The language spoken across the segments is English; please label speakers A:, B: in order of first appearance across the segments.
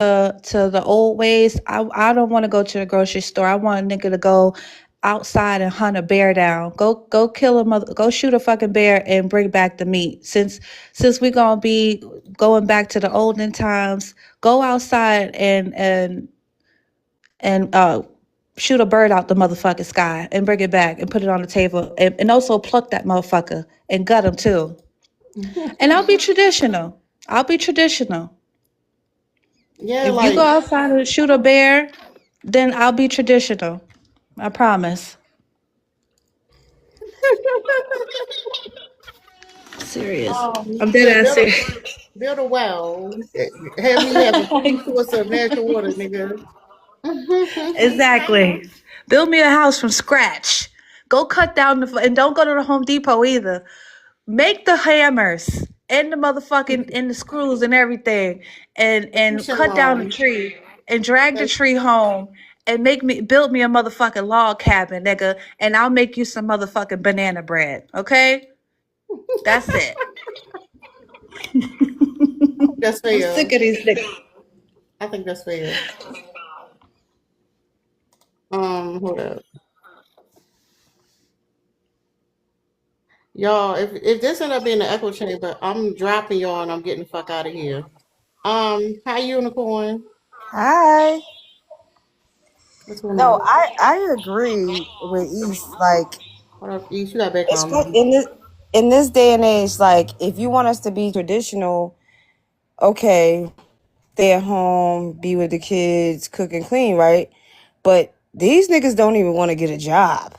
A: to the old ways. I don't want to go to the grocery store. I want a nigga to go outside and hunt a bear down. Go kill a mother. Go shoot a fucking bear and bring back the meat. Since we gonna be going back to the olden times, go outside and shoot a bird out the motherfucking sky and bring it back and put it on the table and also pluck that motherfucker and gut him too. And I'll be traditional. I'll be traditional.
B: Yeah,
A: If you go outside and shoot a bear, then I'll be traditional. I promise. Serious. I'm
B: yeah,
A: dead ass serious.
B: build a well. Have me have a clean source of natural water, nigga.
A: Exactly. Build me a house from scratch. Go cut down and don't go to the Home Depot either. Make the hammers and the motherfucking and the screws and everything, and cut down the tree and drag the tree home and build me a motherfucking log cabin, nigga, and I'll make you some motherfucking banana bread. Okay, that's it.
B: That's
A: I'm
B: fair.
A: sick of these niggas.
B: I think that's fair. Hold up. Y'all, if this end up being an echo chamber, I'm dropping y'all and I'm getting the fuck out of here. Hi Unicorn.
C: Hi.
B: What's going
C: No,
B: on?
C: I agree with East. Like,
B: What up, East? You got background noise.
C: in this day and age, like if you want us to be traditional, okay, stay at home, be with the kids, cook and clean, right? But these niggas don't even want to get a job.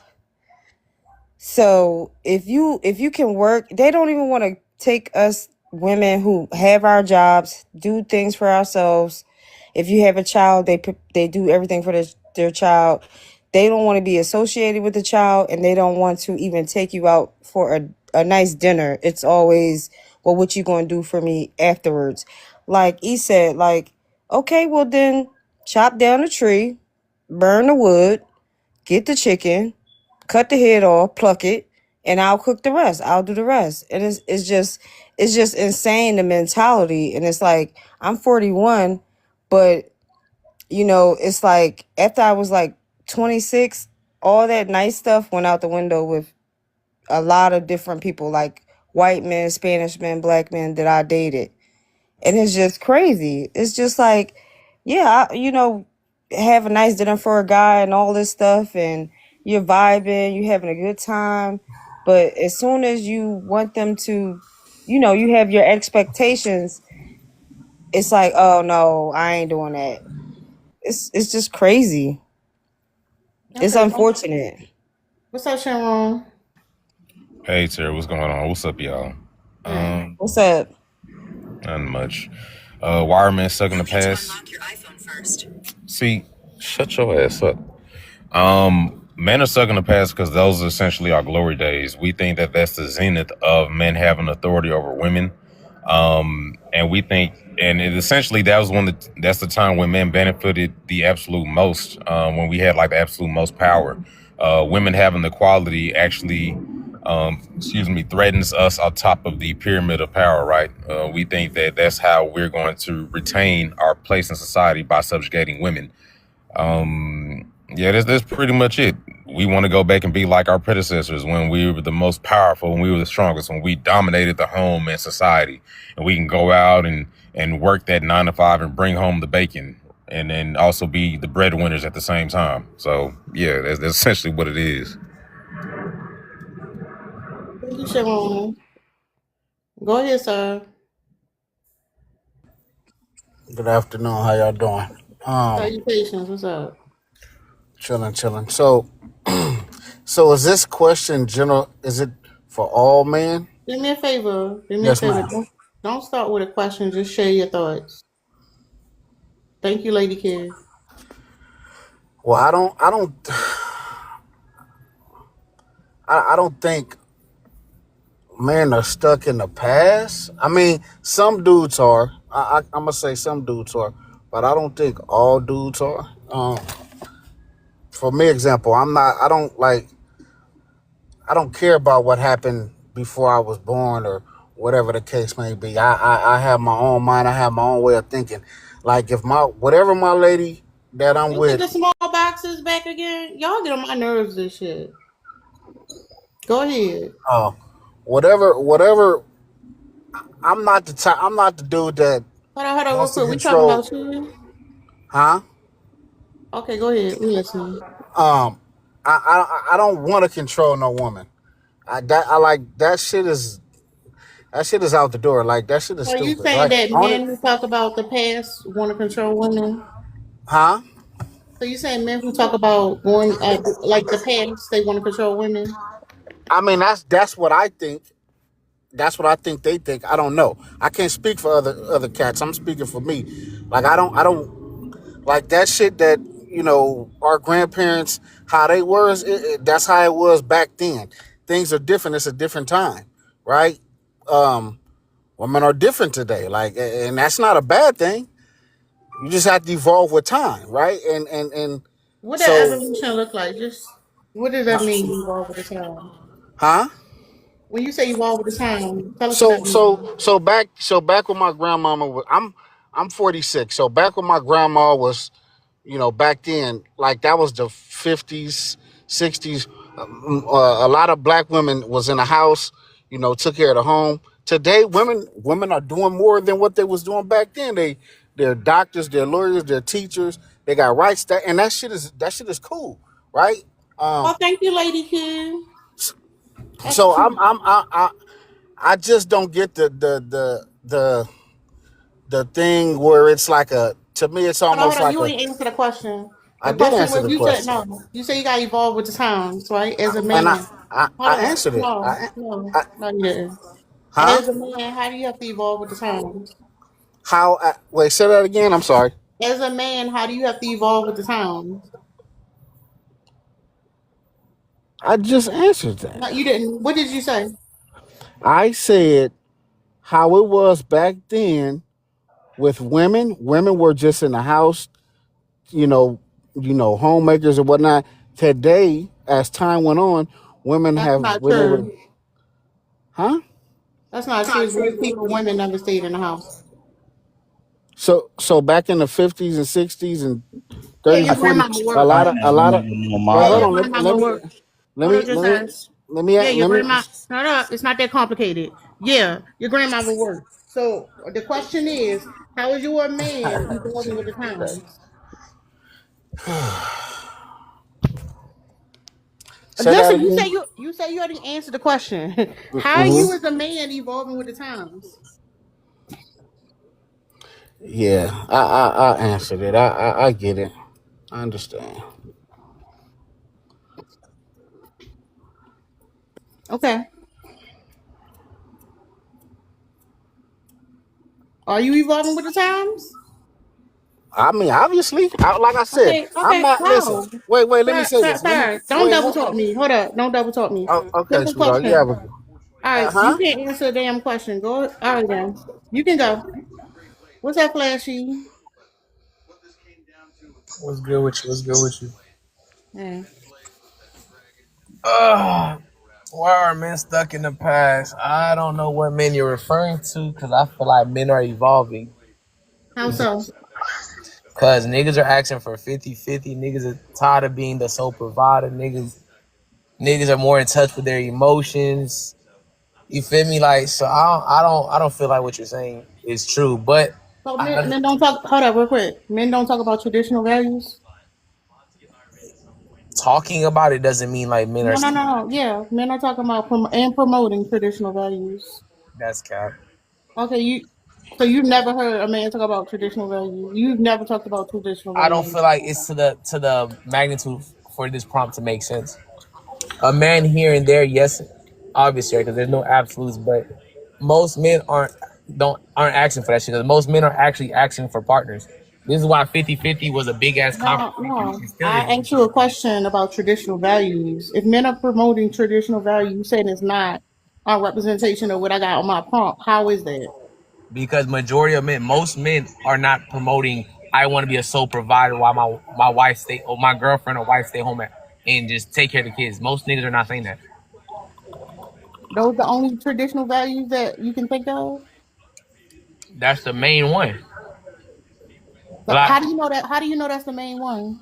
C: So if you can work, they don't even want to take us women who have our jobs, do things for ourselves. If you have a child, they do everything for their child. They don't want to be associated with the child, and they don't want to even take you out for a nice dinner. It's always, well, what you gonna do for me afterwards? Like he said, like, okay, well then chop down a tree, burn the wood, get the chicken, cut the head off, pluck it, and I'll cook the rest. I'll do the rest. And it's just insane, the mentality. And it's like, I'm 41, but you know, it's like after I was like 26, all that nice stuff went out the window with a lot of different people, like white men, Spanish men, black men that I dated. And it's just crazy. It's just like, yeah, you know, have a nice dinner for a guy and all this stuff, and you're vibing, you having a good time. But as soon as you want them to, you know, you have your expectations, it's like, oh no, I ain't doing that. It's just crazy. It's
B: Okay.
C: unfortunate.
B: What's up, Sharon?
D: Hey Terry, what's going on? What's up, y'all?
C: What's up?
D: Nothing much. Wireman sucking the pass. See, shut your ass up. Men are sucking the pass because those are essentially our glory days. We think that that's the zenith of men having authority over women. And we think, and it essentially that was that's the time when men benefited the absolute most, when we had like the absolute most power. Women having the quality actually, threatens us on top of the pyramid of power, right? We think that that's how we're going to retain our place in society, by subjugating women. Yeah, that's pretty much it. We want to go back and be like our predecessors when we were the most powerful, when we were the strongest, when we dominated the home and society, and we can go out and work that 9 to 5 and bring home the bacon, and then also be the breadwinners at the same time. So yeah, that's essentially what it is.
B: Thank you, Sharon. Go ahead, sir.
E: Good afternoon. How y'all doing?
B: Salutations. What's up?
E: Chilling. So is this question general? Is it for all men?
B: Do me a favor.
E: Yes, ma'am.
B: Don't start with a question. Just share your thoughts. Thank you, Lady Kid.
E: Well, I don't think men are stuck in the past. I mean, some dudes are. I'm gonna say some dudes are, but I don't think all dudes are. For me, example, I'm not. I don't care about what happened before I was born or whatever the case may be. I have my own mind. I have my own way of thinking. Like if whatever my lady that I'm
B: You get
E: with,
B: the small boxes back again. Y'all get on my nerves. This shit. Go ahead.
E: whatever. I'm not the type. I'm not the dude that
B: Hold on, real
E: wants to
B: quick. We talking
E: control.
B: about you?
E: Huh?
B: Okay, go ahead. We listening.
E: Um, I don't want to control no woman. I like that shit is out the door. Like that shit is
B: So you
E: stupid.
B: saying
E: Like
B: that
E: on it,
B: men who talk about the past want to control women?
E: huh?
B: So you saying men who talk about going like the past, they want to control women?
E: I mean that's what I think. That's what I think they think. I don't know. I can't speak for other cats. I'm speaking for me. Like I don't like that shit that our grandparents how they were. That's how it was back then. Things are different. It's a different time, right? Um, Women are different today. Like, and that's not a bad thing. You just have to evolve with time, right? And
B: What does
E: so,
B: evolution look like? Just what does that mean? Evolve with the time.
E: huh?
B: When you say evolve with the time, tell us what
E: So
B: that means.
E: so so back when my grandmama was, I'm 46. So back when my grandma was, back then, like that was the 50s, 60s. A lot of black women was in the house, took care of the home. Today, women are doing more than what they was doing back then. They're doctors, they're lawyers, they're teachers. They got rights, and that shit is cool, right?
B: Oh,
E: Um,
B: thank you, Lady Q. That's
E: so
B: cute.
E: I just don't get the thing where it's like to me it's almost
B: Hold on.
E: like
B: You ain't answer the question.
E: I
B: The
E: did
B: question
E: answer
B: was
E: the
B: you said
E: question.
B: no. You say you got to evolve with the times, right? As a
E: And
B: man. Hold
E: I
B: on.
E: answered it.
B: No,
E: I,
B: no,
E: I
B: no, you didn't.
E: huh?
B: As a man, how do you have to evolve with the times?
E: Wait, say that again. I'm sorry.
B: As a man, how do you have to evolve with the times?
E: I just answered that.
B: No, you didn't. What did you say?
E: I said how it was back then with women. Women were just in the house, you know, homemakers and whatnot. Today, as time went on, women
B: That's
E: have
B: not
E: been able
B: true.
E: to, huh?
B: That's not true. Most people, women never stayed in the house.
E: So back in the 50s and 60s and
B: Yeah,
E: 30s
B: your
E: and 40s,
B: grandmama
E: a
B: worked.
E: lot of well,
B: Yeah,
E: hold
B: your
E: on.
B: grandmama worked.
E: Let
B: Hold
E: me
B: on, just
E: let me
B: ask.
E: let me
B: Yeah, your
E: let me
B: grandma. No, no, it's not that complicated. Yeah, your grandmother worked. So the question is, how is you a man evolving with the times?
E: say that
B: Listen,
E: again.
B: you say you already answered the question. How are you
E: Hmm.
B: as a man evolving with the times?
E: Yeah, I answered it. I get it. I understand.
B: Okay. Are you evolving with the times?
E: I mean, obviously, like I said,
B: Okay,
E: I'm
B: okay.
E: not. Listen,
B: How?
E: wait. Let me
B: Sir,
E: say
B: sir,
E: this. Let me
B: sir, don't
E: wait.
B: double talk me. Hold up. Don't double talk me.
E: Oh, okay,
B: Simple
E: sweetheart. Yeah,
B: question.
E: but
B: All right, you
E: huh?
B: can't answer a damn question. Go. All right, then. You can go. What's that flashy?
F: What's good with you? What's good with you?
B: Yeah.
F: Why are men stuck in the past? I don't know what men you're referring to because I feel like men are evolving.
B: How so?
F: Because niggas are asking for 50-50. Niggas are tired of being the sole provider. Niggas are more in touch with their emotions. You feel me? Like, so I don't feel like what you're saying is true. But
B: So
F: I,
B: men don't talk. Hold up, real quick. Men don't talk about traditional values.
F: talking about it doesn't mean like men are.
B: No, no, no, no. Yeah, men are talking about promoting traditional values.
F: That's cap.
B: Okay, you. So you've never heard a man talk about traditional values. You've never talked about traditional
F: I don't
B: values.
F: feel like it's to the magnitude for this prompt to make sense. A man here and there, yes, obviously, because there's no absolutes, but most men aren't asking for that shit. Because most men are actually asking for partners. This is why 50-50 was a big ass
B: No,
F: conversation.
B: no.
F: It still
B: I
F: is.
B: asked you a question about traditional values. If men are promoting traditional values, you saying it's not a representation of what I got on my prompt. How is that?
F: Because majority of men, most men are not promoting. I want to be a sole provider while my wife stay or my girlfriend or wife stay home and just take care of the kids. Most niggas are not saying that.
B: Those the only traditional values that you can think of?
F: That's the main one.
B: So
F: Like,
B: how do you know that? How do you know that's the main one?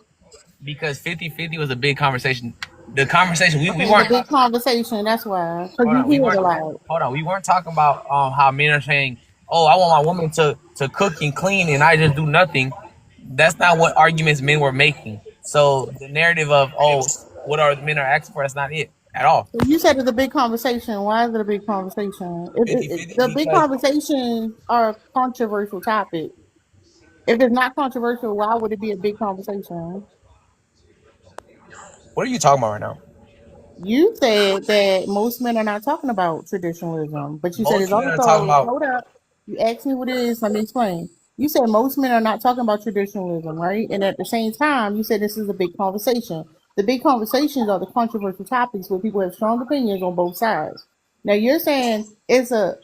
F: because 50-50 was a big conversation. The conversation we
B: Okay, the
F: weren't
B: big conversation. That's why, because
F: hold
B: you
F: on, we
B: hear it
F: weren't
B: a lot.
F: hold on, we weren't talking about how men are saying, "Oh, I want my woman to cook and clean and I just do nothing." That's not what arguments men were making. So the narrative of, "Oh, what are men are asking for," that's not it at all.
B: So you said it's a big conversation. Why is it a big conversation?
F: 50-50
B: The big
F: because
B: conversations are a controversial topic. If it's not controversial, why would it be a big conversation?
F: what are you talking about right now?
B: You said that most men are not talking about traditionalism, but you said it's
F: Most men are talking
B: also,
F: about
B: hold up. You asked me what it is. Let me explain. You said most men are not talking about traditionalism, right? And at the same time, you said this is a big conversation. The big conversations are the controversial topics where people have strong opinions on both sides. Now you're saying it's a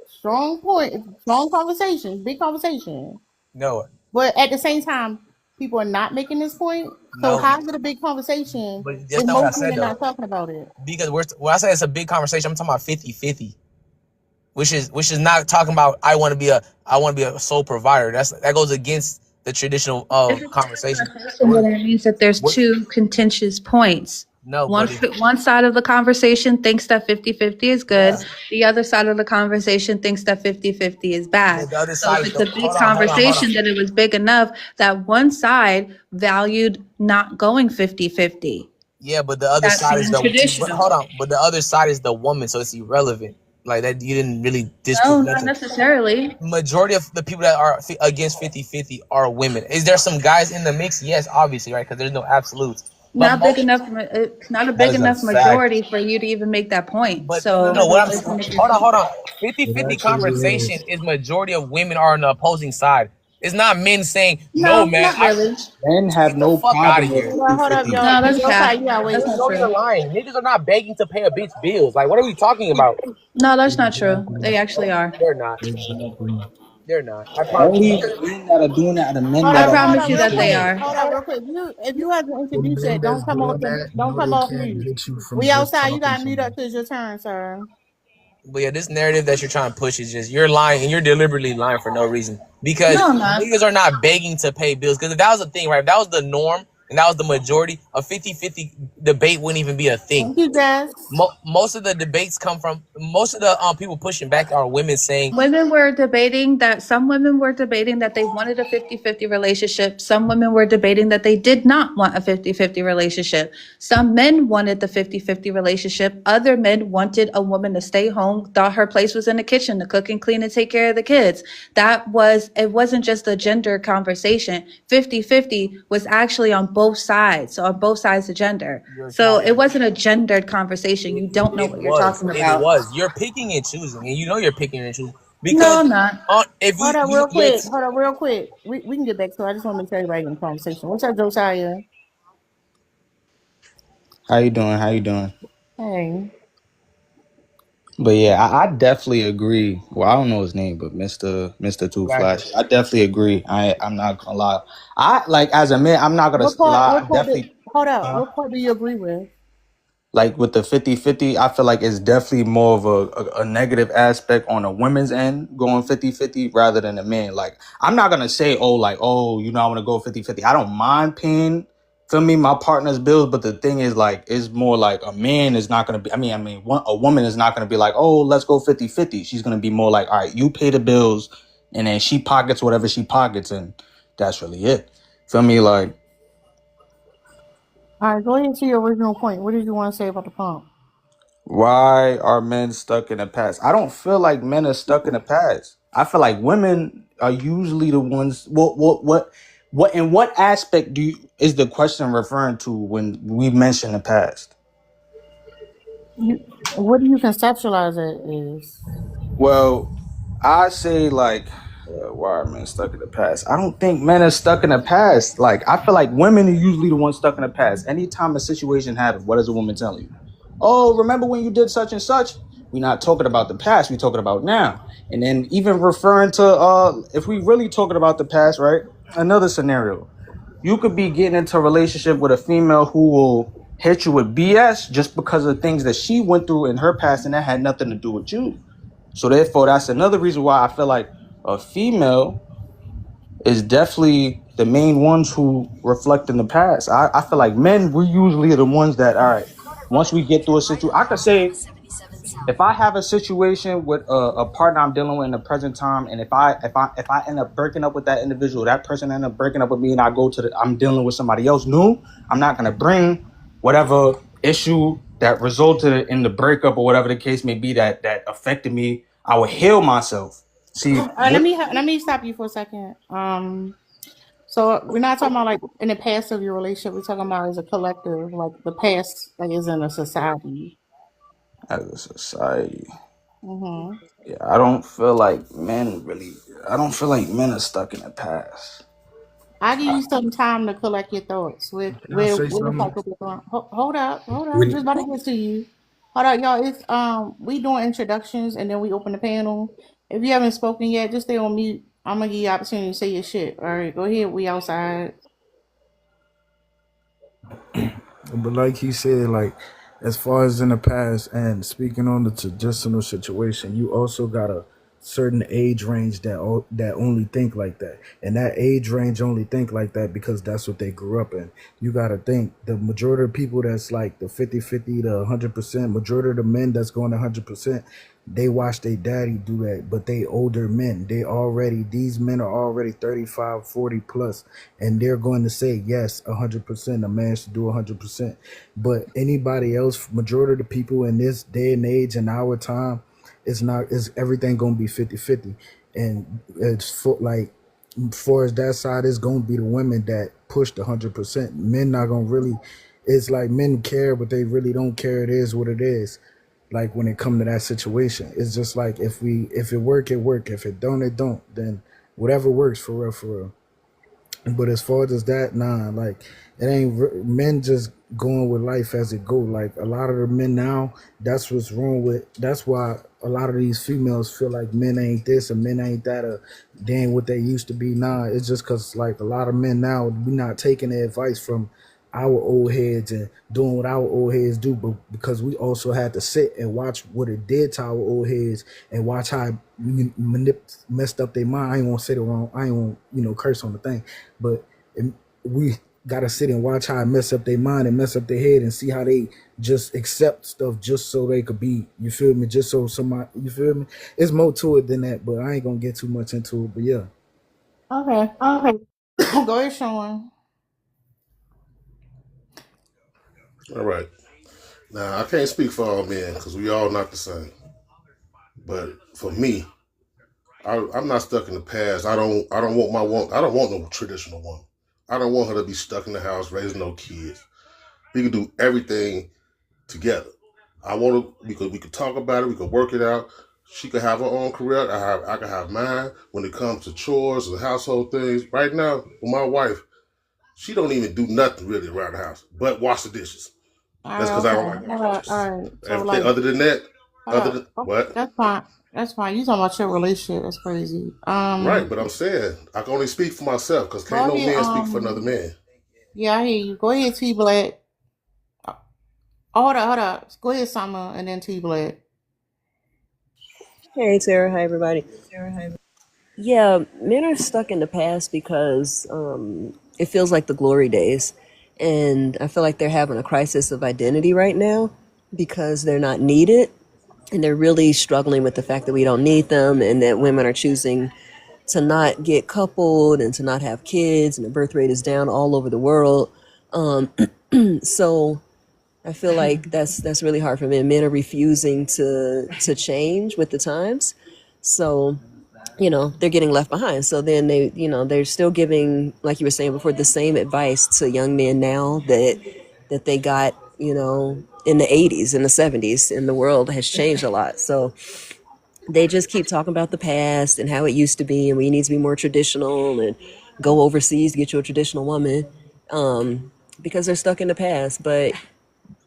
B: strong point, it's a strong conversation, big conversation.
F: no,
B: But at the same time, people are not making this point. So
F: no,
B: how is it a big conversation
F: but
B: if
F: that's not what I
B: most men
F: said
B: are
F: though.
B: not talking about it?
F: Because when I say it's a big conversation, I'm talking about 50-50. Which is not talking about I want to be a sole provider. That goes against the traditional
A: If it's
F: conversation.
A: conversation, then it means that there's
F: What?
A: two contentious points.
F: No,
A: One,
F: but
A: one side of the conversation thinks that 50-50 is good.
F: yeah,
A: The other side of the conversation thinks that 50-50 is bad.
F: but the other
A: So
F: side
A: if
F: is
A: it's a big
F: hold on.
A: conversation, then it was big enough that one side valued not going 50-50.
F: Yeah, but the other
A: That
F: side is
A: being
F: but
A: traditional.
F: hold on, but the other side is the woman, so it's irrelevant. Like that, you didn't really disprove
A: No, not
F: nothing.
A: necessarily.
F: Majority of the people that are against 50-50 are women. Is there some guys in the mix? Yes, obviously, right? Because there's no absolutes. But
A: Not big
F: most,
A: enough, not a
D: That
A: big
D: is a
A: enough
D: fact.
A: majority for you to even make that point.
F: but
A: So
F: no, what I'm
A: listen, if you're
F: hold on. 50-50 conversation is majority of women are on the opposing side. It's not men saying, "No,
A: no,
F: man,
A: not really.
G: Men have
F: get the
G: no
F: fuck out of
G: problem with
F: here."
B: Hold up,
G: 50-50.
B: y'all.
A: No, that's
B: Okay,
A: cap.
B: you gotta wait.
A: That's not
F: Majority are
A: true.
F: lying. Niggas are not begging to pay a bitch bills. Like, what are we talking about?
A: No, that's not true. They actually are.
F: They're not. They're not. I promise you.
G: Only men that are doing that are the men
B: Hold
A: I
G: that
B: up,
G: are
B: hold
A: promise
B: up,
A: you
B: real
A: that they
B: quick.
A: are.
B: Hold up, real quick. If you haven't
E: The
B: introduced
E: men
B: it,
E: that's
B: don't come off
E: doing that
B: don't
E: know
B: come
E: they
B: off
E: can't
B: mute.
E: get you from
B: We
E: just
B: outside. You
E: talking
B: got
E: to
B: mute
E: them.
B: up till it's your turn, sir.
F: But yeah, this narrative that you're trying to push is just you're lying and you're deliberately lying for no reason because
A: No, I'm not.
F: niggas are not begging to pay bills. Because if that was the thing, right? If that was the norm and that was the majority, a 50-50 debate wouldn't even be a thing.
B: Thank you, Jess.
F: Most of the debates come from most of the people pushing back are women saying,
A: Women were debating that some women were debating that they wanted a 50-50 relationship. Some women were debating that they did not want a 50-50 relationship. Some men wanted the 50-50 relationship. Other men wanted a woman to stay home, thought her place was in the kitchen to cook and clean and take care of the kids. It wasn't just a gender conversation. 50-50 was actually on both sides, so on both sides of gender.
F: you're
A: So
F: trying
A: it
F: to.
A: wasn't a gendered conversation. You don't know
F: It
A: what you're
F: was.
A: talking
F: It
A: about.
F: was. You're picking and choosing, and you know you're picking and choosing
A: No,
F: because
A: I'm not.
F: if
B: Hold up,
F: we
B: real quick. Hold up, real quick. We can get back to it. I just want to make sure everybody in the conversation. What's up, Josiah?
G: How you doing? How you doing?
B: Hey.
G: But yeah, I definitely agree. Well, I don't know his name, but Mr. Two Flash. I definitely agree. I'm not gonna lie. I like as a man, I'm not gonna
B: What part?
G: lie. I
B: What part?
G: definitely
B: Hold up. What part do you agree with?
G: like with the 50-50, I feel like it's definitely more of a negative aspect on a women's end going 50-50 rather than a man. Like, I'm not going to say, oh, like, oh, you know, I want to go 50-50. I don't mind paying, feel me, my partner's bills. But the thing is, like, it's more like a man is not going to be, a woman is not going to be like, oh, let's go 50-50. She's going to be more like, all right, you pay the bills and then she pockets whatever she pockets. And that's really it. Feel me? Like,
B: All right, go ahead to your original point. What did you want to say about the pump?
G: why are men stuck in the past? I don't feel like men are stuck in the past. I feel like women are usually the ones. What? In what aspect is the question referring to when we mention the past?
B: What do you conceptualize it is?
G: Well, I say like, why are men stuck in the past? I don't think men are stuck in the past. Like, I feel like women are usually the ones stuck in the past. Anytime a situation happens, what does a woman tell you? Oh, remember when you did such and such? We're not talking about the past. We're talking about now. And then even referring to, if we really talking about the past, right? Another scenario. You could be getting into a relationship with a female who will hit you with BS just because of things that she went through in her past and that had nothing to do with you. So therefore, that's another reason why I feel like a female is definitely the main ones who reflect in the past. I feel like men, we're usually the ones that, all right, once we get through a situation, I could say if I have a situation with a partner I'm dealing with in the present time, and if I end up breaking up with that individual, that person end up breaking up with me, and I'm dealing with somebody else new, I'm not gonna bring whatever issue that resulted in the breakup or whatever the case may be that affected me. I will heal myself. See,
B: Let me stop you for a second. So we're not talking about like in the past of your relationship. We're talking about as a collective, like the past, like is in a society.
G: as a society,
B: Mm-hmm.
G: yeah, I don't feel like men are stuck in the past.
B: I'll give you some time to collect your thoughts.
E: Can I say
B: Where the
E: something?
B: fuck are we going? Hold up, hold up.
E: When
B: Just about to get to you. Hold up, y'all. It's we doing introductions and then we open the panel. If you haven't spoken yet, just stay on mute. I'm gonna give you opportunity to say your shit. All right, go ahead. We outside.
E: But like he said, like as far as in the past and speaking on the traditional situation, you also got a certain age range that only think like that, and that age range only think like that because that's what they grew up in. You got to think the majority of people that's like the 50-50 to 100%, majority of the men that's going 100%, they watch their daddy do that, but they older men. These men are already 35, 40 plus, and they're going to say, yes, 100%, a man should do 100%. But anybody else, majority of the people in this day and age in our time, is everything going to be 50-50. And it's for, like, far as that side is going to be the women that push the 100%. Men not going to really, it's like men care, but they really don't care. It is what it is. Like when it come to that situation, it's just like if it work, it work. If it don't, it don't. Then whatever works for real, for real. But as far as that, nah, like it ain't men just going with life as it go. Like a lot of the men now, that's what's wrong with. That's why a lot of these females feel like men ain't this or men ain't that or they ain't what they used to be. Nah, it's just because like a lot of men now, we not taking the advice from our old heads and doing what our old heads do, but because we also had to sit and watch what it did to our old heads and watch how it messed up their mind. I ain't gonna say it wrong. I ain't gonna curse on the thing, but we gotta sit and watch how it mess up their mind and mess up their head and see how they just accept stuff just so they could be, you feel me? Just so somebody, you feel me? It's more to it than that, but I ain't gonna get too much into it. But yeah.
B: Okay. Go ahead, Sean.
H: All right. Now I can't speak for all men because we all not the same. But for me, I'm not stuck in the past. I don't want no traditional woman. I don't want her to be stuck in the house raising no kids. We can do everything together. We could talk about it. We could work it out. She could have her own career. I could have mine. When it comes to chores and household things, right now with my wife, she don't even do nothing really around the house but wash the dishes.
B: All
H: That's
B: right,
H: because I don't
B: okay.
H: like washing dishes.
B: All right. So
H: Everything
B: like,
H: other than that,
B: oh,
H: what?
B: that's fine. That's fine. You talking about your relationship? That's crazy.
H: Right, but I'm saying I can only speak for myself because
B: Go
H: can't no
B: ahead.
H: man speak for another man.
B: Yeah, I hear you. Go ahead, T Black. Oh, hold up. Go ahead, Summer, and then T Black.
I: Hey Sarah, hi everybody. Yeah, men are stuck in the past because it feels like the glory days. And I feel like they're having a crisis of identity right now because they're not needed. And they're really struggling with the fact that we don't need them and that women are choosing to not get coupled and to not have kids, and the birth rate is down all over the world. So I feel like that's really hard for men. Men are refusing to change with the times. So they're getting left behind. So then they're still giving, like you were saying before, the same advice to young men now that they got, in the 80s and the 70s, and the world has changed a lot. So they just keep talking about the past and how it used to be, and we need to be more traditional and go overseas to get you a traditional woman, because they're stuck in the past. But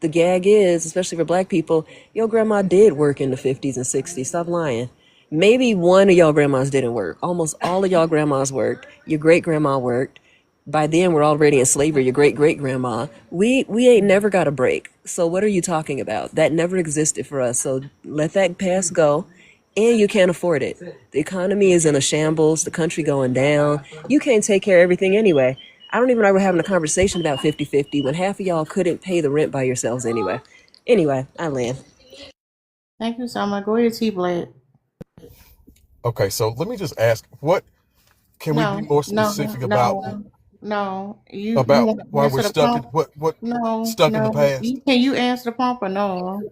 I: the gag is, especially for black people, your grandma did work in the 50s and 60s. Stop lying. Maybe one of y'all grandmas didn't work. Almost all of y'all grandmas worked. Your great grandma worked. By then, we're already in slavery. Your great great grandma. We ain't never got a break. So what are you talking about? That never existed for us. So let that past go and you can't afford it. The economy is in a shambles, the country going down. You can't take care of everything anyway. I don't even know we're having a conversation about 50-50 when half of y'all couldn't pay the rent by yourselves anyway. Anyway, I land.
B: Thank you, Summer. Go ahead, T Blade.
J: Okay, so let me just ask, what can we be
B: No,
J: more
B: no,
J: specific
B: no, no. You
J: about
B: want to
J: why we're
B: answer the
J: stuck in
B: prompt?
J: what
B: No,
J: stuck in the
B: no.
J: past?
B: Can you answer the prompt or no?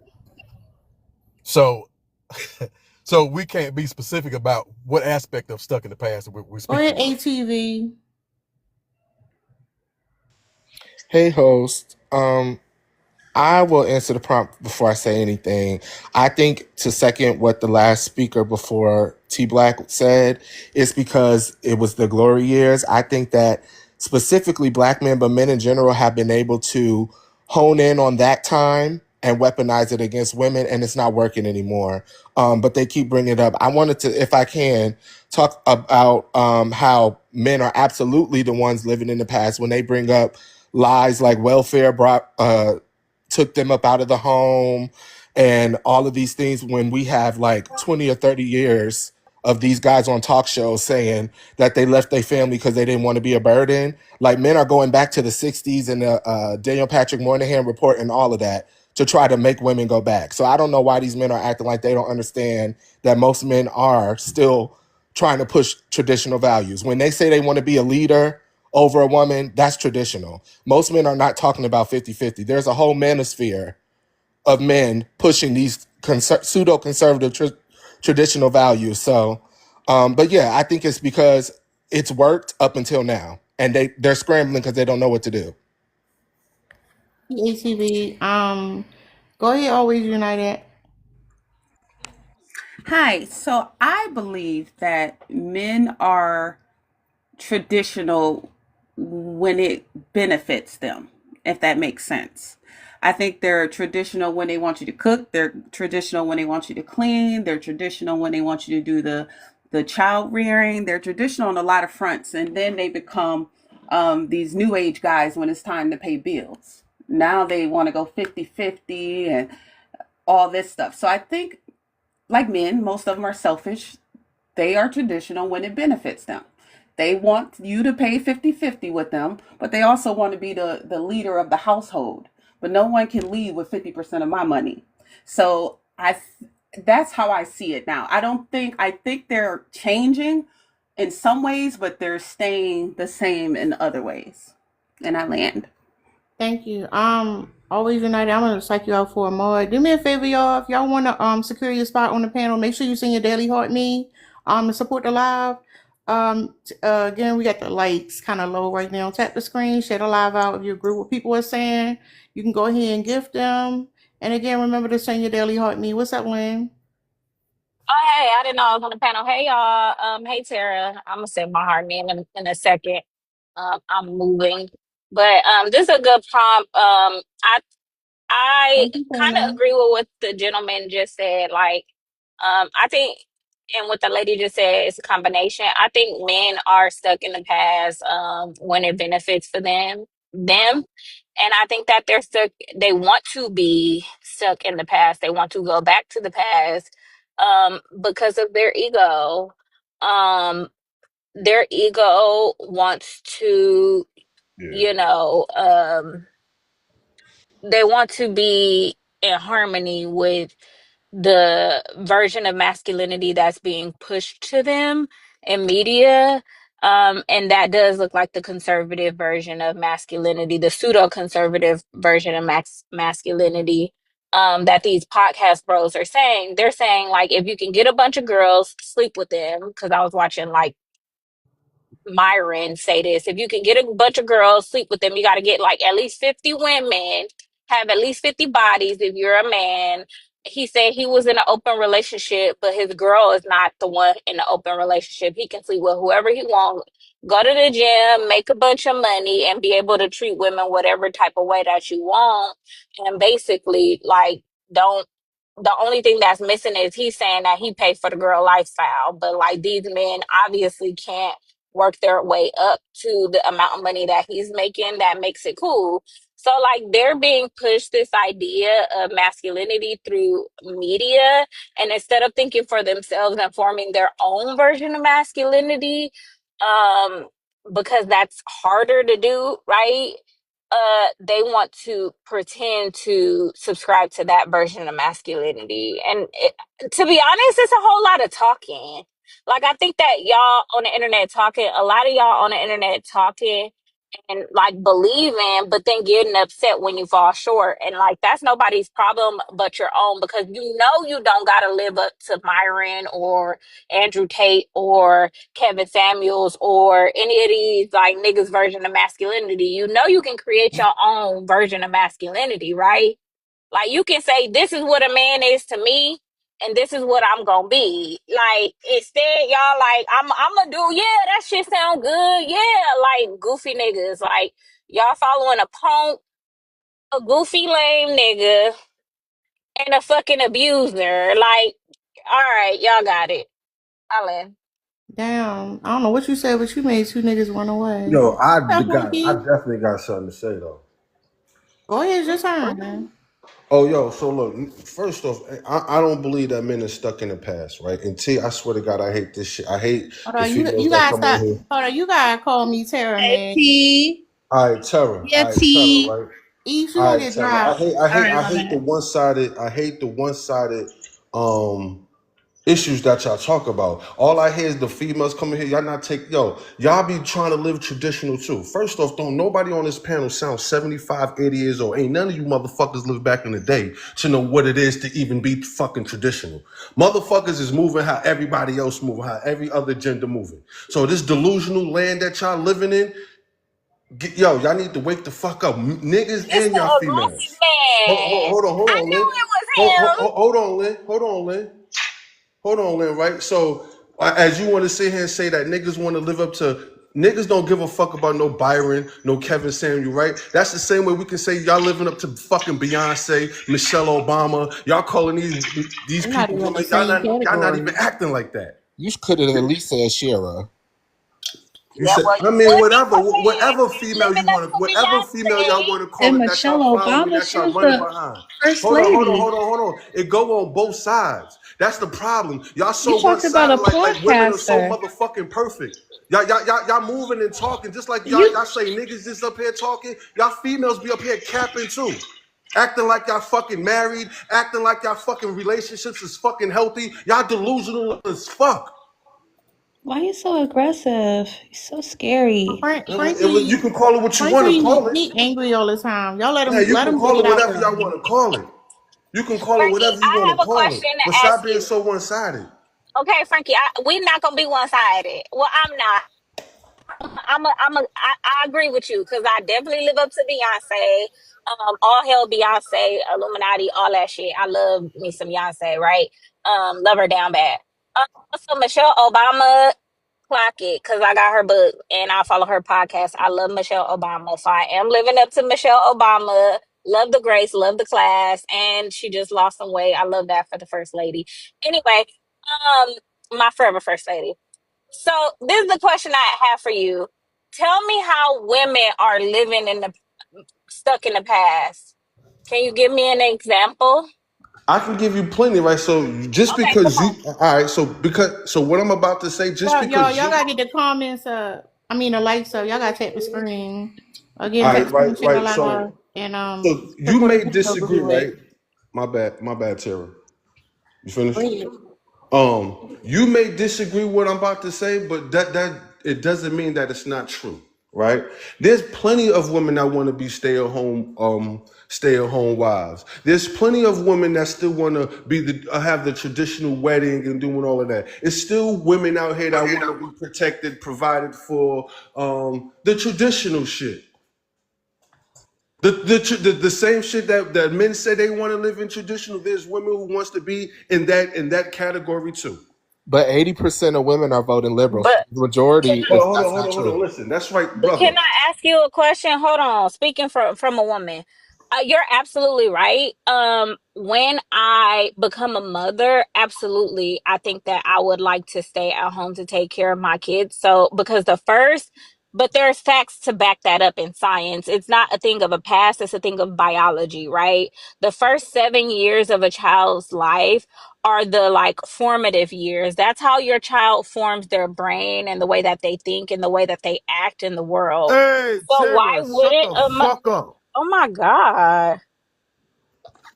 J: So, so we can't be specific about what aspect of stuck in the past we're
B: Go ahead,
J: speaking of.
B: ATV.
K: Hey, host. I will answer the prompt before I say anything. I think to second what the last speaker before T Black said is because it was the glory years. I think that specifically black men, but men in general, have been able to hone in on that time and weaponize it against women, and it's not working anymore. But they keep bringing it up. I wanted to, if I can, talk about how men are absolutely the ones living in the past when they bring up lies like welfare brought took them up out of the home and all of these things, when we have like 20 or 30 years of these guys on talk shows saying that they left their family because they didn't want to be a burden. Like, men are going back to the 60s and the Daniel Patrick Moynihan report and all of that to try to make women go back. So I don't know why these men are acting like they don't understand that most men are still trying to push traditional values. When they say they want to be a leader over a woman, that's traditional. Most men are not talking about 50-50. There's a whole manosphere of men pushing these pseudo-conservative traditional values. So, but yeah, I think it's because it's worked up until now, and they're scrambling because they don't know what to do.
B: ATV. Go ahead, Always United.
L: Hi. So I believe that men are traditional when it benefits them, if that makes sense. I think they're traditional when they want you to cook. They're traditional when they want you to clean. They're traditional when they want you to do the child rearing. They're traditional on a lot of fronts, and then they become these new age guys when it's time to pay bills. Now they want to go 50-50 and all this stuff. So I think, like men, most of them are selfish. They are traditional when it benefits them. They want you to pay 50-50 with them, but they also want to be the leader of the household. But no one can lead with 50% of my money. So that's how I see it now. I think they're changing in some ways, but they're staying the same in other ways. And I land.
B: Thank you. Always United. I'm gonna psych you out for a mod. Do me a favor, y'all. If y'all wanna secure your spot on the panel, make sure you send your daily heart me and support the live. Again, we got the lights kind of low right now. Tap the screen, share the live out. If you agree with what people are saying, you can go ahead and gift them. And again, remember to send your daily heart me. What's up, Lynn?
M: Oh, hey, I didn't know I was on the panel. Hey, y'all. Hey, Tara. I'm gonna send my heart in a second. I'm moving, but this is a good prompt. I
B: Thank you,
M: kind of
B: Tara.
M: agree with what the gentleman just said. Like, I think, and what the lady just said is a combination. I think men are stuck in the past when it benefits for them, and I think that they're stuck. They want to be stuck in the past. They want to go back to the past because of their ego. Um, their ego wants to,
D: Yeah.
M: you know, they want to be in harmony with the version of masculinity that's being pushed to them in media. And that does look like the conservative version of masculinity, the pseudo conservative version of masculinity, that these podcast bros are saying. They're saying, like, if you can get a bunch of girls, sleep with them. Because I was watching, like, Myron say this. If you can get a bunch of girls, sleep with them, you got to get like at least 50 women, have at least 50 bodies if you're a man. He said he was in an open relationship, but his girl is not the one in the open relationship. He can sleep with whoever he wants, go to the gym, make a bunch of money, and be able to treat women whatever type of way that you want. And basically, like, don't the only thing that's missing is he's saying that he paid for the girl lifestyle, but like these men obviously can't work their way up to the amount of money that he's making that makes it cool. So like they're being pushed this idea of masculinity through media, and instead of thinking for themselves and forming their own version of masculinity, um, because that's harder to do, right? They want to pretend to subscribe to that version of masculinity. And to be honest, it's a whole lot of talking. Like, I think that y'all on the internet talking, a lot of y'all on the internet talking and like believing, but then getting upset when you fall short. And like, that's nobody's problem but your own, because you know you don't got to live up to Myron or Andrew Tate or Kevin Samuels or any of these like niggas version of masculinity. You know you can create your own version of masculinity, right? Like you can say this is what a man is to me, and this is what I'm gonna be. Like instead, y'all like I'm gonna do, yeah, that shit sound good. Yeah, like goofy niggas. Like y'all following a punk, a goofy lame nigga, and a fucking abuser. Like, all right, y'all got it. Alan.
B: Damn, I don't know what you said, but you made two niggas run away.
N: Yo, I
B: Stop,
N: I
B: Frankie.
N: definitely got something to say though.
B: Go ahead, it's your turn, man.
H: Oh, yo, so look, first off, I don't believe that men are stuck in the past, right? And T, I swear to God, I hate this shit. I hate
B: Hold
H: the
B: on, you
H: females
B: you
H: that
B: gotta
H: come on
B: stop.
H: here.
B: Hold on, you gotta call me Tara,
A: Hey
B: man.
A: T.
H: All right, Terror.
A: Yeah,
H: All right, Terror,
A: T.
H: right?
B: Eve, she
H: All
B: gonna
H: right,
B: get
H: Terror. I
B: dropped.
H: hate, I
A: All
H: hate,
A: right,
H: I
A: my
H: hate the
A: bad.
H: one-sided. I hate the one-sided issues that y'all talk about. All I hear is the females coming here. Y'all not take y'all be trying to live traditional too. First off, don't nobody on this panel sound 75, 80 years old. Ain't none of you motherfuckers live back in the day to know what it is to even be fucking traditional. Motherfuckers is moving how everybody else moving, how every other gender moving. So this delusional land that y'all living in, y'all need to wake the fuck up. Niggas
M: It's
H: and
M: the
H: y'all
M: goofy
H: females.
M: man.
H: Hold
M: I
H: on, Lynn.
M: knew it was him.
H: Hold on, Lynn. Hold on, Lynn, right? So, as you want to sit here and say that niggas want to live up to, niggas don't give a fuck about no Byron, no Kevin Samuel, right? That's the same way we can say y'all living up to fucking Beyonce, Michelle Obama. Y'all calling these
B: They're not
H: people
B: even in the
H: women.
B: same
H: Y'all not even
B: category.
H: acting like that.
K: You could have at least said Shira.
H: You
M: Yeah,
H: said,
M: well,
H: I
M: you
H: mean,
M: would be
H: whatever
M: saying
H: female you
M: living up
H: want to,
M: to
H: whatever female y'all
M: Beyonce.
H: want to call
A: And
H: it that
A: Michelle
H: y'all following,
A: Obama,
H: that
A: she
H: y'all
A: was
H: running
A: the
H: behind.
A: first lady.
H: Hold on. It go on both sides. That's the problem. Y'all
A: You
H: so one
A: talked about a
H: sided, like women are so
A: podcaster.
H: motherfucking perfect. Y'all moving and talking just like
A: You
H: y'all say niggas just up here talking. Y'all females be up here capping too. Acting like y'all fucking married, acting like y'all fucking relationships is fucking healthy. Y'all delusional as fuck.
A: why you so aggressive? You're so scary.
H: You
B: Frankie,
H: can call it what you want to call it.
B: he angry all the time. Y'all
H: Yeah, you
B: let
H: can
B: him get
H: call
B: it
H: it
B: out
H: whatever
B: there.
H: y'all want to call it. You can call it
M: Frankie,
H: whatever you
M: I
H: want
M: have
H: to
M: a
H: call it.
M: question
H: But
M: to
H: stop
M: ask
H: being
M: you.
H: so one-sided.
M: Okay, Frankie, we're not gonna be one sided. Well, I'm not. I agree with you because I definitely live up to Beyonce. All hell Beyonce, Illuminati, all that shit. I love me some Beyonce, right? Love her down bad. Also, Michelle Obama, clock it because I got her book and I follow her podcast. I love Michelle Obama, so I am living up to Michelle Obama. Love the grace, love the class, and she just lost some weight. I love that for the first lady. Anyway, my forever first lady. So this is the question I have for you. Tell me how women are living in the stuck in the past. Can you give me an example?
H: I can give you plenty, right? So just
M: Okay, come
H: because you,
M: on.
H: all right. So what I'm about to say, just because
B: Y'all
H: you,
B: gotta get the comments up. I mean the likes up. Y'all gotta tap the screen. Again,
H: all
B: tap the
H: right,
B: screen, share the
H: right.
B: live, and
H: You
B: support the
H: may
B: video. Go
H: disagree,
B: do it.
H: right? My bad, Tara. You finished?
B: Go ahead.
H: You may disagree with what I'm about to say, but that it doesn't mean that it's not true, right? There's plenty of women that want to be stay at home wives. There's plenty of women that still want to be have the traditional wedding and doing all of that. It's still women out here that want to be protected, provided for, the traditional shit. The same shit that men say they want to live in traditional. There's women who wants to be in that category too.
K: But 80% of women are voting liberal. So
M: But
K: the majority
M: can
K: is that's not
H: Hold on.
K: true.
H: Listen, that's right,
M: But can
H: brother.
M: I ask you a question? Hold on. Speaking from a woman, you're absolutely right. When I become a mother, absolutely, I think that I would like to stay at home to take care of my kids. So because the first but there's facts to back that up in science. It's not a thing of a past, it's a thing of biology, right? The first 7 years of a child's life are the like formative years. That's how your child forms their brain and the way that they think and the way that they act in the world.
N: Hey,
M: So why
N: Tara, shut
M: wouldn't
N: the
M: a
N: fuck up.
M: oh my God.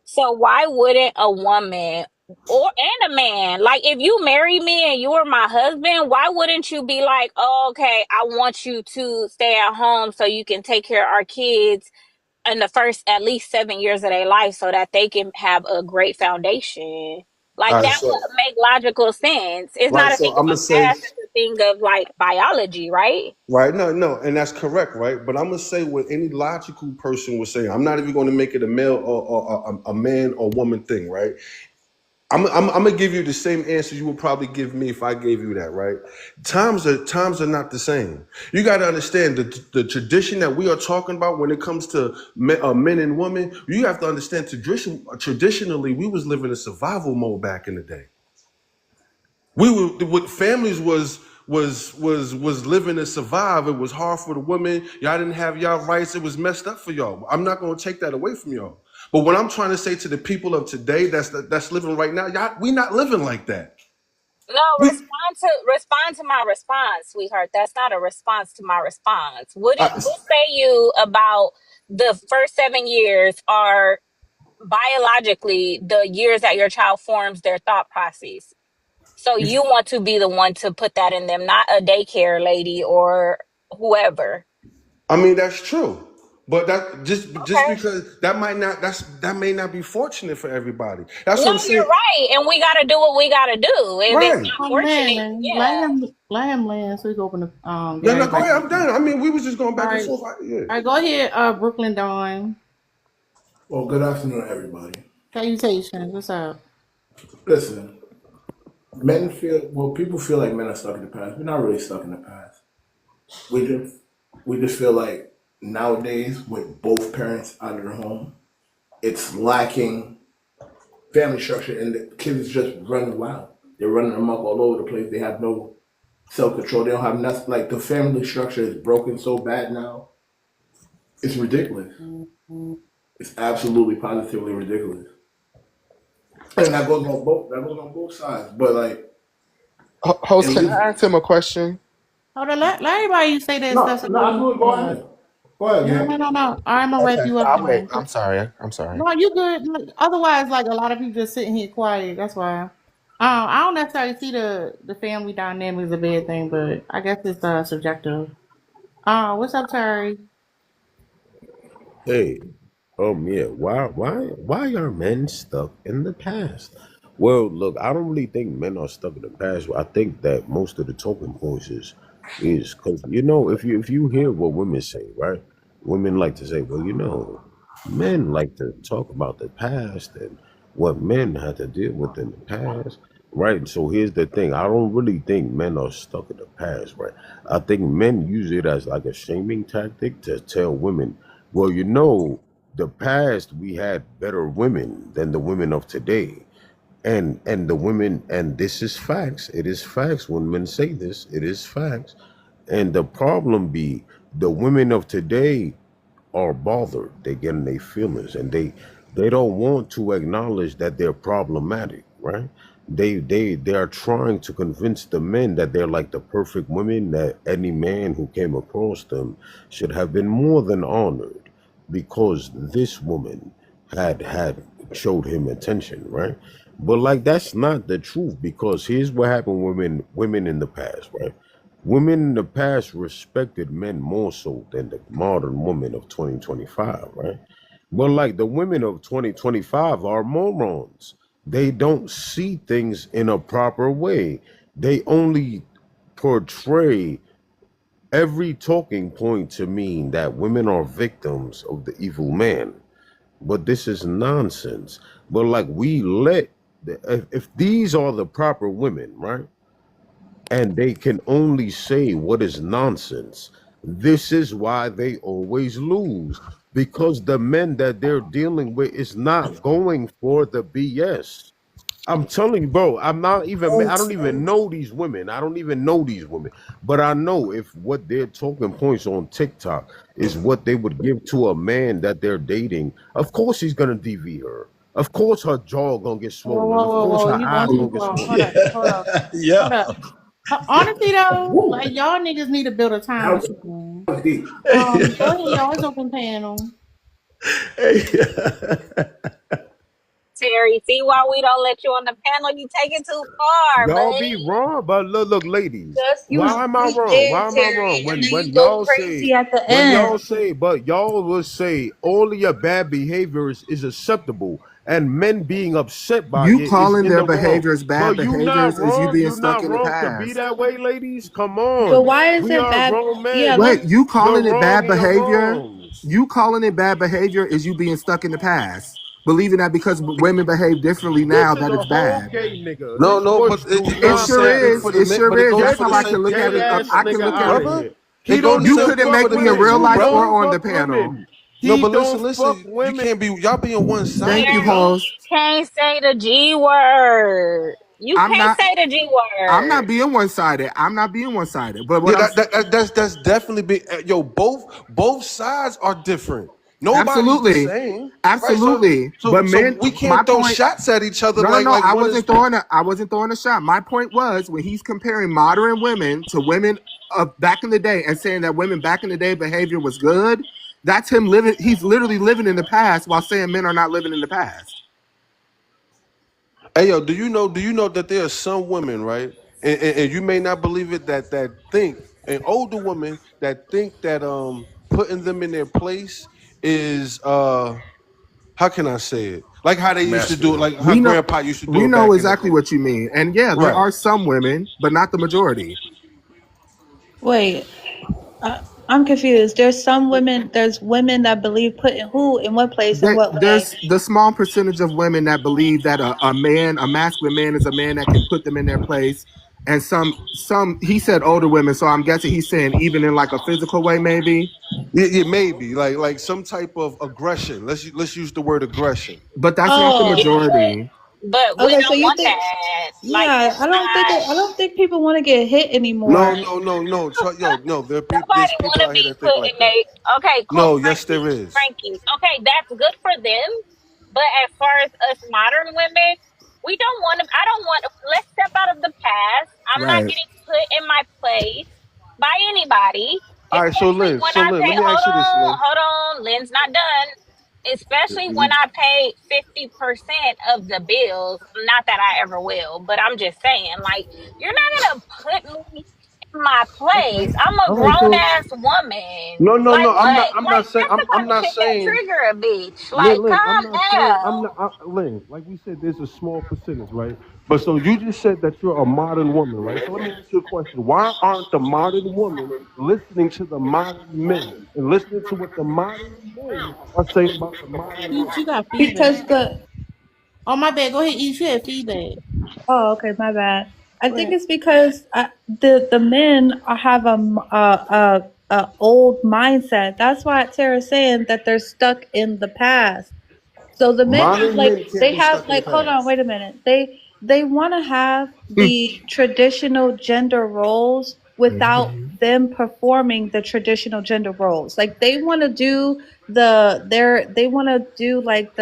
M: So why wouldn't a woman or and a man, like if you marry me and you were my husband, why wouldn't you be like, oh, okay, I want you to stay at home so you can take care of our kids in the first at least 7 years of their life so that they can have a great foundation. Like
N: All right,
M: that
N: so
M: would make logical sense. It's not
N: right,
M: a
N: so
M: thing of
N: I'm gonna
M: a
N: say
M: past, it's a thing of like biology, right?
N: right, no, and that's correct, right? But I'm gonna say what any logical person would say. I'm not even going to make it a male or a man or woman thing, right? I'm gonna give you the same answer you would probably give me if I gave you that, right? Times are not the same. You got to understand the tradition that we are talking about when it comes to men and women. You have to understand traditionally we was living in survival mode back in the day. We were what families was living to survive. It was hard for the women. Y'all didn't have y'all rights. It was messed up for y'all. I'm not gonna take that away from y'all. But what I'm trying to say to the people of today that's living right now, y'all, we not living like that.
M: No,
N: We
M: respond to my response, sweetheart. That's not a response to my response.
N: I,
M: What say you about the first 7 years are biologically the years that your child forms their thought process? So you want to be the one to put that in them, not a daycare lady or whoever.
N: I mean that's true. But that just
M: Okay.
N: because that may not be fortunate for everybody. That's
M: No,
N: what I'm
M: you're
N: saying.
M: right. And we gotta do what we gotta do. If it's
N: Right.
M: not
B: Oh
M: fortunate,
B: man,
M: yeah.
B: let him land so we can open the
N: No,
B: get
N: no, go
B: everybody.
N: ahead. I'm done. I mean, we was just going
B: All
N: back and
B: right,
N: forth. Yeah.
B: all right, go ahead, Brooklyn Dawn.
O: Well, good afternoon, everybody.
B: Salutations. What's up?
O: Listen, people feel like men are stuck in the past. We're not really stuck in the past. We just feel like nowadays, with both parents out of the home, it's lacking family structure, and the kids just running wild. They're running amok all over the place. They have no self control. They don't have nothing. Like the family structure is broken so bad now. It's ridiculous. It's absolutely positively ridiculous. And that goes on both. That goes on both sides. But like,
K: Host,
O: at
K: can
O: least
K: I ask him a question?
B: Hold on, let everybody say their
O: no,
B: stuff so
O: no.
B: we
O: Absolutely. Go ahead. Go ahead,
B: no,
O: man.
B: no, no, no. I'm gonna wrap
K: Okay,
B: you up
K: I'll wait.
B: then.
K: I'm sorry. I'm sorry.
B: No, you good. Look, otherwise, like a lot of people just sitting here quiet. That's why. I don't necessarily see the family dynamic as a bad thing, but I guess it's subjective. What's up, Terry?
P: Hey, yeah. Why are men stuck in the past? Well, look, I don't really think men are stuck in the past. I think that most of the talking points is because if you hear what women say, right? Women like to say, well, men like to talk about the past and what men had to deal with in the past, right? So here's the thing: I don't really think men are stuck in the past, right? I think men use it as like a shaming tactic to tell women, well, the past we had better women than the women of today. And the women, and this is facts. It is facts when men say this, it is facts. And the problem be the women of today are bothered. They get in their feelings and they don't want to acknowledge that they're problematic, right? They are trying to convince the men that they're like the perfect women, that any man who came across them should have been more than honored because this woman had showed him attention, right? But like that's not the truth, because here's what happened with women in the past, right? Women in the past respected men more so than the modern women of 2025, right? But like the women of 2025 are morons. They don't see things in a proper way. They only portray every talking point to mean that women are victims of the evil man. But this is nonsense. But like we let, if these are the proper women, right? And they can only say what is nonsense. This is why they always lose, because the men that they're dealing with is not going for the BS. I'm telling you, bro. I don't
B: Folks,
P: even know these women. I don't even know these women. But I know if what their talking points on TikTok is what they would give to a man that they're dating, of course he's gonna DV her. Of course her jaw gonna get
B: whoa,
P: swollen.
B: whoa,
P: Of
B: whoa,
P: course
B: whoa,
P: her
B: you
P: eyes
B: going too
P: gonna get
B: far.
P: swollen.
B: Hold up, hold up, hold up. Honestly though, like y'all niggas need to build a time
O: That
B: machine.
O: was deep.
B: Go ahead, y'all. It's open panel.
M: Terry, see why we don't let you on the panel? You take it too far,
P: Y'all
M: buddy.
P: be wrong, but look, ladies.
A: Just you
P: Why am I
A: you
P: wrong?
A: did,
P: Why am I
A: Terry,
P: wrong?
A: and then
P: When
A: you go
P: y'all say,
A: crazy at the end.
P: but y'all will say all of your bad behaviors is acceptable, and men being upset by
Q: You
P: it is
Q: calling
P: in
Q: their
P: the wrong.
Q: behaviors bad
P: But you not
Q: behaviors is you
P: wrong.
Q: being
P: You
Q: stuck
P: not
Q: in the
P: wrong to be
Q: past.
P: that way, ladies. Come
A: But
P: on.
A: why is
P: We
A: it
P: are
A: bad?
P: grown
A: Yeah,
P: men.
Q: Wait,
A: let's.
Q: you
P: You're
Q: calling it
P: wrong
Q: bad
P: in your
Q: behavior?
P: wrongs.
Q: You calling it bad behavior is you being stuck in the past, believing that because women behave differently now
P: This is
Q: that
P: a
Q: it's
P: whole
Q: bad.
P: gay nigga.
N: No,
P: This
N: no, but
P: Bush do
Q: It
N: goes the
P: not
Q: sure
N: same thing
P: matter.
N: for
Q: is.
N: the
Q: It
N: men.
Q: sure
N: But it
Q: is.
N: goes
Q: That's
N: for
P: Get
Q: how
N: the
Q: I
P: this
Q: can
N: same
Q: look
N: thing
Q: at
N: for
P: gay
Q: it.
N: the
P: ass
Q: I can
P: nigga
Q: look at
P: out of
Q: it.
N: brother.
P: here.
N: It
P: He
N: goes
P: don't
N: the
Q: You
N: same
P: even
Q: couldn't
N: thing
P: fuck
N: for
Q: make
N: the
Q: me in
N: men
Q: real
N: too,
P: women. He
Q: life or
N: bro.
P: don't
Q: on the
P: fuck
Q: panel.
P: women.
N: No,
P: He
N: but
P: don't fuck
N: listen. You
P: women.
N: can't be. Y'all being one
Q: Thank
N: sided,
Q: you,
N: bro.
M: Terry,
Q: host.
M: can't say the G word. You
Q: I'm
M: can't
Q: not.
M: say the G
Q: I'm not
M: word.
Q: being one sided. I'm not being one sided. But what
N: Yeah,
Q: I'm
N: that's definitely been. Yo, both sides are different. Nobody's the
Q: absolutely,
N: same, right? So
Q: absolutely.
N: so
Q: But
N: so
Q: men,
N: we
Q: my
N: can't throw
Q: point.
N: shots at each other
Q: No, no, no.
N: like one is.
Q: I wasn't throwing a shot. My point was when he's comparing modern women to women of back in the day and saying that women back in the day behavior was good. That's him living. He's literally living in the past while saying men are not living in the past.
N: Hey yo, do you know that there are some women, right? And you may not believe it that think an older woman that think that putting them in their place is how can I say it? Like how they used to do it,
H: Masculine.
N: like how
Q: We know.
N: grandpa used to do
Q: We
N: it
Q: know
N: back in the
Q: exactly
N: day.
Q: what you mean. And yeah, there
N: Right.
Q: are some women, but not the majority.
A: Wait, I'm confused. There's women that believe putting who in what place in what way.
Q: There's the small percentage of women that believe that a masculine man, is a man that can put them in their place, and some. He said older women, so I'm guessing he's saying even in like a physical way, maybe.
N: Yeah, maybe like some type of aggression. Let's use the word aggression.
Q: But that's not the
M: Yeah,
A: Oh,
Q: majority.
M: but we
A: okay. So
M: don't
A: you
M: want
A: think?
M: that. Like
A: Yeah,
M: it's
A: I don't think people want to get hit
N: No,
A: anymore.
N: no. Yo, no. There's
M: nobody want
N: people
M: to
N: out here
M: be
N: that think
M: put
N: like
M: in
N: that.
M: a. Okay, cool,
N: No, yes, there
M: Frankie,
N: is.
M: Frankie. Okay, that's good for them. But as far as us modern women, we don't want to. I don't want. Let's step out of the past. I'm not
Q: Right.
M: getting put in my place by anybody.
N: All right, so
M: Especially
N: Lynn,
M: when I pay.
N: let me ask you this, Lynn.
M: Hold on. Lynn's not done. Especially when I pay 50% of the bills. Not that I ever will, but I'm just saying, like, you're not gonna put me in my place.
N: Okay.
M: I'm a
N: All right,
M: grown
N: so
M: ass woman.
N: no.
M: Like what?
N: I'm not
M: Like
N: saying.
M: that's the
N: I'm
M: type of
N: not
M: shit that
N: saying.
M: trigger a bitch. Like,
N: Lynn, I'm
M: calm
N: not saying. I'm
M: down.
N: not. Lynn, like we said, there's a small percentage, right? But so you just said that you're a modern woman, right? So let me ask you a question. Why aren't the modern women listening to the modern men and listening to what the modern men are saying about the modern women?
B: You got
A: Because
B: feedback.
A: the
B: Oh my bad. Go ahead, eat. You had feedback.
A: Oh, okay, my bad. I
B: Go
A: think
B: ahead.
A: it's because the men have a old mindset. That's why Tara's saying that they're stuck in the past. So the men have
N: Modern
A: like
N: men can't
A: they
N: be
A: have
N: stuck in the
A: like hold on,
N: past.
A: wait a minute. They want to have the traditional gender roles without them performing the traditional gender roles. Like they want to do they want to do like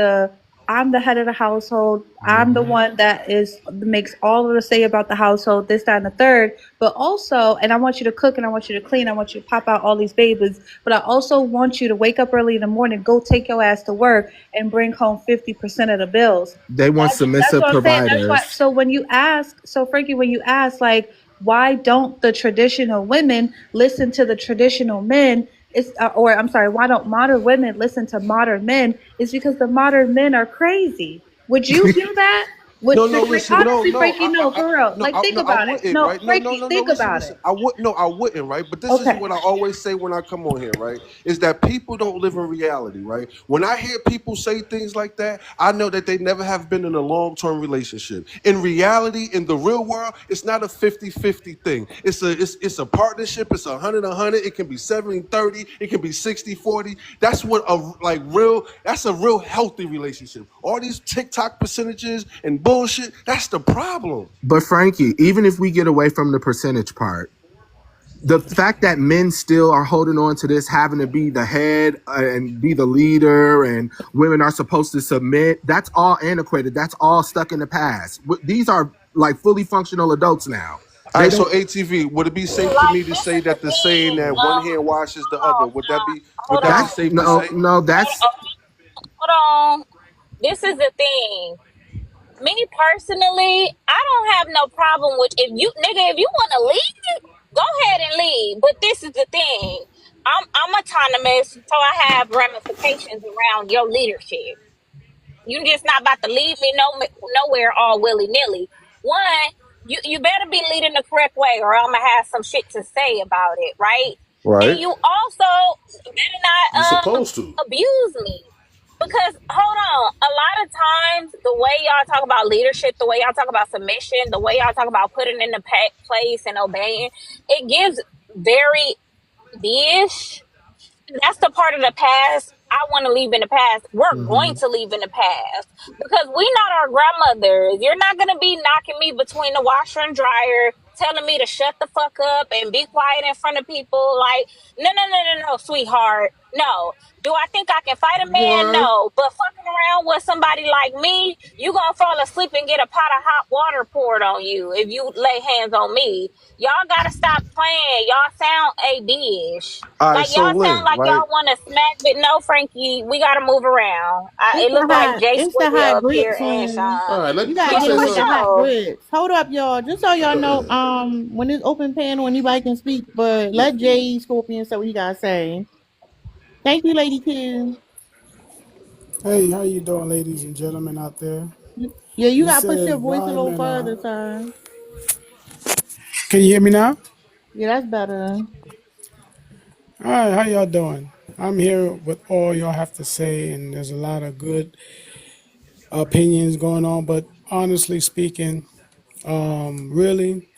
A: I'm the head of the household. I'm the one that makes all of the say about the household, this, that, and the third. But also, and I want you to cook and I want you to clean. I want you to pop out all these babies. But I also want you to wake up early in the morning, go take your ass to work, and bring home 50% of the bills.
Q: They want
A: That's
Q: submissive
A: what I'm saying. That's why.
Q: providers.
A: So when you ask, so Frankie, when you ask, like, why don't the traditional women listen to the traditional men? It's or I'm sorry, why don't modern women listen to modern men? It's because the modern men are crazy. Would you do that?
N: No,
A: Would
N: no,
A: like
N: listen,
A: honestly, Frankie? No, for real.
N: no,
A: Like, think
N: no, I
A: about it.
N: wouldn't,
A: No,
N: right?
A: Frankie,
N: No.
A: think
N: Listen,
A: about it.
N: I wouldn't, right? But this is
A: Okay.
N: what I always say when I come on here, right? Is that people don't live in reality, right? When I hear people say things like that, I know that they never have been in a long-term relationship. In reality, in the real world, it's not a 50-50 thing. It's a partnership. It's 100-100. It can be 70-30. It can be 60-40. That's what that's a real healthy relationship. All these TikTok percentages and bull bullshit. That's the problem.
Q: But Frankie, even if we get away from the percentage part, the fact that men still are holding on to this, having to be the head and be the leader, and women are supposed to submit, that's all antiquated. That's all stuck in the past. These are like fully functional adults now.
N: All
Q: They
N: right, so
Q: don't.
N: ATV, would it be safe for
M: Like
N: me to
M: this
N: say
M: is the
N: that the saying
M: thing.
N: that one hand washes the other, would
M: Hold
N: that be
M: on,
Q: That's
N: safe to
Q: no,
N: say?
Q: no. That's
M: hold on. This is the thing. Me personally, I don't have no problem with if you nigga, if you wanna leave, go ahead and leave. But this is the thing. I'm autonomous, so I have ramifications around your leadership. You just not about to leave me nowhere all willy nilly. One, you better be leading the correct way, or I'm gonna have some shit to say about it, right? And
N: Right.
M: you also better
H: You're
M: not
H: supposed to.
M: abuse me. Because hold on, a lot of times the way y'all talk about leadership, the way y'all talk about submission, the way y'all talk about putting in the place and obeying, it gives very dish. That's the part of the past I want to leave in the past. We're going
Q: mhm.
M: to leave in the past because we not our grandmothers. You're not going to be knocking me between the washer and dryer, telling me to shut the fuck up and be quiet in front of people. Like, no, sweetheart. No. Do I think I can fight a man?
N: What?
M: No. But fucking around with somebody like me, you going to fall asleep and get a pot of hot water poured on you if you lay hands on me. Y'all got to stop playing. Y'all sound a bitch.
N: All right,
M: Like
N: so
M: y'all sound
N: Lynn,
M: like
N: right?
M: y'all want to smack, but no, Frankie, we gotta move around.
B: It's
M: It looked like Jay
B: the hot
M: Squizzy up here
B: grits,
M: and
B: man.
H: All
M: Sean.
H: right,
B: You
H: let
B: gotta
H: me
M: Yeah,
B: get
H: say
B: it
M: for
B: with the
H: something.
B: hot
M: sure.
B: grits. Hold up, y'all. Just so y'all know, when it's open panel, anybody can speak, but let Jay Scorpion say what he gotta say. Thank you, Lady Q.
R: Hey, how you doing, ladies and gentlemen out there?
B: Yeah, you
R: You
B: gotta push your
R: said
B: voice a
R: why
B: little
R: men
B: further,
R: are.
B: sir.
R: Can you hear me now?
B: Yeah, that's better.
R: All right, how y'all doing? I'm here with all y'all have to say, and there's a lot of good opinions going on. But honestly speaking, really,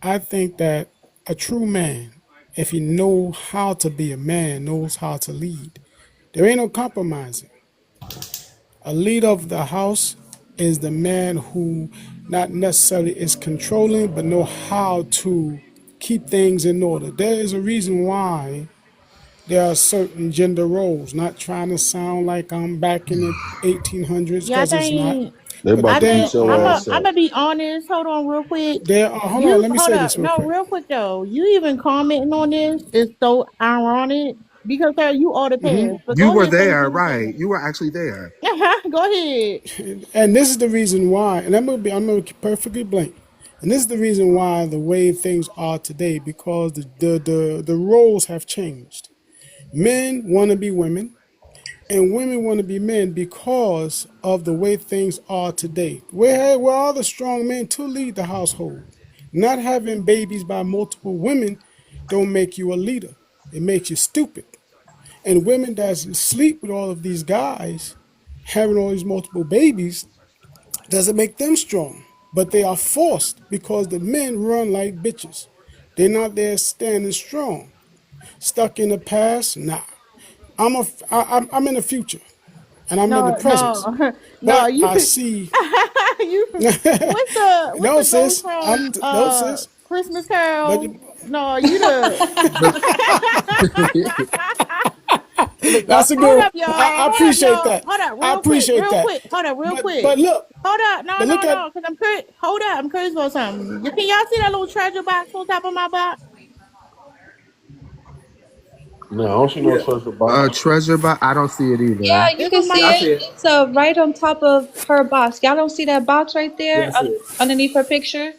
R: I think that a true man, if he knows how to be a man, knows how to lead. There ain't no compromising. A leader of the house is the man who not necessarily is controlling, but know how to keep things in order. There is a reason why there are certain gender roles. Not trying to sound like I'm back in the 1800s
B: Yeah, I
R: because it's not.
B: think
P: They
R: But
P: about
B: I
P: to
R: there
P: beat
B: think
P: your
R: are
P: ass
B: I'm
P: up.
B: gonna be honest. Hold on, real quick.
R: there are. Hold on.
B: You
R: Let me
B: hold
R: say
B: up.
R: this real
B: No,
R: quick.
B: real quick though. You even commenting on this is so ironic because sir, you are the past. But
Q: You
B: go
Q: were
B: ahead, finish
Q: there,
B: what you're
Q: right?
B: saying.
Q: You were actually there.
B: Go ahead.
R: And this is the reason why. And I'm gonna be perfectly blank. And this is the reason why the way things are today because the roles have changed. Men want to be women, and women want to be men because of the way things are today. Where are the strong men to lead the household? Not having babies by multiple women don't make you a leader. It makes you stupid. And women that sleep with all of these guys, having all these multiple babies, doesn't make them strong. But they are forced because the men run like bitches. They're not there standing strong. Stuck in the past? Nah. I'm in the future and I'm in the
B: No,
R: presence.
B: no, no.
R: But
B: You,
R: I see.
B: you. What's
R: No,
B: the ghost
R: sis.
B: from
R: No, sis.
B: Christmas
R: But
B: Carol? No, you the.
Q: But
R: that's a
B: Hold
R: good one.
B: up, y'all.
R: I
B: Hold up,
R: appreciate
B: y'all.
R: that.
B: Hold up,
R: I
B: real quick,
R: appreciate
B: real
R: that.
B: quick. Hold up, real
R: But
B: quick.
R: but look,
B: Hold up, no,
R: but
B: no,
R: look at.
B: no, because I'm curious. Hold up, I'm curious about something. Can y'all see that little treasure box on top of my box?
N: No, I don't see no treasure box.
Q: treasure, but I don't see it
S: Yeah,
Q: either.
S: you
B: It's
S: can
B: on my.
S: see
O: Yeah, I
S: it.
O: see it.
S: It's right on top of her box. Y'all don't see that box right
O: Yeah, I
S: there
O: see it.
S: underneath her picture?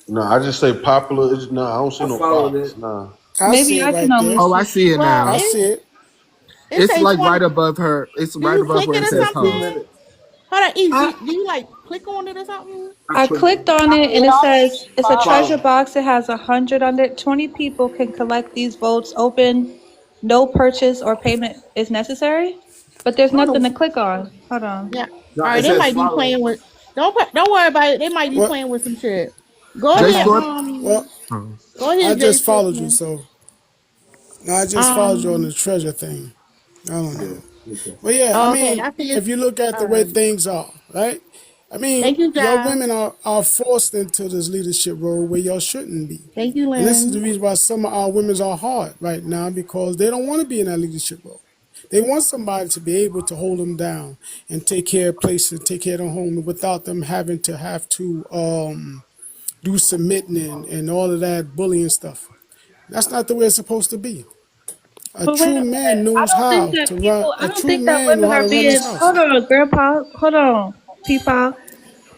N: No, I just say popular. No, I don't see
O: I
N: no
O: followed
N: box.
O: it.
N: Nah.
R: I
S: Maybe
R: see it
S: I can
R: right
S: only
R: there.
Q: Oh, I
S: see.
Q: see it
B: Well,
R: I
Q: now.
R: see it.
B: it
Q: It's
B: say
Q: like
B: 20.
Q: right above her. It's
B: Do
Q: right
B: you
Q: above
B: click
Q: where
B: it
Q: it
B: or
O: It
Q: says
O: says two
Q: host.
B: something?
O: minutes.
B: Hold on, East.
S: I
B: Do you like click on it or something?
O: I
S: I
O: clicked
S: clicked
O: it.
S: on it and
M: It
S: it
M: only
S: says it's a treasure
O: Follow.
S: box. It has 100 under 20 people can collect these votes. Open. No purchase or payment is necessary. But there's
B: Hold
S: nothing
B: on.
S: to click on. Hold on.
B: Yeah.
O: No,
B: All
O: it
B: right, they
O: says
B: might be
O: follow.
B: playing with. Don't worry about it. They might be
R: Well,
B: playing with some shit. Go
Q: J
B: ahead.
S: Okay.
Q: Scorp.
R: well,
B: Go
R: I
B: ahead, Jay
R: just followed you,
B: Scorpion.
R: so no, I just followed you on
B: Um.
R: the treasure thing. I don't
O: Yeah.
R: know.
O: Okay.
R: But yeah, I
B: Okay,
R: mean,
B: I see
R: if
B: it.
R: you look at the way things are, right? I mean,
B: Thank you,
R: your
B: John.
R: women are forced into this leadership role where y'all shouldn't be.
B: Thank you,
R: And this is the
B: Lynn.
R: reason why some of our women are hard right now, because they don't want to be in that leadership role. They want somebody to be able to hold them down and take care of places, take care of their home without them having to do submitting and all of that bullying stuff. That's not the way it's supposed to be. A
S: But wait
R: true
S: a
R: man
S: minute. I
R: knows
S: don't think
R: how
S: that
R: to run.
S: people. I
R: A
S: don't
R: true
S: think that
R: man knows
S: women
R: how
S: are
R: to run his
S: being.
R: house.
S: Hold on, Grandpa. Hold on, Peepaw.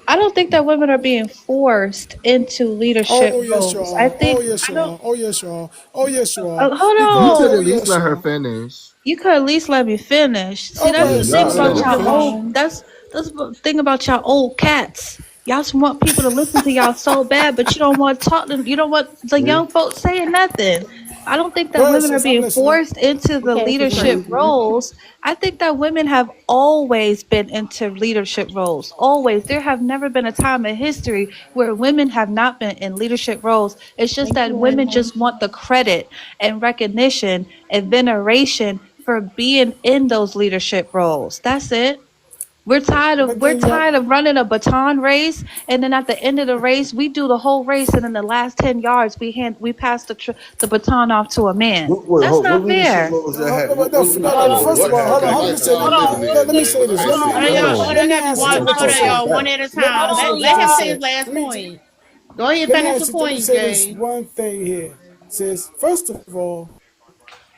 S: I don't think that women are being forced into leadership
R: Oh yes, you
S: roles. I
R: are. Oh
S: think
R: yes,
S: I
R: you
S: don't.
R: are. Oh yes, you are. Oh yes, you are.
S: Hold
Q: You
R: Because
Q: could
R: oh
Q: at
S: on.
Q: least
R: yes,
Q: let
R: you
Q: her
R: are.
Q: finish.
S: You could at least let me finish. See,
R: Oh go
S: that's
Q: Yeah,
S: the
R: ahead,
S: thing
Q: y'all
R: sis.
Q: let
S: about
R: Go
Q: her
S: y'all
R: ahead,
Q: finish.
R: sis.
S: old. That's the thing about y'all old cats. Y'all just want people to listen to y'all so bad, but you don't want to talk to them. You don't want the
Q: Hmm?
S: young folks saying nothing. I don't think
R: Go
S: that
R: ahead,
S: women are
R: sis. I'm
S: being
R: listening.
S: forced into the
B: Cass is
S: leadership
B: crazy.
S: roles. I think that women have always been into leadership roles. Always. There have never been a time in history where women have not been in leadership roles. It's just
B: Thank
S: that
B: you,
S: women
B: Lynn.
S: just want the credit and recognition and veneration for being in those leadership roles. That's it.
R: But
S: We're
R: then you have
S: tired of running a baton race, and then at the end of the race we do the whole race, and in the last 10 yards we pass the baton off to a man. That's
N: What
S: not
N: leadership
S: fair.
N: roles that had?
R: no,
N: What
R: no,
N: leadership
R: no,
N: roles
R: first
N: that
R: of all,
N: have
R: hold
N: the
R: on, let me say
N: lifestyle
R: this.
N: we living
R: Let,
N: in,
R: let me
N: man?
R: say
N: What
R: this.
N: type
R: Let
N: of
R: me
N: shit
B: Hold on,
N: is
B: y'all.
N: that?
B: Hold
R: let
B: on,
R: me
B: everybody.
R: answer to
B: One.
R: what
B: Hold
R: you
B: on,
R: said.
B: y'all.
N: That.
B: One at a
R: Let me
B: time.
R: answer
S: Hold
R: to
S: on,
R: what
B: Let
R: you
B: him say
S: y'all.
B: his
R: said.
B: last
R: Let me
B: point. Go ahead,
R: let me
B: finish the
R: answer. Let me
B: point,
R: say this
B: Jay.
R: one thing here. Says first of all,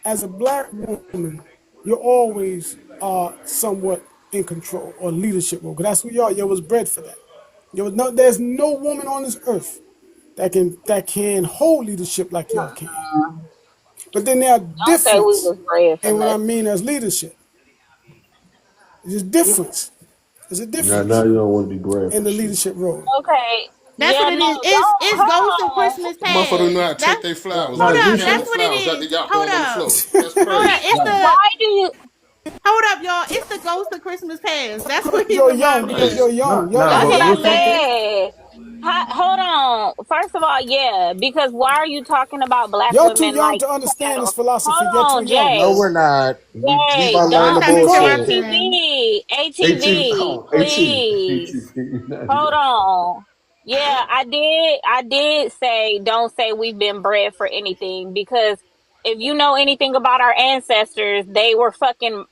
R: as a black woman, you're always somewhat in control or leadership role. Because that's who you are. You was bred for that. There's no woman on this earth that can hold leadership like y'all can. But then there are
M: Don't say we
R: difference,
M: was bred for
R: and what I
M: nothing.
R: mean as leadership, there's difference. There's a
N: Now
R: difference
N: you don't want to be brave
R: in
N: for
R: the
N: shit.
R: leadership role.
M: Okay.
B: That's
M: Yeah,
B: what it
M: no,
B: is.
M: don't
B: It's Ghost of
M: hold on.
B: Christmas
H: Motherfucker know
B: Past.
H: how to take
B: That's
H: their flowers,
B: hold
H: man. They
B: up.
H: handing
B: That's
H: the
B: what it
H: flowers out.
B: is.
H: They got
B: Hold
H: throwing on the
B: up.
H: floor. That's
B: Hold up.
H: crazy.
B: It's the
M: Why do you
B: hold up, y'all. It's the Ghost of Christmas Past. That's
R: Because
B: what he
R: you're
B: remind
R: young.
B: me
R: Because
B: of.
R: you're
H: Crazy.
R: young.
B: Go
M: that's
R: Hold
M: what
R: on,
M: I
B: ahead,
R: hold on.
B: Lynn.
M: said. Hold on. First of all, yeah, because why are you talking about black
R: Y'all too
M: women
R: young
M: like
R: to understand this
M: cattle?
R: philosophy.
M: Hold
R: You're too
M: on,
R: young.
G: No,
M: Jay.
G: we're not. We
M: Jay,
G: about to learn
M: don't
G: the
B: Stop
R: Go ahead.
G: bullshit.
B: interrupting.
M: ATV,
N: ATV.
M: ATV,
N: Oh,
M: please. Hold
N: ATV.
M: on. Yeah, I did say don't say we've been bred for anything because if you know anything about our ancestors, they were fucking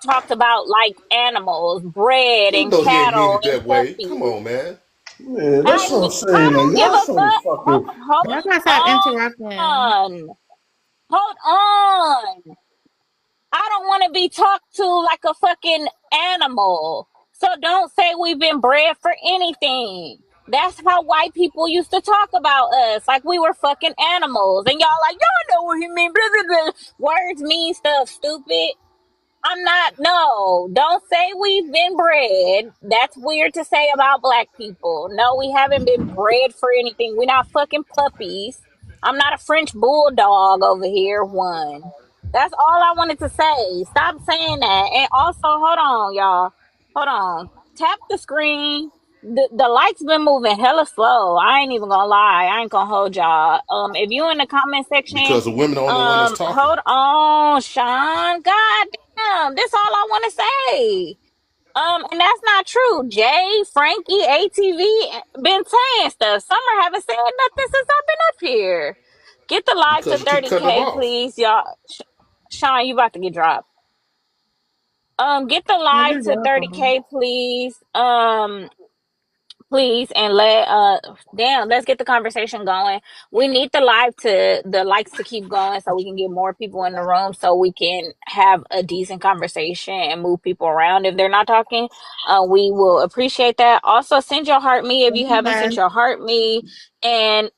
M: talked about like animals, bred
H: You
M: and
H: know he ain't mean
M: cattle
H: it
M: and
H: that way. Come
M: puppies.
H: on, man.
N: Man,
M: I
N: that's what I'm
M: I
N: saying. Like
M: don't give
N: y'all
M: a
N: so
M: fuck.
N: fucking.
B: Y'all gotta stop interrupting.
M: On. Hold on. I don't want to be talked to like a fucking animal. So don't say we've been bred for anything. That's how white people used to talk about us, like we were fucking animals. And y'all like, y'all know what he mean. Blah, blah, blah. Words mean stuff, stupid. I'm not, no, don't say we've been bred. That's weird to say about black people. No, we haven't been bred for anything. We're not fucking puppies. I'm not a French bulldog over here, one. That's all I wanted to say. Stop saying that. And also, hold on, y'all. Hold on. Tap the screen. The lights been moving hella slow. I ain't even gonna lie. I ain't gonna hold y'all. If you in the comment section,
H: Because the women are the only one that's talking.
M: hold on, Sean. God that's all I want to say. And that's not true. Jay, Frankie, ATV been saying stuff. Summer haven't said nothing since I've been up here. Get the live to
H: Because you keep cutting them
M: 30K,
H: off.
M: please, y'all. Sean, you about to get dropped. Get the
B: Yeah,
M: live
B: you're
M: to
B: welcome.
M: 30K, please. Please, and let's get the conversation going. We need the likes to keep going so we can get more people in the room so we can have a decent conversation and move people around if they're not talking. We will appreciate that. Also, send your heart me if
B: Thank
M: you
B: you,
M: haven't
B: guys.
M: sent your heart me. And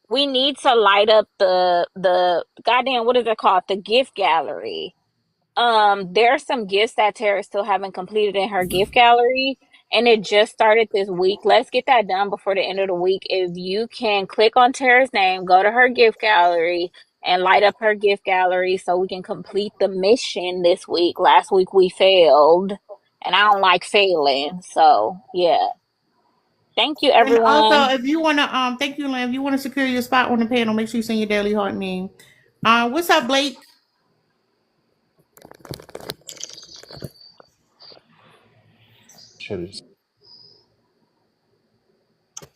M: we need to light up the goddamn, what is it called, the gift gallery. There are some gifts that Tara still haven't completed in her gift gallery, and it just started this week. Let's get that done before the end of the week. If you can click on Tara's name, go to her gift gallery and light up her gift gallery so we can complete the mission this week. Last week we failed, and I don't like failing. So, yeah. Thank you,
B: And also,
M: everyone.
B: if you wanna, thank you, Lynn. If you wanna secure your spot on the panel, make sure you send your daily heart name. What's up, Blake?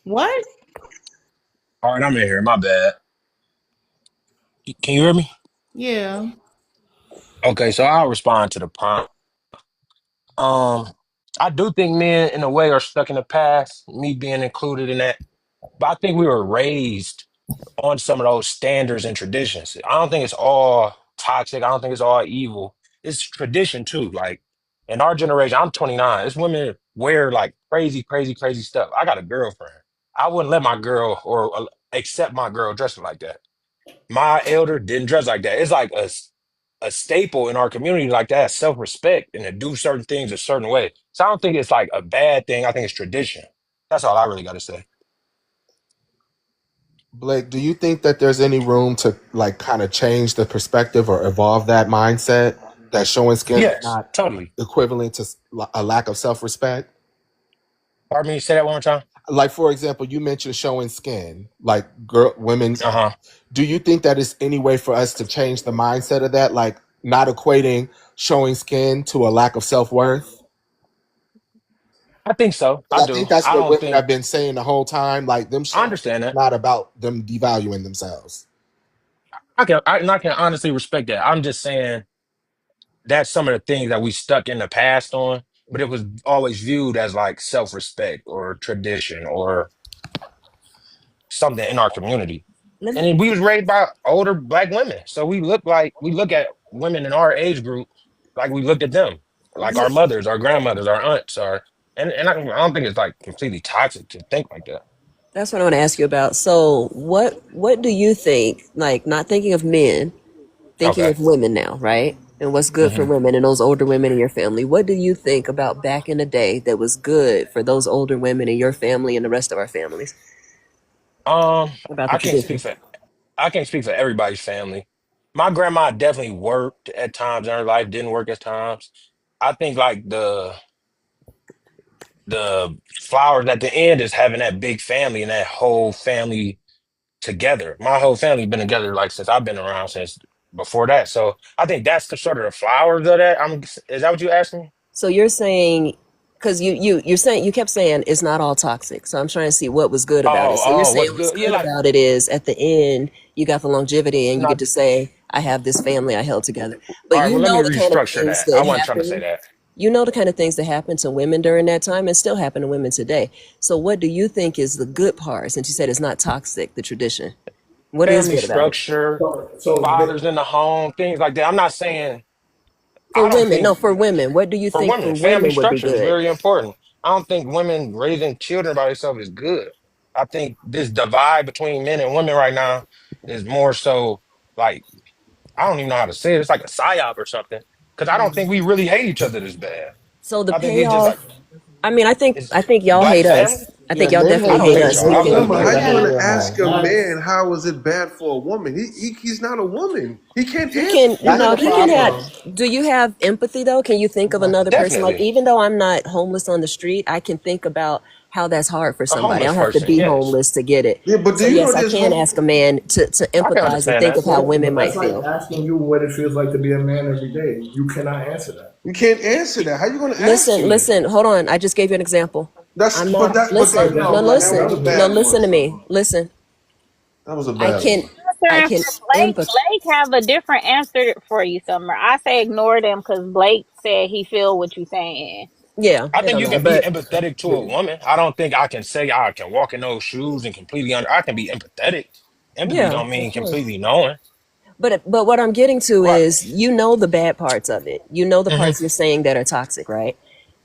B: What?
T: All right, I'm in here. My bad. Can you hear me?
B: Yeah.
T: Okay, so I'll respond to the prompt. I do think men, in a way, are stuck in the past. Me being included in that, but I think we were raised on some of those standards and traditions. I don't think it's all toxic. I don't think it's all evil. It's tradition too. Like in our generation, I'm 29. It's women wear like crazy, crazy, crazy stuff. I got a girlfriend. I wouldn't let my girl or accept my girl dressing like that. My elder didn't dress like that. It's like a staple in our community like that, self-respect and to do certain things a certain way. So I don't think it's like a bad thing. I think it's tradition. That's all I really got to say.
K: Blake, do you think that there's any room to like kind of change the perspective or evolve that mindset that showing skin is
T: Yes,
K: not
T: totally.
K: equivalent to a lack of self-respect?
T: Pardon me, say that one more time.
K: Like for example, you mentioned showing skin, like women.
T: Uh-huh.
K: Do you think that is any way for us to change the mindset of that, like not equating showing skin to a lack of self-worth?
T: I think so. I
K: I
T: do.
K: think that's
T: I
K: what
T: don't
K: women
T: think
K: have been saying the whole time. Like them
T: I
K: showing
T: understand
K: skin is
T: that.
K: not about them devaluing themselves.
T: And I can honestly respect that. I'm just saying that's some of the things that we stuck in the past on, but it was always viewed as like self-respect or tradition or something in our community.
I: Let
T: And
I: me,
T: then we was raised by older black women. So we look at women in our age group like we looked at them, like our mothers, our grandmothers, our aunts, I don't think it's like completely toxic to think like that.
I: that's what I want to ask you about. So, what do you think? Like, not thinking of men, thinking
T: Okay.
I: of women now, right? And what's good for
T: hmm
I: women and those older women in your family. What do you think about back in the day that was good for those older women in your family and the rest of our families
T: Um,
I: about the
T: I can't speak
I: tradition?
T: for I can't speak for everybody's family. My grandma definitely worked at times in her life, didn't work at times. I think like the flowers at the end is having that big family and that whole family together. My whole family's been together like since I've been around since before that. So I think that's the sort of the flowers of that. Is that what you asked me?
I: So you're saying, because you're saying you kept saying it's not all toxic. So I'm trying to see what was good about it. So you're
T: What's
I: saying what's
T: good? Yeah,
I: good
T: like
I: about it is at the end you got the longevity and you get
T: not
I: to say I have this family I held together. But
T: all right,
I: you
T: well let me
I: know the kind of
T: restructure
I: things
T: that. I
I: that
T: wasn't trying to say
I: happen.
T: that.
I: You know the kind of things that happen to women during that time and still happen to women today. So what do you think is the good part? Since you said it's not toxic, the tradition. What is
T: Family
I: good about it?
T: structure,
O: So
T: fathers in the home, things like that. I'm not saying
I: For
T: I don't
I: women, no,
T: think
I: for women. What do you
T: for
I: think
T: women,
I: for
T: family
I: women would be
T: structure is
I: good?
T: very important. I don't think women raising children by themselves is good. I think this divide between men and women right now is more so like I don't even know how to say it. It's like a psyop or something. Because I don't think we really hate each other this bad.
I: So the
T: I think it's just like
I: payoff, I mean,
T: it's
I: I think y'all
T: black
I: hate us.
T: family.
I: I
K: Yeah,
I: think y'all
K: men
T: I
I: definitely
K: hate
T: don't
I: hate
T: hate
K: men.
I: us.
T: y'all.
I: We
T: I
K: Men
T: love
K: hate
T: you
N: Summer, how
K: men
N: you
T: guys.
K: in
N: gonna
K: real
N: ask
K: life.
N: a man how is it bad for a woman? He's not a woman. He can't
I: You
N: answer
I: can,
N: for
I: you
K: That's
I: know,
K: the
N: you.
I: you can have,
K: problem.
I: do you have empathy though? Can you think of another person? Like,
T: Definitely.
I: even though I'm not homeless on the street, I can think about how that's hard for
T: A
I: somebody. I
T: homeless
I: don't have to
T: person,
I: be
T: yes.
I: homeless to get it.
N: Yeah, but
I: So
N: do you know
I: yes, I
N: there's
I: can
N: home?
I: ask a man to
T: I can
I: empathize and
T: understand
I: think
T: that.
I: of how
O: But
I: women
O: that's
I: might
O: like
I: feel.
O: asking you what it feels like to be a man every day. You cannot answer that.
N: You can't answer that. How you gonna ask
I: Listen,
N: me?
I: listen, hold on. I just gave you an example.
N: That's
I: I'm
N: but
I: not,
N: that but
O: Okay,
I: listen,
N: that
I: no,
N: no,
O: that,
N: that
O: that
I: listen,
N: was a
O: was
I: no,
N: bad
O: different.
N: one,
I: listen to me.
N: Summer.
I: Listen,
N: That was a
I: I
N: bad
I: can,
N: one.
I: I
M: Answering
I: can
M: for Blake,
I: empathize.
M: Blake have a different answer for you, Summer. I say ignore them because Blake said he feel what you saying.
I: Yeah,
T: I
I: it
T: think
I: don't
T: you
I: matter.
T: can be
I: But
T: empathetic to a woman. I don't think I can say I can walk in those shoes and completely under. I can be empathetic. Empathy
I: yeah,
T: don't
I: for
T: mean
I: sure.
T: completely knowing.
I: But what I'm getting to
T: Right.
I: is you know the bad parts of it. You know the
T: hmm
I: parts you're saying that are toxic, right?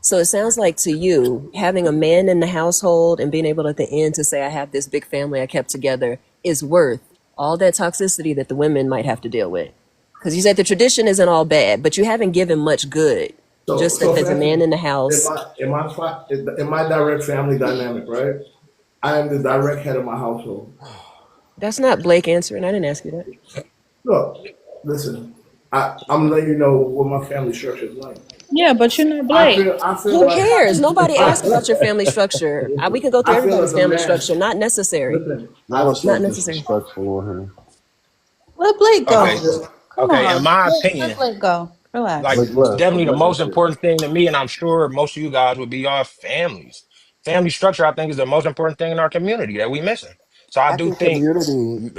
I: So it sounds like to you, having a man in the household and being able at the end to say, I have this big family I kept together is worth all that toxicity that the women might have to deal with. Because you said the tradition isn't all bad, but you haven't given much good.
O: So,
I: Just that
O: so
I: there's
O: for
I: a man
O: instance,
I: in the house.
O: in my direct family dynamic, right? I am the direct head of my household.
I: That's not Blake answering. I didn't ask you that.
O: Look, listen, I'm letting you know what my family structure is like.
S: Yeah, but you're not
O: I
S: Blake.
O: feel, I feel
I: Who
O: like,
I: cares? Nobody asked about your
O: listen,
I: family structure. We can go through
O: I feel
I: everybody's
O: as a
I: family
O: man.
I: structure. Not necessary.
O: Listen,
P: That was so
I: Not necessary.
P: disrespectful on her.
S: Let Blake
O: I
T: Okay.
S: go.
O: feel,
S: Come
T: Okay. In
S: on.
T: my
S: Let
T: opinion,
S: Blake go.
T: Like,
S: Relax.
N: Look less.
T: definitely the
N: Look less
T: most
N: shit.
T: important thing to me, and I'm sure most of you guys would be our families. Family structure, I think, is the most important thing in our community that we missing. So I do think,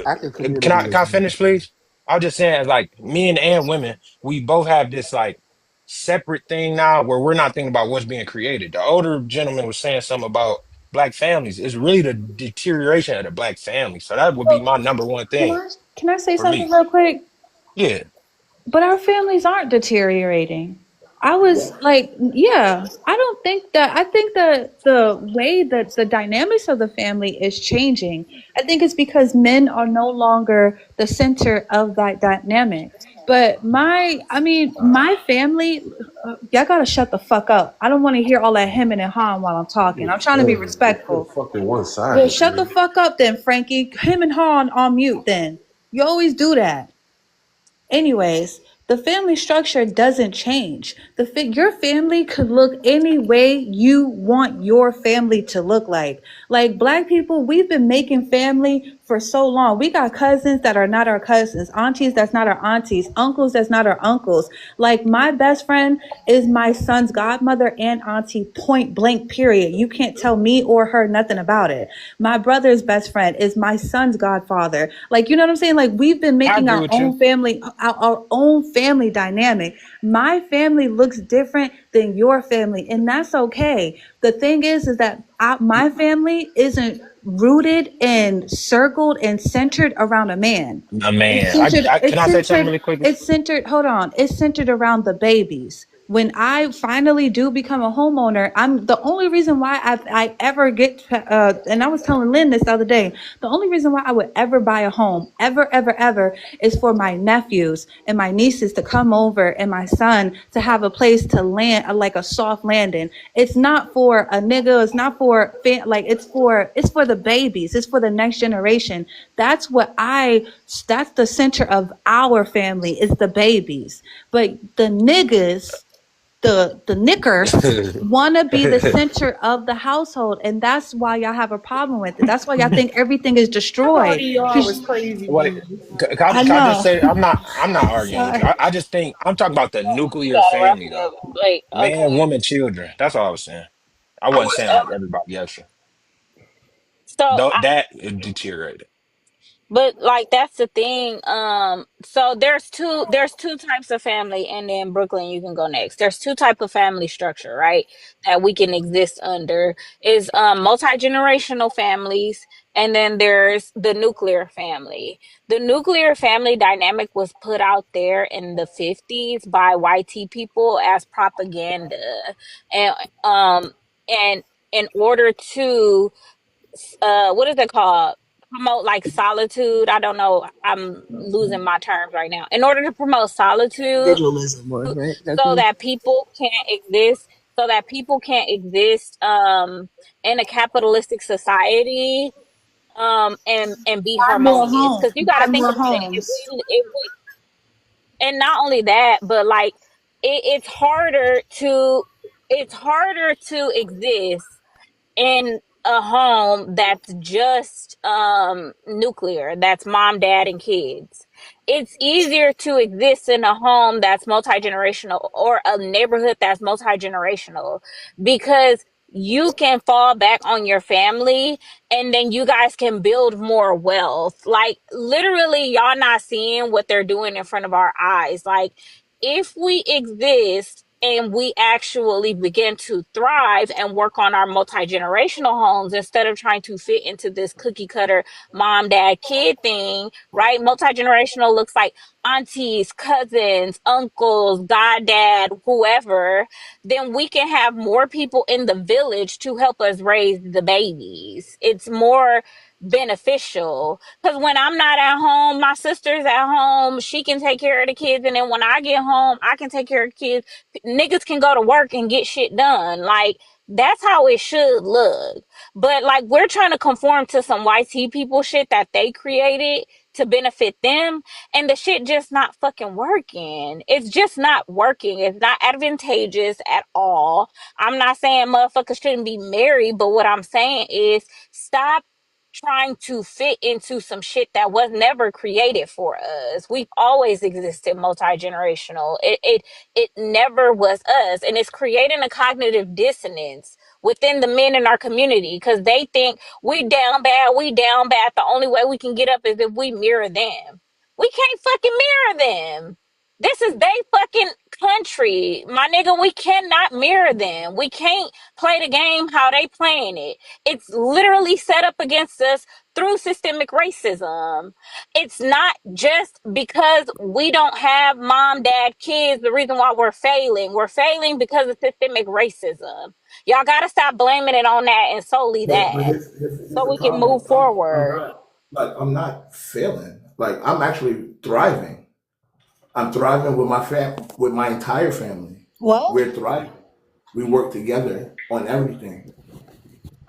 K: Active
T: can I
K: community
T: can
K: is
T: I finish, please? I was just saying, like, men and women, we both have this like separate thing now where we're not thinking about what's being created. The older gentleman was saying something about black families. It's really the deterioration of the black family. So that would be my number one
S: Can
T: thing
S: I say
T: for
S: something
T: me.
S: real quick?
T: Yeah.
S: But our families aren't deteriorating. I was like, yeah, I don't think that. I think that the way that the dynamics of the family is changing. I think it's because men are no longer the center of that dynamic. But my family, y'all gotta shut the fuck up. I don't want to hear all that hemming and hawing while I'm talking. I'm trying to be
N: You're
S: respectful.
N: fucking one
S: Well,
N: sided,
S: shut the
N: man.
S: fuck up then, Frankie. Him and hawing on mute then. You always do that. Anyways, the family structure doesn't change. Your family could look any way you want your family to look like. Like black people, we've been making family for so long. We got cousins that are not our cousins, aunties that's not our aunties, uncles that's not our uncles. Like my best friend is my son's godmother and auntie, point blank, period. You can't tell me or her nothing about it. My brother's best friend is my son's godfather. Like, you know what I'm saying? Like we've been
T: I
S: making
T: agree
S: our
T: with you.
S: own family, our own family dynamic. My family looks different than your family, and that's okay. The thing is that my family isn't rooted and circled and centered around a man. It's
T: Man,
S: centered,
T: can
S: it's
T: I say something
S: centered,
T: really quick?
S: it's centered, hold on. It's centered around the babies. When I finally do become a homeowner, I'm the only reason why I ever get, and I was telling Lynn this the other day, the only reason why I would ever buy a home, ever, is for my nephews and my nieces to come over and my son to have a place to land, like a soft landing. It's not for a nigga. It's not for it's for the babies. It's for the next generation. That's that's the center of our family is the babies. But the niggas, the knickers want to be the center of the household, and that's why y'all have a problem with it. That's why y'all think everything is
B: I thought
S: destroyed.
B: ER was
S: 'Cause
B: crazy,
T: What
B: dude.
S: I
T: can I just
S: know.
T: say? I'm not arguing with you.
S: Sorry.
T: I just think I'm talking about the
M: You
T: nuclear
M: gotta wrap
T: family
M: it
T: though.
M: up. Like,
T: Man,
M: okay.
T: woman, children. That's all I was saying. I wasn't saying like everybody extra.
M: So
T: Though that it deteriorated.
M: but like that's the thing. So there's two types of family, and then Brooklyn, you can go next. There's two type of family structure, right? That we can exist under is multi-generational families, and then there's the nuclear family. The nuclear family dynamic was put out there in the 50s by YT people as propaganda. And and in order to what is it called, promote like solitude, I don't know, I'm losing my terms right now, in order to promote solitude
I: Individualism, or right? That's
M: so that people can't exist, in a capitalistic society, and be
S: Buy more
M: harmonious,
S: homes.
M: because you got
S: Buy
M: to think
S: more
M: about it,
S: homes.
M: if we and not only that, but like it's harder to exist in a home that's just nuclear, that's mom, dad, and kids. It's easier to exist in a home that's multi-generational, or a neighborhood that's multi-generational, because you can fall back on your family, and then you guys can build more wealth. Like literally, y'all not seeing what they're doing in front of our eyes. Like if we exist and we actually begin to thrive and work on our multi-generational homes, instead of trying to fit into this cookie cutter mom, dad, kid thing, right? Multi-generational looks like aunties, cousins, uncles, goddad, whoever. Then we can have more people in the village to help us raise the babies. It's more beneficial, because when I'm not at home, my sister's at home, she can take care of the kids, and then when I get home, I can take care of kids. Niggas can go to work and get shit done. Like that's how it should look. But like we're trying to conform to some YT people shit that they created to benefit them, and the shit just not fucking working. It's just not working. It's not advantageous at all. I'm not saying motherfuckers shouldn't be married, but what I'm saying is stop trying to fit into some shit that was never created for us. We've always existed multi-generational. It never was us. And it's creating a cognitive dissonance within the men in our community because they think we down bad, we down bad. The only way we can get up is if we mirror them. We can't fucking mirror them. This is they fucking country, my nigga. We cannot mirror them. We can't play the game how they playing it. It's literally set up against us through systemic racism. It's not just because we don't have mom, dad, kids, the reason why we're failing. We're failing because of systemic racism. Y'all gotta stop blaming it on that and solely
O: But
M: that
O: here's
M: so
O: the
M: we can
O: problem.
M: move forward.
O: I'm not failing. Like I'm actually thriving. I'm thriving with with my entire family.
S: What?
O: We're thriving. We work together on everything.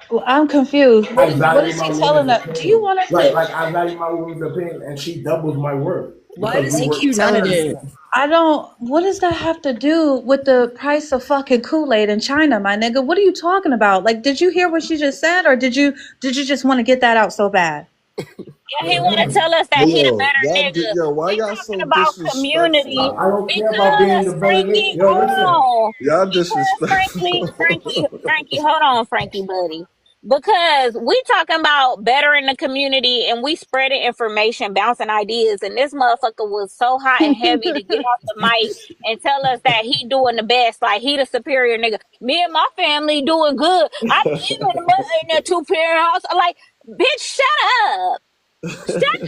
S: Well, I'm confused.
O: I
S: What
O: value
S: is
O: my
S: he telling
O: woman's
S: us? Do you
O: opinion.
S: want us
O: Like
S: to?
O: like I value my woman's opinion, and she doubles my work
I: Why
O: because
I: does
O: we
I: he
O: work
I: keep telling
O: together.
I: it?
S: I don't. What does that have to do with the price of fucking Kool-Aid in China, my nigga? What are you talking about? Like, did you hear what she just said, or did you just want to get that out so bad?
M: Yeah, he want to tell us that
N: Hey,
M: he the
N: yo,
M: better nigga.
N: yo, why
M: We
N: y'all
M: talking
N: so
M: about
N: disrespectful,
M: community
O: I
N: man?
O: don't care about being
M: because
O: the better nigga.
M: Frankie,
O: Yo,
M: hold
O: listen.
M: on.
N: Y'all
M: Because
N: disrespectful.
M: Frankie, hold on, Frankie, buddy. Because we talking about better in the community and we spreading information, bouncing ideas, and this motherfucker was so hot and heavy to get off the mic and tell us that he doing the best, like he the superior nigga. Me and my family doing good. I live in a two-parent house. Like, bitch, shut up. Shut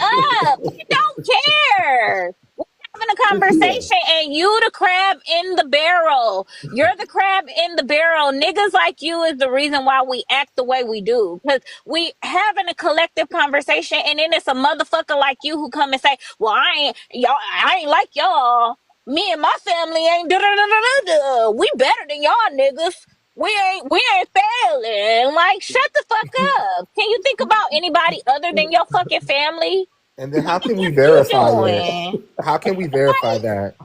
M: up. We don't care. We're having a conversation and you the crab in the barrel. You're the crab in the barrel. Niggas like you is the reason why we act the way we do. Because we having a collective conversation and then it's a motherfucker like you who come and say, well, I ain't like y'all. Me and my family ain't da-da-da-da-da. We better than y'all niggas. We ain't failing. Like, shut the fuck up. Can you think about anybody other than your fucking family?
Q: And then how can we
M: You
Q: verify it?
M: doing?
Q: How can we verify that?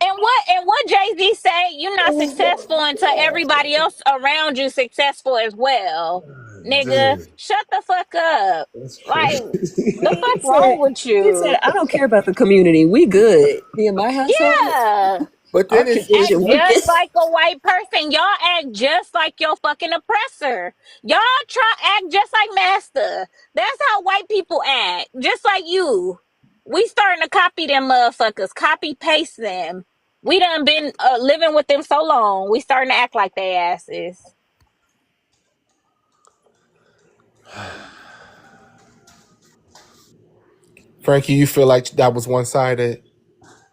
M: And what Jay-Z say, you're not successful until everybody else around you successful as well. Nigga,
N: Dude,
M: shut the fuck up.
N: that's
M: Like,
N: crazy.
M: the fuck
I: He
M: wrong
I: said,
M: with
I: he said,
M: you?
I: I don't care about the community. We good. Me and my household,
M: Yeah.
Q: But
I: our
Q: then it's
M: Act
I: condition working.
M: just like a white person. Y'all act just like your fucking oppressor. Y'all act just like master. That's how white people act. Just like you. We starting to copy them motherfuckers. Copy paste them. We done been living with them so long. We starting to act like they asses.
Q: Frankie, you feel like that was one sided?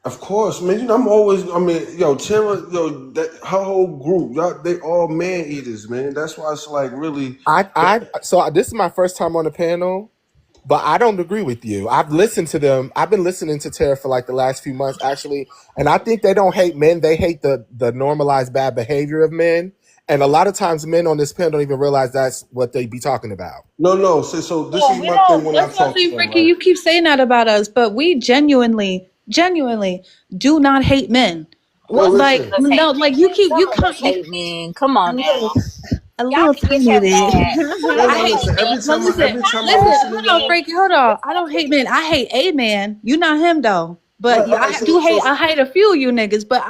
N: Of course, man. You know, I'm always. I mean, yo, Tara, her whole group, y'all, they all man eaters, man. That's why it's like really.
Q: So this is my first time on the panel, but I don't agree with you. I've listened to them. I've been listening to Tara for like the last few months, actually, and I think they don't hate men. They hate the normalized bad behavior of men. And a lot of times, men on this panel don't even realize that's what they be talking about.
N: No. So this
S: Well,
N: is
S: we
N: my thing
S: don't.
N: when I
S: That's what I'm
N: talk to
S: saying,
N: them,
S: Frankie.
N: right?
S: You keep saying that about us, but we genuinely do not hate men.
N: Well,
S: What, like,
N: listen.
M: Some of us
S: no,
M: hate
S: like
M: men. Some of us hate men. Come on now.
S: a
M: Y'all
S: little
M: can get
S: tiny
M: your
S: bit.
M: bag. Some of
N: No,
M: us
S: I hate,
M: hate
N: listen.
M: men.
S: but listen,
N: Every time I
M: Some of
N: listen
M: us
N: to
S: hold on,
N: y'all,
M: hate
S: Frankie, hold on. I don't hate men. I hate a man. You not him though. But
N: right? All right.
S: I hate a few of you niggas. But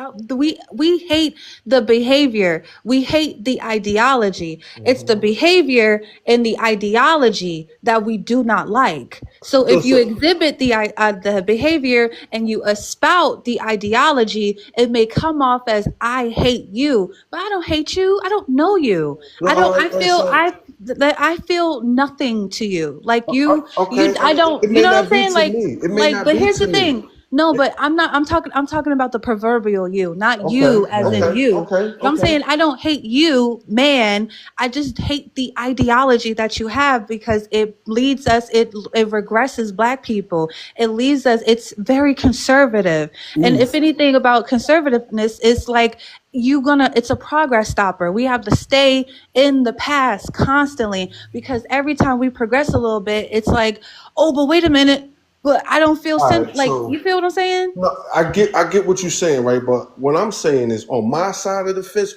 S: we hate the behavior. We hate the ideology. It's the behavior and the ideology that we do not like. So if you exhibit the behavior and you espout the ideology, it may come off as I hate you, but I don't hate you. I don't know you.
N: No,
S: I don't.
N: all right. So
S: I feel nothing to you. Like
N: okay,
S: I don't.
N: it
S: You
N: may
S: know what I'm
N: not be
S: saying?
N: to me. It may
S: Like.
N: not
S: But
N: be
S: here's
N: to
S: the
N: me.
S: thing. No, but I'm not. I'm talking about the proverbial you, not you as in you. So I'm saying I don't hate you, man. I just hate the ideology that you have because it leads us. It regresses Black people. It leads us. It's very conservative. And if anything about conservativeness, it's like it's a progress stopper. We have to stay in the past constantly because every time we progress a little bit, it's like, oh, but wait a minute. But I don't feel
N: All right.
S: like
N: So
S: you feel what I'm saying?
N: no, I get what you're saying, right? But what I'm saying is, on my side of the fence,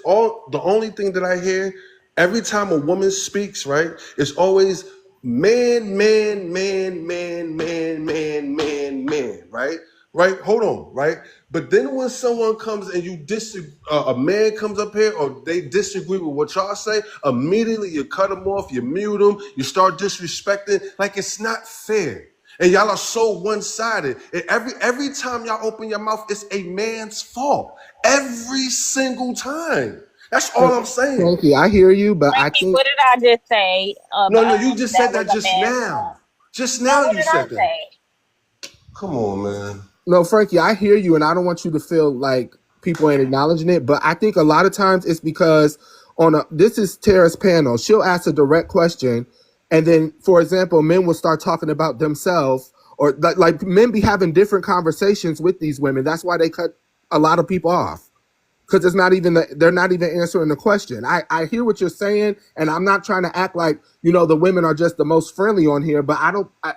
N: the only thing that I hear Every time a woman speaks, right, it's always man, man, man, man, man, man, man, man, right? Right? Hold on, right? But then when someone comes and you disagree, a man comes up here or they disagree with what y'all say, immediately you cut them off, you mute them, you start disrespecting. Like, it's not fair. And y'all are so one-sided. And every time y'all open your mouth, it's a man's fault. Every single time. That's all I'm saying.
Q: Frankie, I hear you, but I
M: Frankie,
Q: think
M: what did I just say?
N: No, you just
M: That
N: said
M: was
N: that
M: a
N: just
M: man's
N: now.
M: fault.
N: Just
M: No,
N: now
M: what
N: you
M: did I
N: said that.
M: say?
N: Come on, man.
Q: no, Frankie, I hear you, and I don't want you to feel like people ain't acknowledging it. But I think a lot of times it's because this is Tara's panel. She'll ask a direct question, and then, for example, men will start talking about themselves, or like men be having different conversations with these women. That's why they cut a lot of people off. Because it's not even they're not even answering the question. I hear what you're saying, and I'm not trying to act like the women are just the most friendly on here, but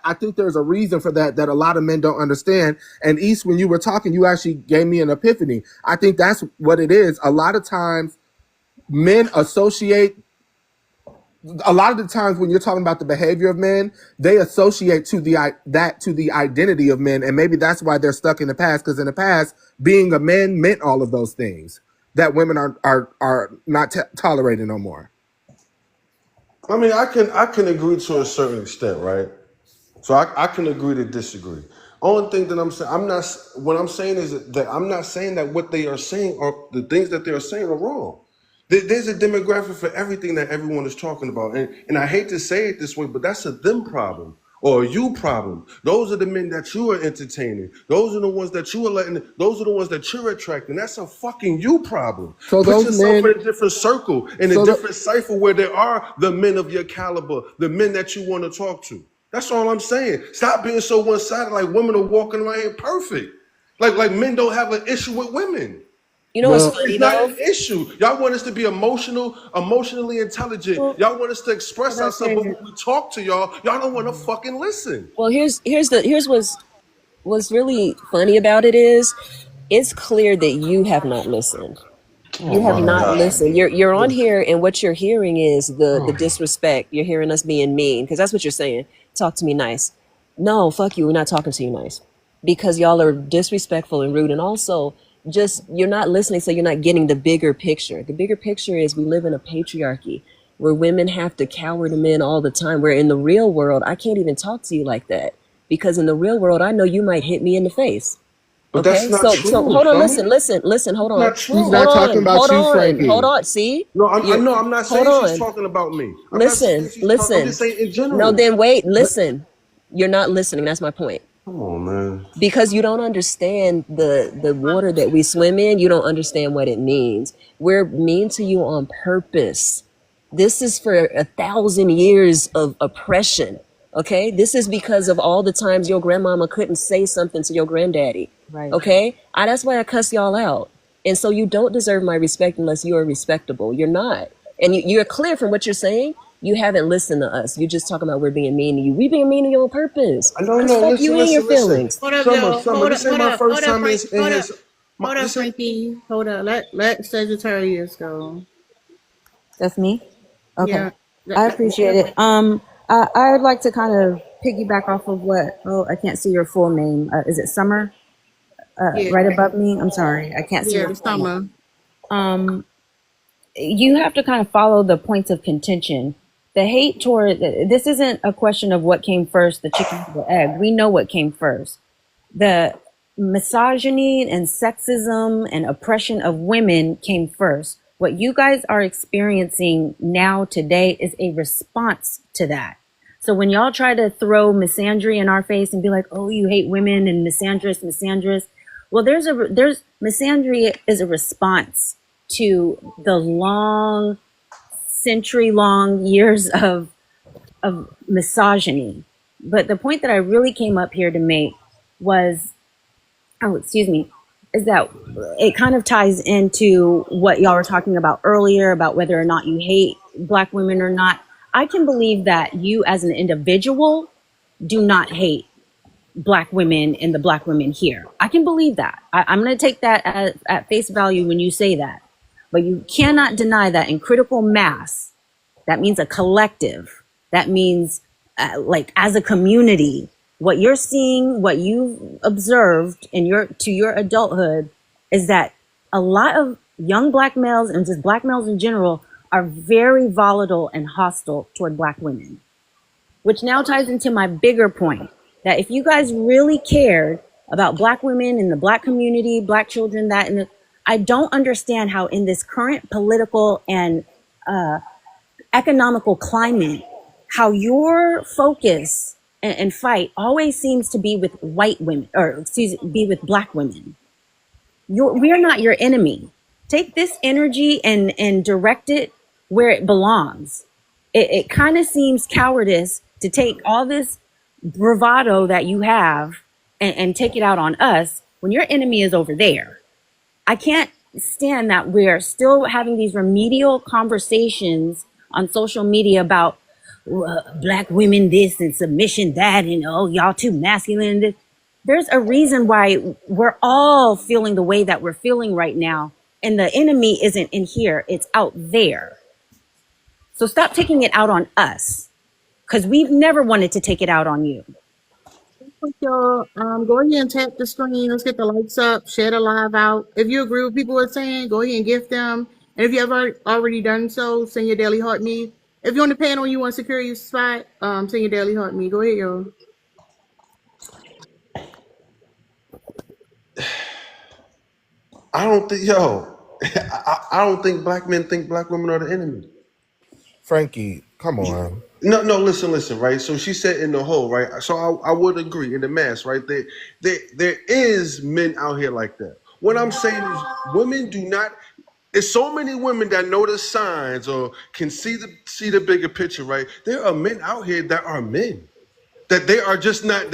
Q: I think there's a reason for that a lot of men don't understand. And East, when you were talking, you actually gave me an epiphany. I think that's what it is. A lot of times men associate. A lot of the times when you're talking about the behavior of men, they associate to the identity of men, and maybe that's why they're stuck in the past. Because in the past, being a man meant all of those things that women are not tolerating no more.
N: I mean, I can agree to a certain extent, right? So I can agree to disagree. Only thing that I'm saying, what I'm saying is that I'm not saying that what they are saying or the things that they are saying are wrong. There's a demographic for everything that everyone is talking about. And I hate to say it this way, but that's a them problem or a you problem. Those are the men that you are entertaining. Those are the ones that you are letting, those are the ones that you're attracting. That's a fucking you problem.
Q: So
N: Put
Q: those
N: yourself
Q: men,
N: in a different circle, in a different cipher where there are the men of your caliber, the men that you want to talk to. That's all I'm saying. Stop being so one-sided, like women are walking around here perfect. Like men don't have an issue with women.
I: You know what's funny
N: It's not
I: though?
N: an issue. Y'all want us to be emotionally intelligent.
I: Well,
N: Y'all want us to express
I: that's
N: ourselves, but
I: it.
N: when we talk to y'all don't want to fucking listen.
I: Well, here's what's really funny about it is it's clear that you have not listened.
N: Oh
I: You have
N: my
I: not
N: God.
I: listened. You're on here, and what you're hearing is the disrespect. You're hearing us being mean because that's what you're saying. Talk to me nice. No, fuck you. We're not talking to you nice because y'all are disrespectful and rude, and also just you're not listening, so you're not getting the bigger picture. The bigger picture is we live in a patriarchy where women have to cower to men all the time. Where in the real world, I can't even talk to you like that because in the real world, I know you might hit me in the face.
N: But that's
I: Okay,
N: not
I: so
N: true,
I: hold on,
N: Summer.
I: listen, hold
N: It's
I: on,
N: not
Q: he's
N: true.
Q: not talking about you,
I: hold
Q: Frankie.
I: on. See,
N: No, I
I: you
N: know. I'm not
I: hold
N: saying she's
I: on.
N: talking about me. I'm not saying she's talking. I'm
I: Listen.
N: just saying in
I: No,
N: general.
I: then wait, listen. You're not listening. That's my point.
N: Come on, man.
I: Because you don't understand the water that we swim in. You don't understand what it means. We're mean to you on purpose. This is for 1,000 years of oppression. Okay, this is because of all the times your grandmama couldn't say something to your granddaddy.
C: Right.
I: Okay, that's why I cuss y'all out. And so you don't deserve my respect unless you are respectable. You're not, and you're clear from what you're saying. You haven't listened to us. You're just talking about we're being mean to you. We being mean to you on purpose.
N: I know.
I: Let's
N: No,
I: fuck you in your
N: listen.
I: feelings.
B: Hold up,
N: Summer,
B: yo. Hold
N: this
B: up,
N: ain't
B: hold
N: my
B: up,
N: first
B: hold up,
N: time
B: Frank.
N: in
B: Hold up,
N: his.
B: hold up,
N: This ain't.
B: Frankie. Hold up. Let Sagittarius go.
C: That's me. Okay,
B: Yeah.
C: I appreciate it. I'd like to kind of piggyback off of what. Oh, I can't see your full name. Is it Summer?
B: Yeah.
C: Right above me. I'm sorry, I can't see
B: Yeah.
C: your
B: The
C: full name.
B: summer.
C: You have to kind of follow the points of contention. The hate toward this isn't a question of what came first, the chicken or the egg. We know what came first. The misogyny and sexism and oppression of women came first. What you guys are experiencing now today is a response to that. So when y'all try to throw misandry in our face and be like, "Oh, you hate women and misandrous," well, there's misandry is a response to the long, century-long years of misogyny. But the point that I really came up here to make was, is that it kind of ties into what y'all were talking about earlier about whether or not you hate Black women or not. I can believe that you as an individual do not hate Black women and the Black women here. I can believe that. I'm going to take that at face value when you say that. But you cannot deny that in critical mass,
U: That means a collective. That means like as a community, what you're seeing, what you've observed in your adulthood is that a lot of young black males and just black males in general are very volatile and hostile toward black women, which now ties into my bigger point that if you guys really cared about black women in the black community, black children, I don't understand how in this current political and economical climate, how your focus and fight always seems to be with white women, or be with black women. We're not your enemy. Take this energy and direct it where it belongs. It kind of seems cowardice to take all this bravado that you have and take it out on us when your enemy is over there. I can't stand that we're still having these remedial conversations on social media about black women this and submission that, and oh, y'all too masculine. There's a reason why we're all feeling the way that we're feeling right now. And the enemy isn't in here, it's out there. So stop taking it out on us, because we've never wanted to take it out on you.
B: Y'all, go ahead and tap the screen. Let's get the likes up, share the live out. If you agree with people are saying, go ahead and gift them. And if you have already done so, send your daily heart me. If you're on the panel and you want to secure your spot, send your daily heart me. Go ahead, y'all.
N: I don't think, I don't think black men think black women are the enemy.
K: Frankie, come on.
N: No, listen, right? So she said in the whole, right? So I would agree in the mass, right? There is men out here like that. What I'm saying is women do not, there's so many women that know the signs or can see the bigger picture, right? There are men out here that are men. That they are just not,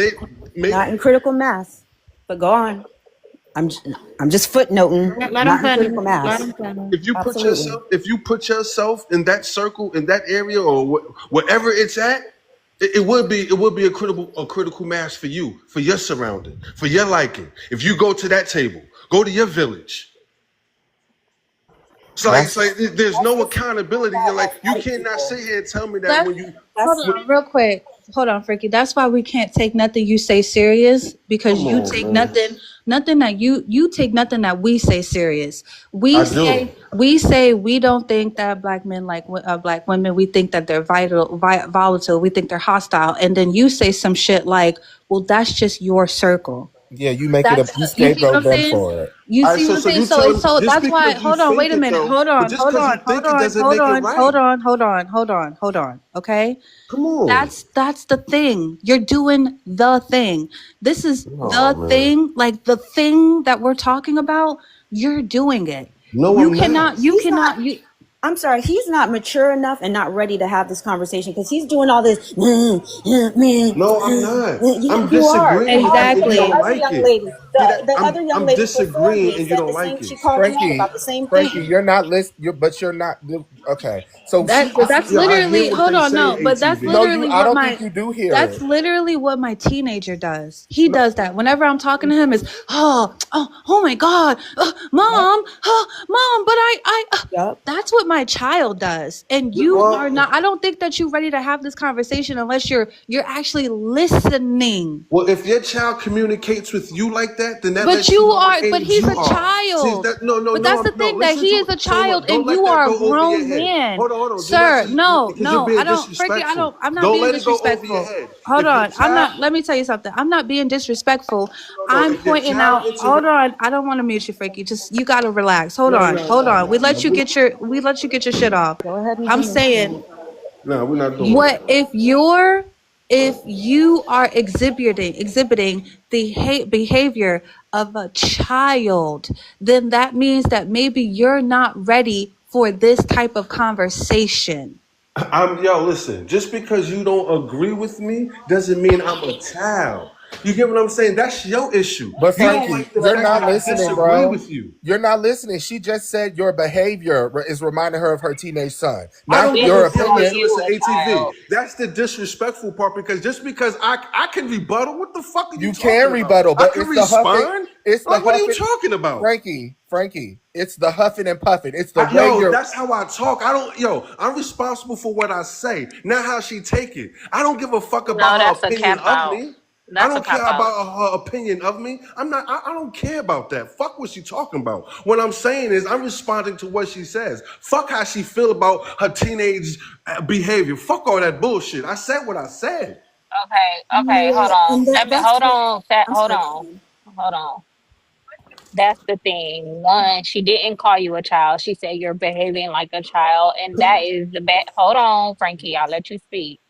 U: Not in critical mass, but go on. I'm just footnoting.
B: Let
U: Not
B: them
U: in critical
B: finish.
U: mass.
B: Let them finish.
N: if you put yourself in that circle, in that area, or wherever it's at, it would be a critical mass for you, for your surrounding, for your liking. If you go to that table, go to your village. It's like there's no accountability. You're like, you cannot sit here and tell me that when you
S: Hold on, real quick. Hold on, Freaky. That's why we can't take nothing you say serious, because
N: Come
S: you
N: on,
S: take
N: man.
S: nothing that you take nothing that we say serious. We
N: I do.
S: say we don't think that black men like black women. We think that they're volatile. We think they're hostile. And then you say some shit like, "Well, that's just your circle."
K: Yeah, you make it
S: That's
K: you
S: you see what
K: scapegoat
S: I'm
K: them
S: saying?
K: for it.
S: You see what I'm saying? So
N: just
S: that's why.
N: because you
S: Hold on.
N: think
S: Wait a
N: it,
S: minute.
N: though,
S: Hold
N: but
S: on.
N: just
S: Hold
N: because you
S: on.
N: think
S: Hold
N: it
S: on.
N: doesn't
S: Hold
N: make it
S: on.
N: right.
S: Hold on. Okay.
N: Come on.
S: That's the thing. You're doing the thing. This is
N: Oh, man.
S: thing. Like the thing that we're talking about. You're doing it.
N: No,
S: You
N: I'm
S: cannot.
N: not.
S: You cannot. You.
U: I'm sorry, he's not mature enough and not ready to have this conversation because he's doing all this.
N: No, I'm not. I'm
U: You are.
N: disagreeing
U: You
N: with
U: are.
N: you, and you
U: The
N: don't
U: other
N: like
U: young
N: it.
U: lady, the
N: I'm
U: other young
N: I'm
U: lady before
N: disagreeing,
U: me
N: and you
U: said
N: don't
U: the same.
N: like
U: She
N: it.
U: called you out
K: Frankie,
U: about the same thing.
K: you're not listening. But you're not. Okay, so
S: That's
N: I hear
S: literally.
N: what
S: Hold
N: they
S: on.
N: say,
S: No, but that's
N: ATV.
K: no, you.
S: literally
K: I
S: what
K: don't
S: my.
K: think you do hear
S: That's
K: it.
S: literally what my teenager does. He does that. Whenever I'm talking to him, is oh my God, mom, mom. But
U: Yup.
S: that's what my child does, and you are not. I don't think that you're ready to have this conversation unless you're actually listening.
N: Well, if your child communicates with you like that, then that
S: But
N: lets
S: you
N: you know what
S: are. But
N: age
S: he's
N: you
S: a
N: are. See,
S: child.
N: that no.
S: But that's the
N: No.
S: thing, that
N: Listen
S: he
N: to
S: is a
N: it. So
S: child
N: what? Don't
S: and
N: let
S: you
N: that
S: are a
N: go over your
S: grown
N: head.
S: man.
N: Hold on. Do not,
S: Sir, no,
N: because you're
S: I
N: being
S: don't, Frankie,
N: disrespectful.
S: I'm not
N: Don't
S: being
N: let it go over your
S: disrespectful.
N: head.
S: Hold
N: If your
S: on.
N: child,
S: Let me tell you something. I'm not being disrespectful.
N: no.
S: I'm
N: If your
S: pointing
N: child
S: out,
N: interacts,
S: hold on. I don't want to mute you, Frankie. You gotta relax. Hold on. We let you get your shit off.
U: Go ahead and
S: I'm
U: finish.
S: saying,
N: no, we're not doing
S: what
N: that.
S: if you are exhibiting the hate behavior of a child, then that means that maybe you're not ready for this type of conversation.
N: Listen, just because you don't agree with me doesn't mean I'm a child. You get what I'm saying? That's your issue.
K: But
N: You don't
K: Frankie,
N: like the
K: you're
N: fact
K: not
N: that I
K: listening,
N: disagree
K: bro.
N: with you.
K: You're not listening. She just said your behavior is reminding her of her teenage son,
N: I
K: not
N: don't give
K: your
N: a
K: opinion.
N: listen, ATV. That's the disrespectful part, because just because I can rebuttal, what the fuck are you
K: You
N: talking
K: can
N: about?
K: rebuttal,
N: I
K: but
N: can
K: it's the huffing.
N: respond.
Q: It's the
N: Like, what are you
Q: huffing,
N: talking about?
Q: Frankie. It's the huffing and puffing. It's the way
N: Yo,
Q: you're.
N: that's how I talk. I'm responsible for what I say, not how she take it. I don't give a fuck
M: No,
N: about her
M: that's a
N: opinion
M: cap
N: of
M: out.
N: me. I
M: That's a
N: don't care
M: cop out.
N: about her opinion of me. I don't care about that. Fuck what she talking about. What I'm saying is I'm responding to what she says. Fuck how she feel about her teenage behavior. Fuck all that bullshit. I said what I said.
M: Okay,
U: You know
M: okay, hold
U: what?
M: on.
U: And
M: Let me
U: that's
M: hold
U: what
M: on.
U: I'm
M: Hold
U: sorry.
M: on. Hold on. That's the thing. One, she didn't call you a child. She said you're behaving like a child, and that is the bad. Hold on, Frankie. I'll let you speak.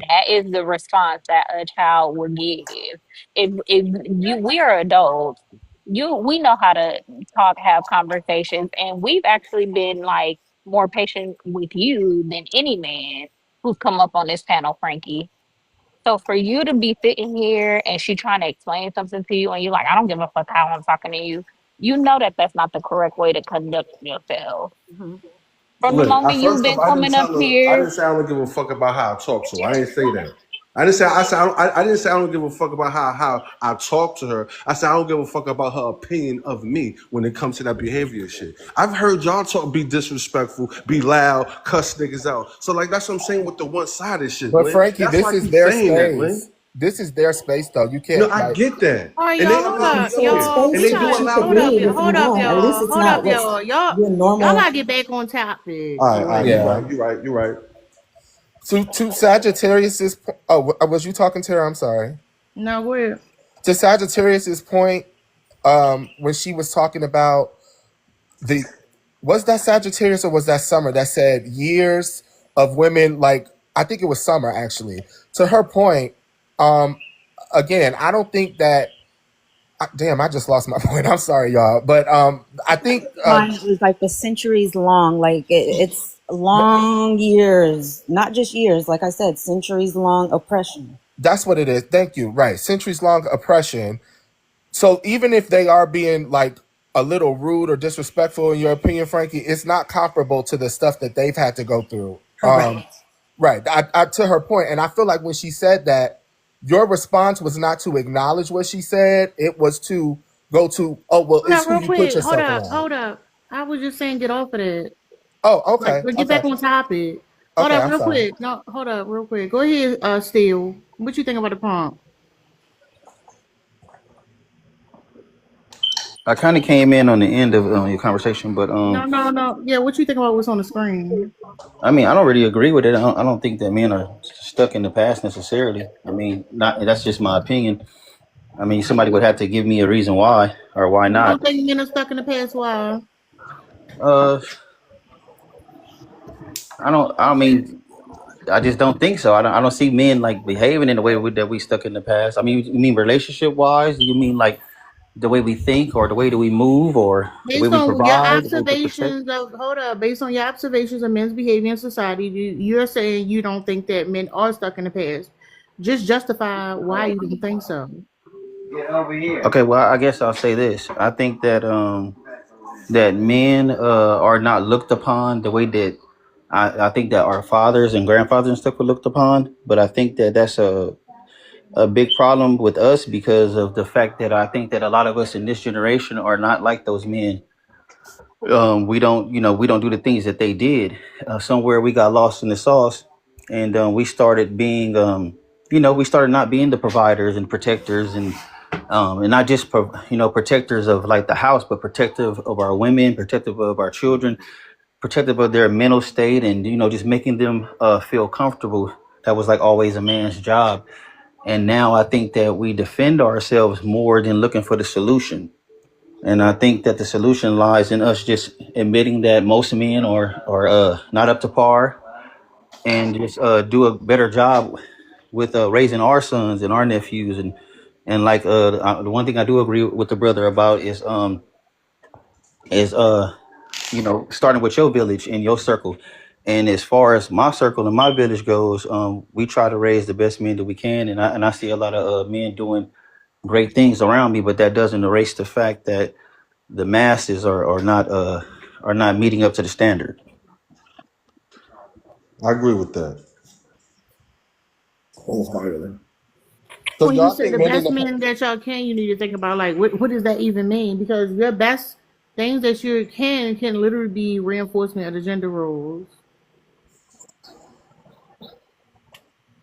M: That is the response that a child would give. If you we are adults, we know how to talk, have conversations, and we've actually been like more patient with you than any man who's come up on this panel, Frankie. So for you to be sitting here and she trying to explain something to you, and you're like, I don't give a fuck how I'm talking to you, you know that that's not the correct way to conduct yourself.
U: Mhm.
M: From the
N: Look,
M: moment you've
N: first off,
M: been
N: I didn't
M: coming up
N: tell her. I
M: here,
N: didn't say I don't give a fuck about how I talk to her. I didn't say that. I didn't say. I didn't say I don't give a fuck about how I talk to her. I said I don't give a fuck about her opinion of me when it comes to that behavior shit. I've heard y'all talk, be disrespectful, be loud, cuss niggas out. So like that's what I'm saying with the one sided shit,
Q: But
N: Lynn.
Q: Frankie,
N: That's why
Q: this
N: I
Q: is
N: keep
Q: their
N: saying that, Lynn.
Q: space. This is their space, though. You
N: No,
Q: can't
N: I
Q: like.
N: get that,
F: All right,
N: and they
F: y'all,
N: allow
F: hold
N: me
U: And
F: up,
N: up
U: so
N: here,
F: y'all.
N: and
F: We
U: space
N: they
U: that
N: do
F: got
U: you
N: allow
U: could
F: hold
N: me
F: up,
N: up
U: leave
N: here.
U: if you
F: hold up,
U: want. At least
F: y'all.
U: it's
F: Hold up,
U: not what's
F: y'all. Y'all,
U: your
F: y'all
U: normal.
F: gotta get back on topic
N: All
F: for
N: right,
Q: Yeah.
F: real.
N: you're right.
Q: To Sagittarius's. Oh, was you talking to her? I'm sorry.
F: No, we're
Q: To Sagittarius's point, when she was talking about the, was that Sagittarius or was that Summer that said years of women, like I think it was Summer actually. To her point, um, again, I don't think that. Damn, I just lost my point. I'm sorry, y'all, but I think
U: Mine was like the centuries long, like it's long years, not just years. Like I said, centuries long oppression.
Q: that's what it is. Thank you. Right, centuries long oppression. So even if they are being like a little rude or disrespectful in your opinion, Frankie, it's not comparable to the stuff that they've had to go through.
U: Correct.
Q: Right. To her point, and I feel like when she said that, your response was not to acknowledge what she said. It was to go to, oh well,
F: hold
Q: it's
F: up
Q: who
F: real
Q: you put
F: quick. Hold
Q: yourself
F: up,
Q: around.
F: hold up. I was just saying get off of that.
Q: Oh,
F: Like,
Q: okay,
F: but get
Q: okay,
F: back on topic. Hold
Q: okay.
F: up
Q: I'm
F: real
Q: sorry.
F: quick. No, hold up real quick. Go ahead, Steel. What you think about the prompt?
V: I kind of came in on the end of your conversation, but
F: No, no, no. Yeah, what you think about what's on the screen?
V: I mean, I don't really agree with it. I don't think that men are stuck in the past necessarily. I mean, not that's just my opinion. I mean, somebody would have to give me a reason why or why
F: You don't
V: not.
F: think men are stuck in the past? Why?
V: Uh, I don't. I mean, I just don't think so. I don't see men like behaving in the way that we stuck in the past. I mean, you mean relationship wise? You mean like the way we think or the way that we move or the way
F: Based
V: we
F: on your
V: provide, the way we protect?
F: observations of hold up, based on your observations of men's behavior in society, you're saying you don't think that men are stuck in the past. Just justify why you don't think so.
V: Okay, well, I guess I'll say this. I think that that men are not looked upon the way that I think that our fathers and grandfathers and stuff were looked upon. But I think that that's a big problem with us because of the fact that I think that a lot of us in this generation are not like those men. We don't, we don't do the things that they did. Somewhere we got lost in the sauce, and we started being, we started not being the providers and protectors and not just protectors of like the house, but protective of our women, protective of our children, protective of their mental state, and just making them feel comfortable. That was like always a man's job. And now I think that we defend ourselves more than looking for the solution. And I think that the solution lies in us just admitting that most men are not up to par, and just do a better job with raising our sons and our nephews. And like the one thing I do agree with the brother about is starting with your village and your circle. And as far as my circle and my village goes, we try to raise the best men that we can, and I see a lot of men doing great things around me, but that doesn't erase the fact that the masses are not meeting up to the standard.
N: I agree with that.
O: Wholeheartedly.
K: So
F: When you
K: y'all
F: say
K: think
F: the
K: men in
F: best
K: the
F: men that y'all can, you need to think about like what does that even mean? Because your best things that you can literally be reinforcement of the gender roles.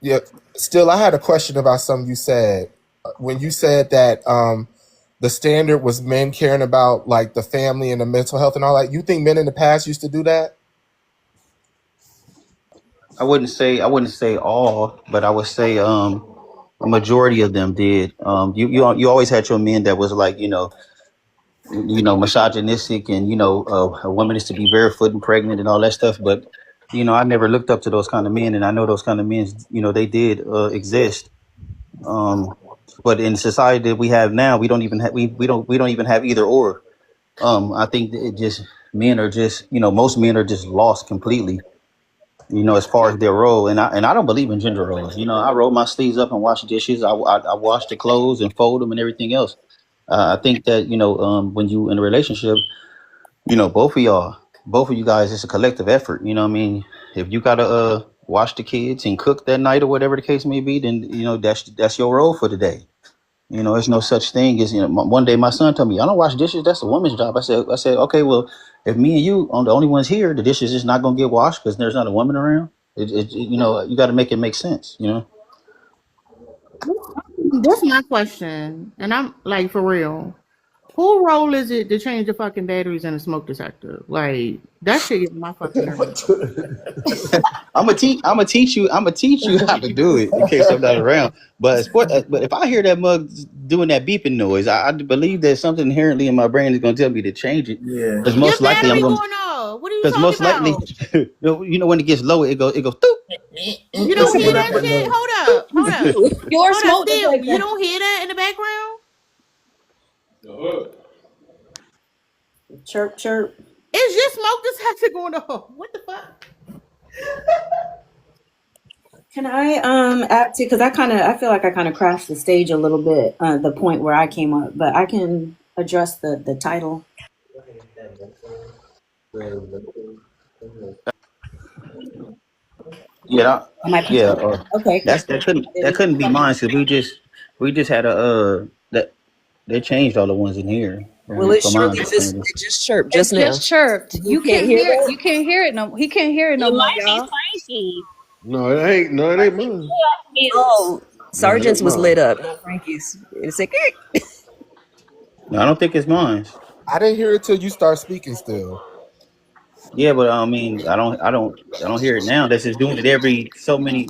K: yeah. Still, I had a question about something you said when you said that the standard was men caring about like the family and the mental health and all that. You think men in the past used to do that?
V: I wouldn't say all, but I would say a majority of them did. You always had your men that was like misogynistic and a woman is to be barefoot and pregnant and all that stuff. But I never looked up to those kind of men, and I know those kind of men. They did exist. Um, but in the society that we have now, we don't even have we don't even have either or. I think that it just men are just most men are just lost completely. As far as their role, and I don't believe in gender roles. I roll my sleeves up and wash dishes. I wash the clothes and fold them and everything else. I think that when you in a relationship, both of you guys, it's a collective effort. You know what I mean? If you gotta wash the kids and cook that night or whatever the case may be, then that's your role for the day. There's no such thing as one day my son told me, I don't wash dishes. That's a woman's job. I said, okay, well, if me and you are the only ones here, the dishes is not gonna get washed because there's not a woman around. You got to make it make sense.
F: That's my question, and I'm like for real. Who role is it to change the fucking batteries in a smoke detector? Like that shit gets my fucking nerves.
V: I'm gonna teach you how to do it in case I'm not around. But if I hear that mug doing that beeping noise, I believe there's something inherently in my brain that's gonna tell me to change it.
O: Yeah.
V: Because
F: Your
V: most likely I'm
F: battery
V: gonna.
F: going off. What are you
V: Because
F: talking
V: most likely,
F: about?
V: when it gets low, it goes. Doop.
F: You don't hear that shit? Hold up.
U: Your
F: Hold up,
U: smoke
F: Steve.
U: detector.
F: You don't hear that in the background?
U: Chirp, chirp.
F: It's just smoke detector going off. What the fuck?
U: Can I add to, because I feel like I kind of crashed the stage a little bit, the point where I came up, but I can address the title.
V: Yeah,
U: Am I
V: yeah.
U: okay?
V: That couldn't be mine because we just had that they changed all the ones in here.
I: Well, it
V: From my
I: surely
V: understanding.
I: it just chirped
S: It
I: just now.
S: just chirped.
I: You can't hear that?
S: You can't hear it no. He can't hear it no
M: It
S: more,
M: might be
S: y'all.
M: Frankie.
N: No, it ain't. No, it ain't mine.
I: Oh,
N: No, it
I: Sergeant's
N: ain't
I: was
N: mine.
I: lit up, not Frankie's. It's like,
V: No, I don't think it's mine.
K: I didn't hear it till you start speaking. Still,
V: Yeah, but I mean, I don't hear it now. That's just doing it every so many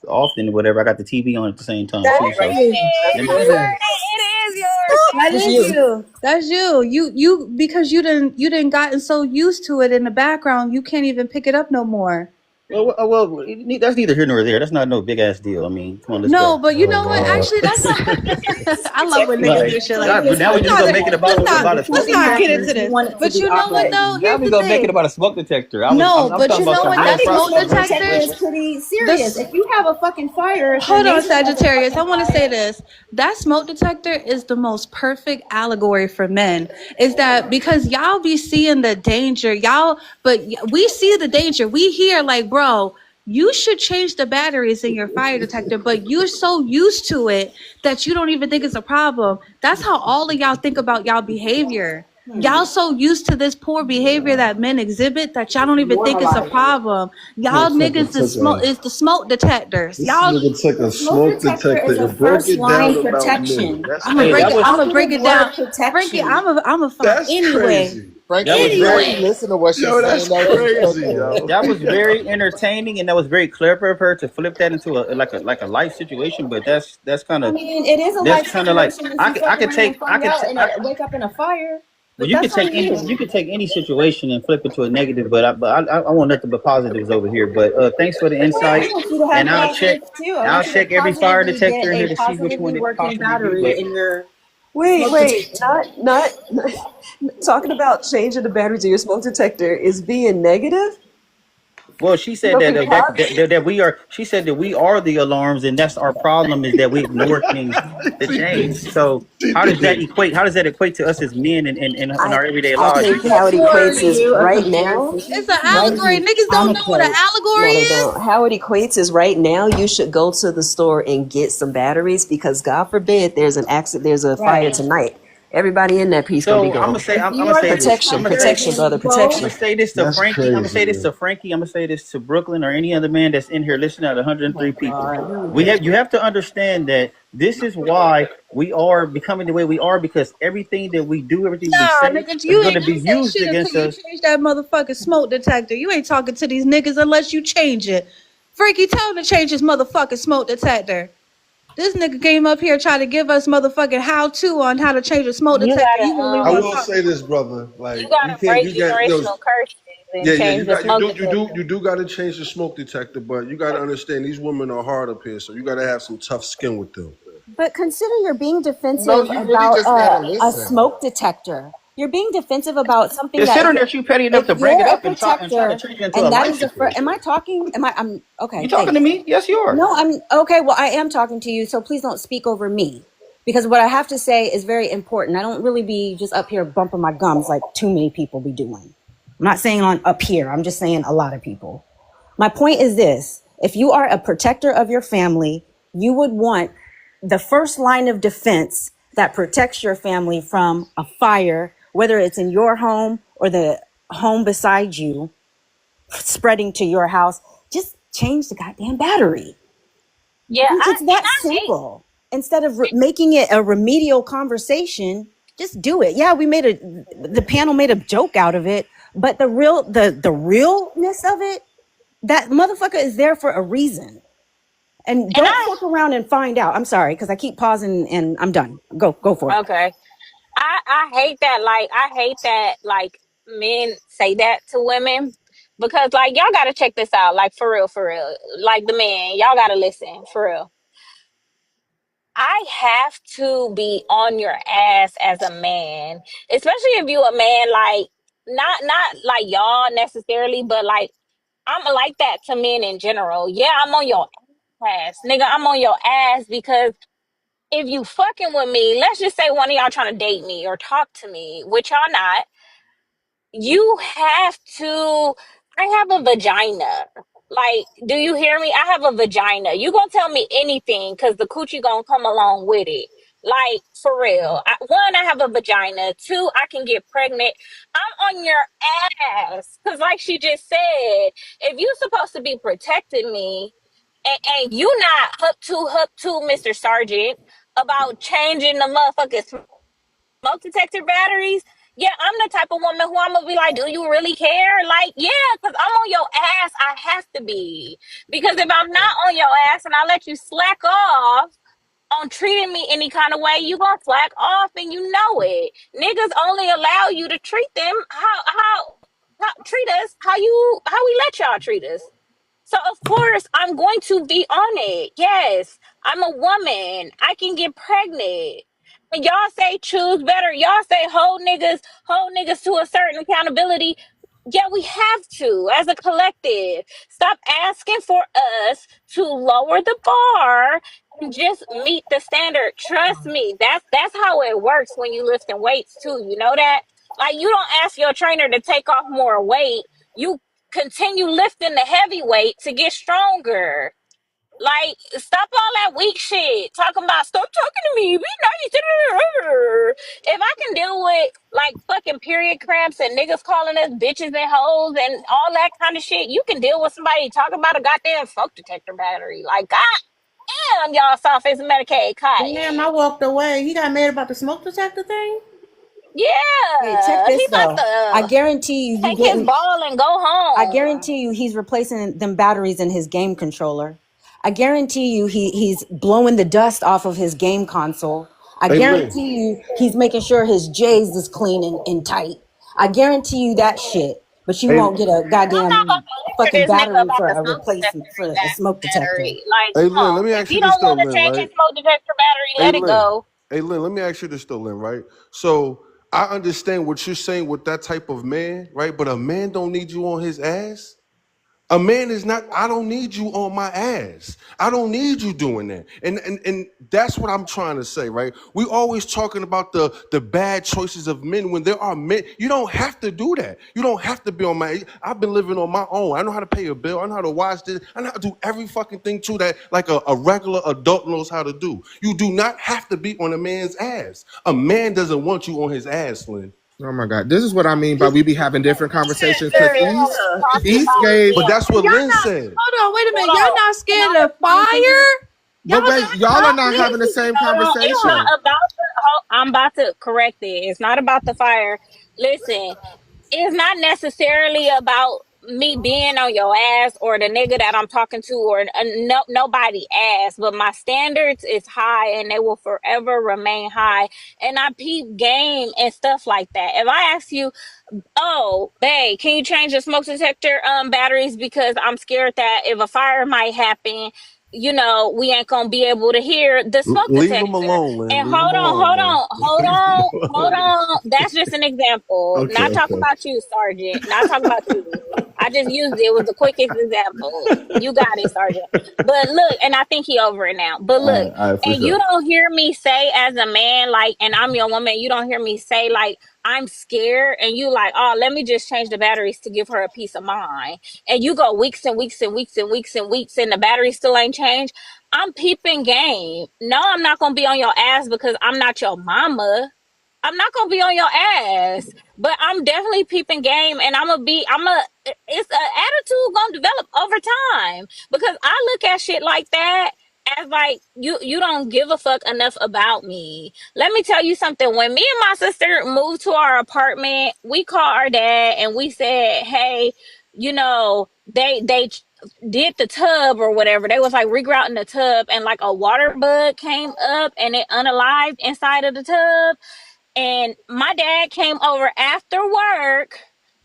V: often or whatever. I got the TV on at the same time too,
U: That's
V: so
U: you.
V: that
M: Frankie,
V: might
M: you
V: be.
M: heard it. It is yours.
S: That
U: That's
S: is
U: you.
S: you. That's you. You because you didn't gotten so used to it in the background, you can't even pick it up no more.
V: Well, that's neither here nor there. That's not no big ass deal. I mean, come on, let's
S: No,
V: go.
S: but you
K: oh
S: know what?
K: Lord,
S: Actually, that's not. I love when niggas do
V: Like,
S: shit like
V: God,
S: this.
V: but now we just gonna make it
S: Let's
V: about a smoke
S: not get
V: detector.
S: into
U: You
S: this.
U: want it to
S: But
U: be
S: you know what
U: operating.
S: though?
V: Now
S: Here's
V: we
S: the
V: gonna make it
S: thing.
V: about a smoke detector.
S: No,
V: I'm
S: but
V: talking
S: you
V: about
S: know
V: some
S: what?
V: real
S: That
U: I think a
S: smoke
V: practical
U: smoke
V: shit.
U: detector is
S: detector.
U: pretty serious.
S: This.
U: If you have a fucking fire, if your
S: Hold on,
U: neighbor has a
S: Sagittarius. I
U: fucking
S: want to say
U: fire,
S: this. That smoke detector is the most perfect allegory for men. Is that because y'all be seeing the danger, but we see the danger. We hear like, bro, you should change the batteries in your fire detector, but you're so used to it that you don't even think it's a problem. That's how all of y'all think about y'all behavior. Y'all so used to this poor behavior that men exhibit that y'all don't even think it's a
U: normalize it.
S: problem. Y'all niggas is the smoke detectors.
N: This
S: Y'all,
N: nigga took
U: A
N: a
U: smoke
N: smoke
U: detector
N: detector
U: is a
N: and broke
U: first
N: it
U: line
N: down about men.
U: protection.
N: That's
S: I'm gonna
V: Hey,
S: break
V: that
S: it.
N: crazy.
V: was
S: I'm gonna break
U: Positive
S: it
U: word
S: down. Frankie,
U: protection.
S: I'm a fine
N: That's
S: anyway.
N: crazy.
K: Frankie
V: that was
K: didn't know
V: very
K: you
S: Anyway,
K: listen to what she's
N: Yo,
K: saying.
N: that's
K: That was
N: crazy,
K: respectful.
N: yo.
V: that was very entertaining and that was very clever of her to flip that into a life situation. But
U: I mean, it is a life
V: that's kind of like
U: situation if you fuck around and find out and wake up in a fire.
V: well,
U: But that's on
V: you
U: you.
V: can take any situation and flip it to a negative. But I want nothing but positives over here. But thanks for the
U: Well, I
V: insight,
U: want you to have
V: and
U: positives too. I
V: I'll
U: want you to
V: check every fire
U: positively
V: detector
U: get
V: in here
U: a
V: to see which
U: positively
V: one it could
U: working
V: possibly be.
U: battery
V: But
U: in your
I: wait,
U: smoke
I: wait,
U: detector.
I: not talking about changing the batteries in your smoke detector is being negative.
V: Well, she said
U: But
V: that,
U: because
V: that we are. She said that we are the alarms, and that's our problem is that we ignore things that
N: she did.
V: change. So
N: She
V: how does that
N: did.
V: equate? How does that equate to us as men in
I: I
V: our everyday
I: I
V: lives?
I: think
V: Because
I: how it
U: afford
I: equates is
U: you a
I: right now.
U: comparison.
A: It's an
I: Right,
A: allegory. Niggas
U: I'm
A: don't
U: a
A: know what an
U: quote.
A: allegory
I: no, they
A: is.
I: don't. How it equates is right now. You should go to the store and get some batteries because God forbid there's an accident, there's a fire
U: Right.
I: tonight. Everybody in that piece gonna be
V: so I'm gonna
I: gone.
V: say
U: If
V: I'm
U: you
V: gonna
U: are
V: say
U: the
V: this.
U: type
V: I'm
I: Protection,
U: of
V: gonna say
I: protection,
U: person,
I: brother,
V: I'm
I: protection.
V: gonna say this to
N: That's
V: Frankie. I'm gonna say this
N: crazy.
V: to Frankie. I'm gonna say this to Brooklyn or any other man that's in here listening at
U: oh my
V: 103 people.
U: God, here we go.
V: You have to understand that this is why we are becoming the way we are because everything that we do, everything we
A: Nah,
V: say
A: nigga,
V: is
A: you
V: going
A: ain't
V: to be
A: gonna say
V: used
A: shit until
V: against
A: you
V: us.
A: change that motherfucking smoke detector. You ain't talking to these niggas unless you change it. Freaky, tell him to change his motherfucking smoke detector. This nigga came up here trying to give us motherfucking how to on how to change a smoke
M: You
A: detector.
M: gotta
A: You only
N: I
A: want to
N: will
A: talk.
N: say this, brother.
M: you
N: Like you
M: gotta
N: can't.
M: break
N: You got no.
M: generational curses
N: Yeah,
M: and
N: yeah.
M: change
N: You
M: the
N: got. You
M: smoke
N: do. You do.
M: detector.
N: You do got to change the smoke detector, but you got to understand these women are hard up here, so you got to have some tough skin with them.
U: But consider you're being
K: No,
U: defensive
K: you really
U: about
K: just gotta
U: a
K: listen.
U: smoke detector. You're being defensive about something that
V: Considering that you petty enough
U: if
V: to bring
U: you're
V: it
U: a
V: up and try to
U: protector
V: change it into a
U: and that
V: life
U: is a am
V: situation.
U: I talking? I'm
V: You
U: okay,
V: talking to
U: thanks.
V: me? Yes, you are.
U: No, I'm okay. Well, I am talking to you, so please don't speak over me because what I have to say is very important. I don't really be just up here bumping my gums like too many people be doing. I'm not saying on up here. I'm just saying a lot of people. My point is this. If you are a protector of your family, you would want the first line of defense that protects your family from a fire, whether it's in your home or the home beside you, spreading to your house. Just change the goddamn battery.
M: Yeah,
U: It's that
M: I hate
U: simple. Instead of making it a remedial conversation, just do it. Yeah, the panel made a joke out of it, but the realness of it, that motherfucker is there for a reason. And
M: and
U: don't fuck around and find out. I'm sorry, because I keep pausing and I'm done. Go for it.
M: okay. I hate that like men say that to women because like y'all gotta check this out. Like for real. Like the men, y'all gotta listen for real. I have to be on your ass as a man, especially if you a man like not like y'all necessarily, but like I'm like that to men in general. Yeah, I'm on your ass, nigga. I'm on your ass because if you fucking with me, let's just say one of y'all trying to date me or talk to me, which y'all not, you have to. I have a vagina. Like, do you hear me? I have a vagina. You gonna tell me anything because the coochie gonna come along with it. Like, for real. One, I have a vagina. Two, I can get pregnant. I'm on your ass. Because, like she just said, if you supposed to be protecting me and you not up to Mr. Sergeant about changing the motherfucking smoke detector batteries, yeah, I'm the type of woman who I'm gonna be like, do you really care? Like, yeah, because I'm on your ass. I have to be. Because if I'm not on your ass and I let you slack off on treating me any kind of way, you gonna slack off and you know it. Niggas only allow you to treat them how treat us how we let y'all treat us. So of course I'm going to be on it. Yes, I'm a woman. I can get pregnant. And y'all say choose better. Y'all say hold niggas to a certain accountability. Yeah, we have to as a collective. Stop asking for us to lower the bar and just meet the standard. Trust me, that's how it works when you lifting weights too. You know that? Like you don't ask your trainer to take off more weight. You continue lifting the heavy weight to get stronger. Like, stop all that weak shit. Talking about stop talking to me. Be nice. If I can deal with like fucking period cramps and niggas calling us bitches and hoes and all that kind of shit, you can deal with somebody talking about a goddamn smoke detector battery. Like, goddamn, y'all soft as Medicaid
F: Damn,
M: cotton.
F: I walked away. He got mad about the smoke detector thing?
U: Hey, check
M: Yeah, he
U: this
M: about
U: though. I
M: to
U: guarantee you,
M: take his ball and go
U: I
M: home.
U: guarantee you, he's replacing them batteries in his game controller. I guarantee you, he's blowing the dust off of his game console. I
N: Hey, Lynn.
U: guarantee you, he's making sure his J's is clean and tight. I guarantee you that shit. But you
N: Hey,
U: won't get a
M: I'm not
U: goddamn
M: gonna lecture
U: fucking
M: this nigga
U: battery
M: about
U: for
M: the
U: a
M: smoke
U: replacement
M: detector
U: for a smoke detector.
M: battery. Like,
N: hey,
M: come
N: Lynn. Let
M: on.
N: me
M: If
N: ask you
M: he
N: this
M: don't
N: though,
M: want to
N: Lynn.
M: change his
N: Right?
M: smoke detector battery,
N: Hey,
M: let it
N: Lynn.
M: go.
N: Hey, Lynn. Let me ask you this though, Lynn. Right? So I understand what you're saying with that type of man, right? But a man don't need you on his ass. A man is not, I don't need you on my ass. I don't need you doing that. And that's what I'm trying to say, right? We always talking about the bad choices of men when there are men. You don't have to do that. You don't have to be on my, I've been living on my own. I know how to pay a bill. I know how to watch this. I know how to do every fucking thing too that like a regular adult knows how to do. You do not have to be on a man's ass. A man doesn't want you on his ass, Lynn.
K: Oh my God, this is what I mean by we be having different conversations because East
A: But
K: gave.
N: that's what
A: y'all
N: Lynn
A: not.
N: said.
A: Hold on, wait a minute. Y'all not scared of fire?
K: But wait, y'all are not having the same
M: Hold on. It's not
K: conversation.
M: about the. I'm about to correct it. It's not about the fire. Listen, it's not necessarily about me being on your ass or the nigga that I'm talking to or nobody ass, but my standards is high and they will forever remain high. And I peep game and stuff like that. If I ask you, oh, babe, can you change the smoke detector batteries because I'm scared that if a fire might happen, we ain't gonna be able to hear the smoke
N: Leave him
M: detector.
N: alone, Lynn.
M: And
N: Leave him
M: hold on,
N: alone,
M: hold
N: man.
M: on, hold on, hold on. That's just an example.
N: Okay,
M: Not talking
N: okay.
M: about you, Sergeant. Not talking about you. I just used it. It was the quickest example. You got it, Sergeant. But look, and I think he over it now. But look,
N: All right, for
M: and you
N: sure.
M: don't hear me say as a man, like, and I'm your woman, you don't hear me say like, I'm scared, and you like, oh, let me just change the batteries to give her a peace of mind. And you go weeks and weeks and weeks and weeks and weeks, and the battery still ain't changed. I'm peeping game. No, I'm not gonna be on your ass because I'm not your mama. I'm not gonna be on your ass, but I'm definitely peeping game, and it's an attitude gonna develop over time because I look at shit like that as like you don't give a fuck enough about me. Let me tell you something. When me and my sister moved to our apartment, we called our dad and we said, "Hey, they did the tub or whatever. They was like regrouting the tub, and like a water bug came up and it unalived inside of the tub." And my dad came over after work.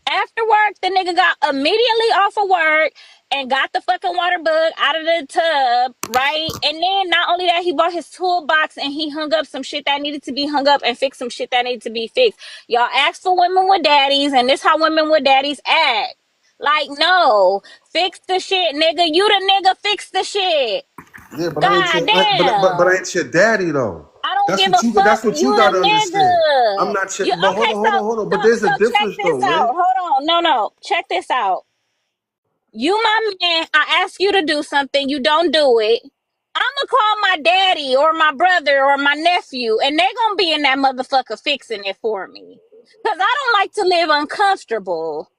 M: After work, the nigga got immediately off of work and got the fucking water bug out of the tub, right? And then not only that, he bought his toolbox and he hung up some shit that needed to be hung up and fixed some shit that needed to be fixed. Y'all ask for women with daddies, and this how women with daddies act. Like, no, fix the shit, nigga. You the nigga, fix the shit.
N: Yeah, but I ain't
M: God
N: your, but I
M: damn.
N: ain't your daddy though.
M: I don't
N: That's
M: give
N: what
M: a
N: you
M: fuck.
N: that's what
M: You
N: you
M: a
N: gotta understand. I'm
M: nigga.
N: not your,
M: You
N: but hold
M: okay?
N: on, hold on, hold on. But there's a
M: Check
N: difference though,
M: this out.
N: Lynn.
M: Hold on. No. Check this out. You my man. I ask you to do something. You don't do it. I'ma call my daddy or my brother or my nephew, and they gonna be in that motherfucker fixing it for me. Cause I don't like to live uncomfortable.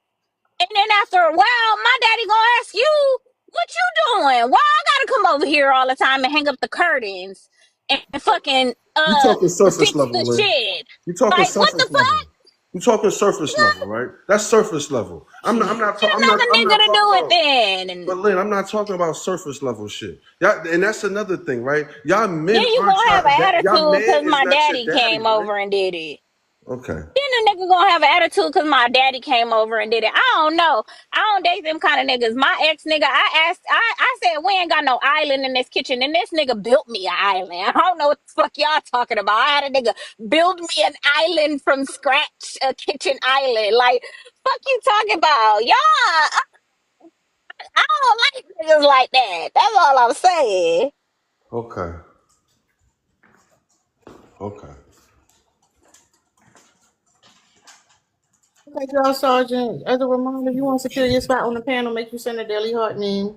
M: And then after a while, my daddy gonna ask you, "What you doing? Why I gotta come over here all the time and hang up the curtains and fucking
N: You talking surface
M: fix
N: level,
M: the
N: Lynn.
M: shit?"
N: You talking
M: Like, what the
N: surface level.
M: fuck?
N: You talking surface level, right? That's surface level. I'm not. I'm not.
M: Get another
N: I'm
M: nigga
N: not
M: to
N: talking
M: do it
N: about.
M: then. And
N: But Lynn, I'm not talking about surface level shit. And that's another thing, right? Y'all
M: then
N: men
M: you
N: aren't
M: gonna have
N: trying.
M: an
N: Y'all
M: attitude
N: man
M: because
N: is
M: my
N: not your
M: daddy
N: daddy,
M: came
N: right?
M: over and did it.
N: Okay.
M: Then the nigga gonna have an attitude because my daddy came over and did it. I don't know. I don't date them kind of niggas. My ex nigga, I said, we ain't got no island in this kitchen. And this nigga built me an island. I don't know what the fuck y'all talking about. I had a nigga build me an island from scratch, a kitchen island. Like, fuck you talking about? Y'all, I don't like niggas like that. That's all I'm saying.
N: Okay. Okay.
F: Thank y'all, Sergeant. As a reminder, if you want to secure your spot on the panel, make you send a daily heart name.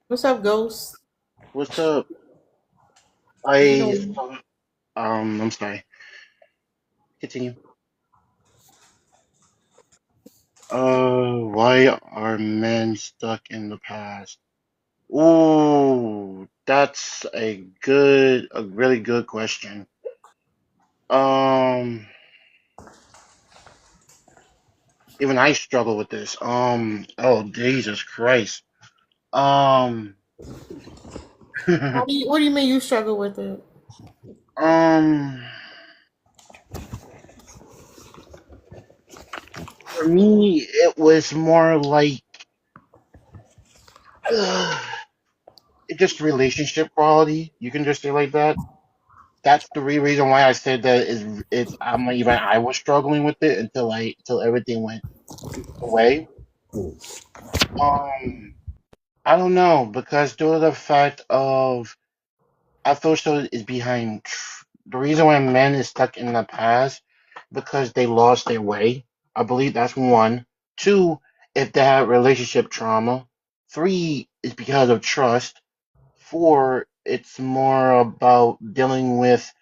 F: What's up, Ghost?
E: What's up?
F: What you
E: I
F: doing?
E: I'm sorry. Continue. Why are men stuck in the past? Ooh, that's a really good question. Um, Even I struggle with this. Oh Jesus Christ. Um,
F: What do you mean you struggle with it?
E: um, for me, it was more like It's just relationship quality. You can just say like that. That's the reason why I said that is it's I'm not even I was struggling with it until everything went away. I don't know because due to the fact of I feel so is behind the reason why men is stuck in the past because they lost their way. I believe that's one. Two, if they had relationship trauma. Three is because of trust. Four, it's more about dealing with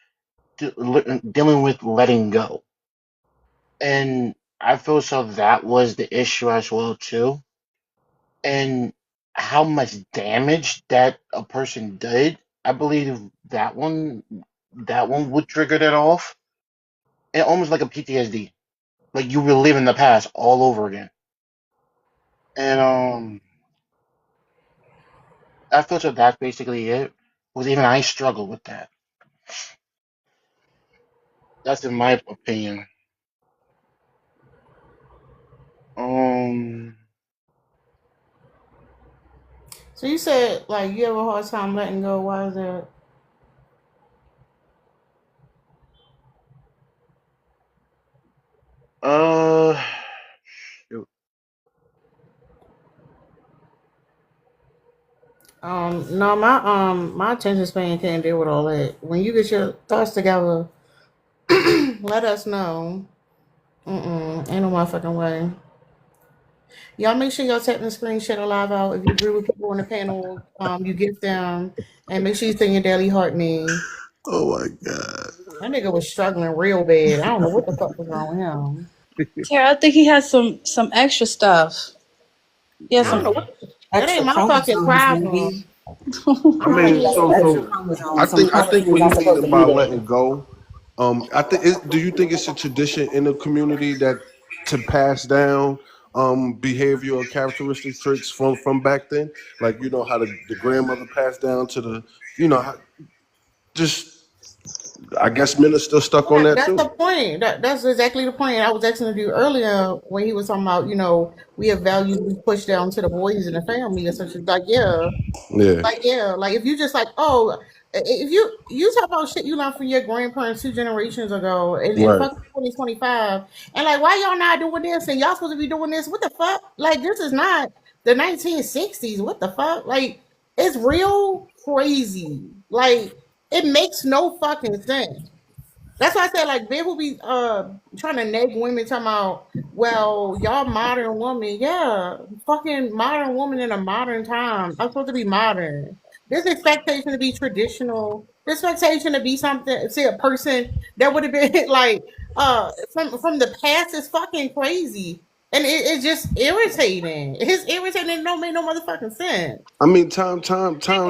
E: letting go. And I feel so that was the issue as well too. And how much damage that a person did, I believe that one would trigger that off. And almost like a PTSD. Like you relive in the past all over again. And I feel so that's basically it. Was even I struggle with that. That's in my opinion. Um
F: So you said like you have a hard time letting go. Why is that?
E: uh shoot.
F: No, my attention span can't deal with all that. When you get your thoughts together, let us know. Ain't no motherfucking way. Y'all make sure y'all tap the screen, share the live out. If you agree with people on the panel, you give them, and make sure you send your daily heart name.
N: Oh my god.
F: That nigga was struggling real bad. I don't know what the fuck was wrong with him.
S: Tara, I think he has some extra stuff. Yeah,
F: I don't know
S: some
F: what. That ain't my fucking problem.
N: I mean, so I think when you mean about letting go, I think do you think it's a tradition in the community that to pass down behavioral characteristics traits from back then, like you know how the grandmother passed down to the just I guess men are still stuck on that
F: That's
N: too.
F: the point. That's exactly the point I was asking you earlier when he was talking about, we have values we push down to the boys in the family and such. Like, yeah.
N: Yeah.
F: Like, yeah. Like, if you just like, if you talk about shit you learned from your grandparents 2 generations ago and
N: Right.
F: fuck 2025, and like, why y'all not doing this and y'all supposed to be doing this? What the fuck? Like, this is not the 1960s. What the fuck? Like, it's real crazy. Like, it makes no fucking sense. That's why I said like men will be trying to nag women talking about, well, y'all modern woman. Yeah, fucking modern woman in a modern time. I'm supposed to be modern. This expectation to be traditional. This expectation to be something, see a person that would have been like from the past is fucking crazy. And it's just irritating. It's irritating and don't make no motherfucking sense.
N: I mean, times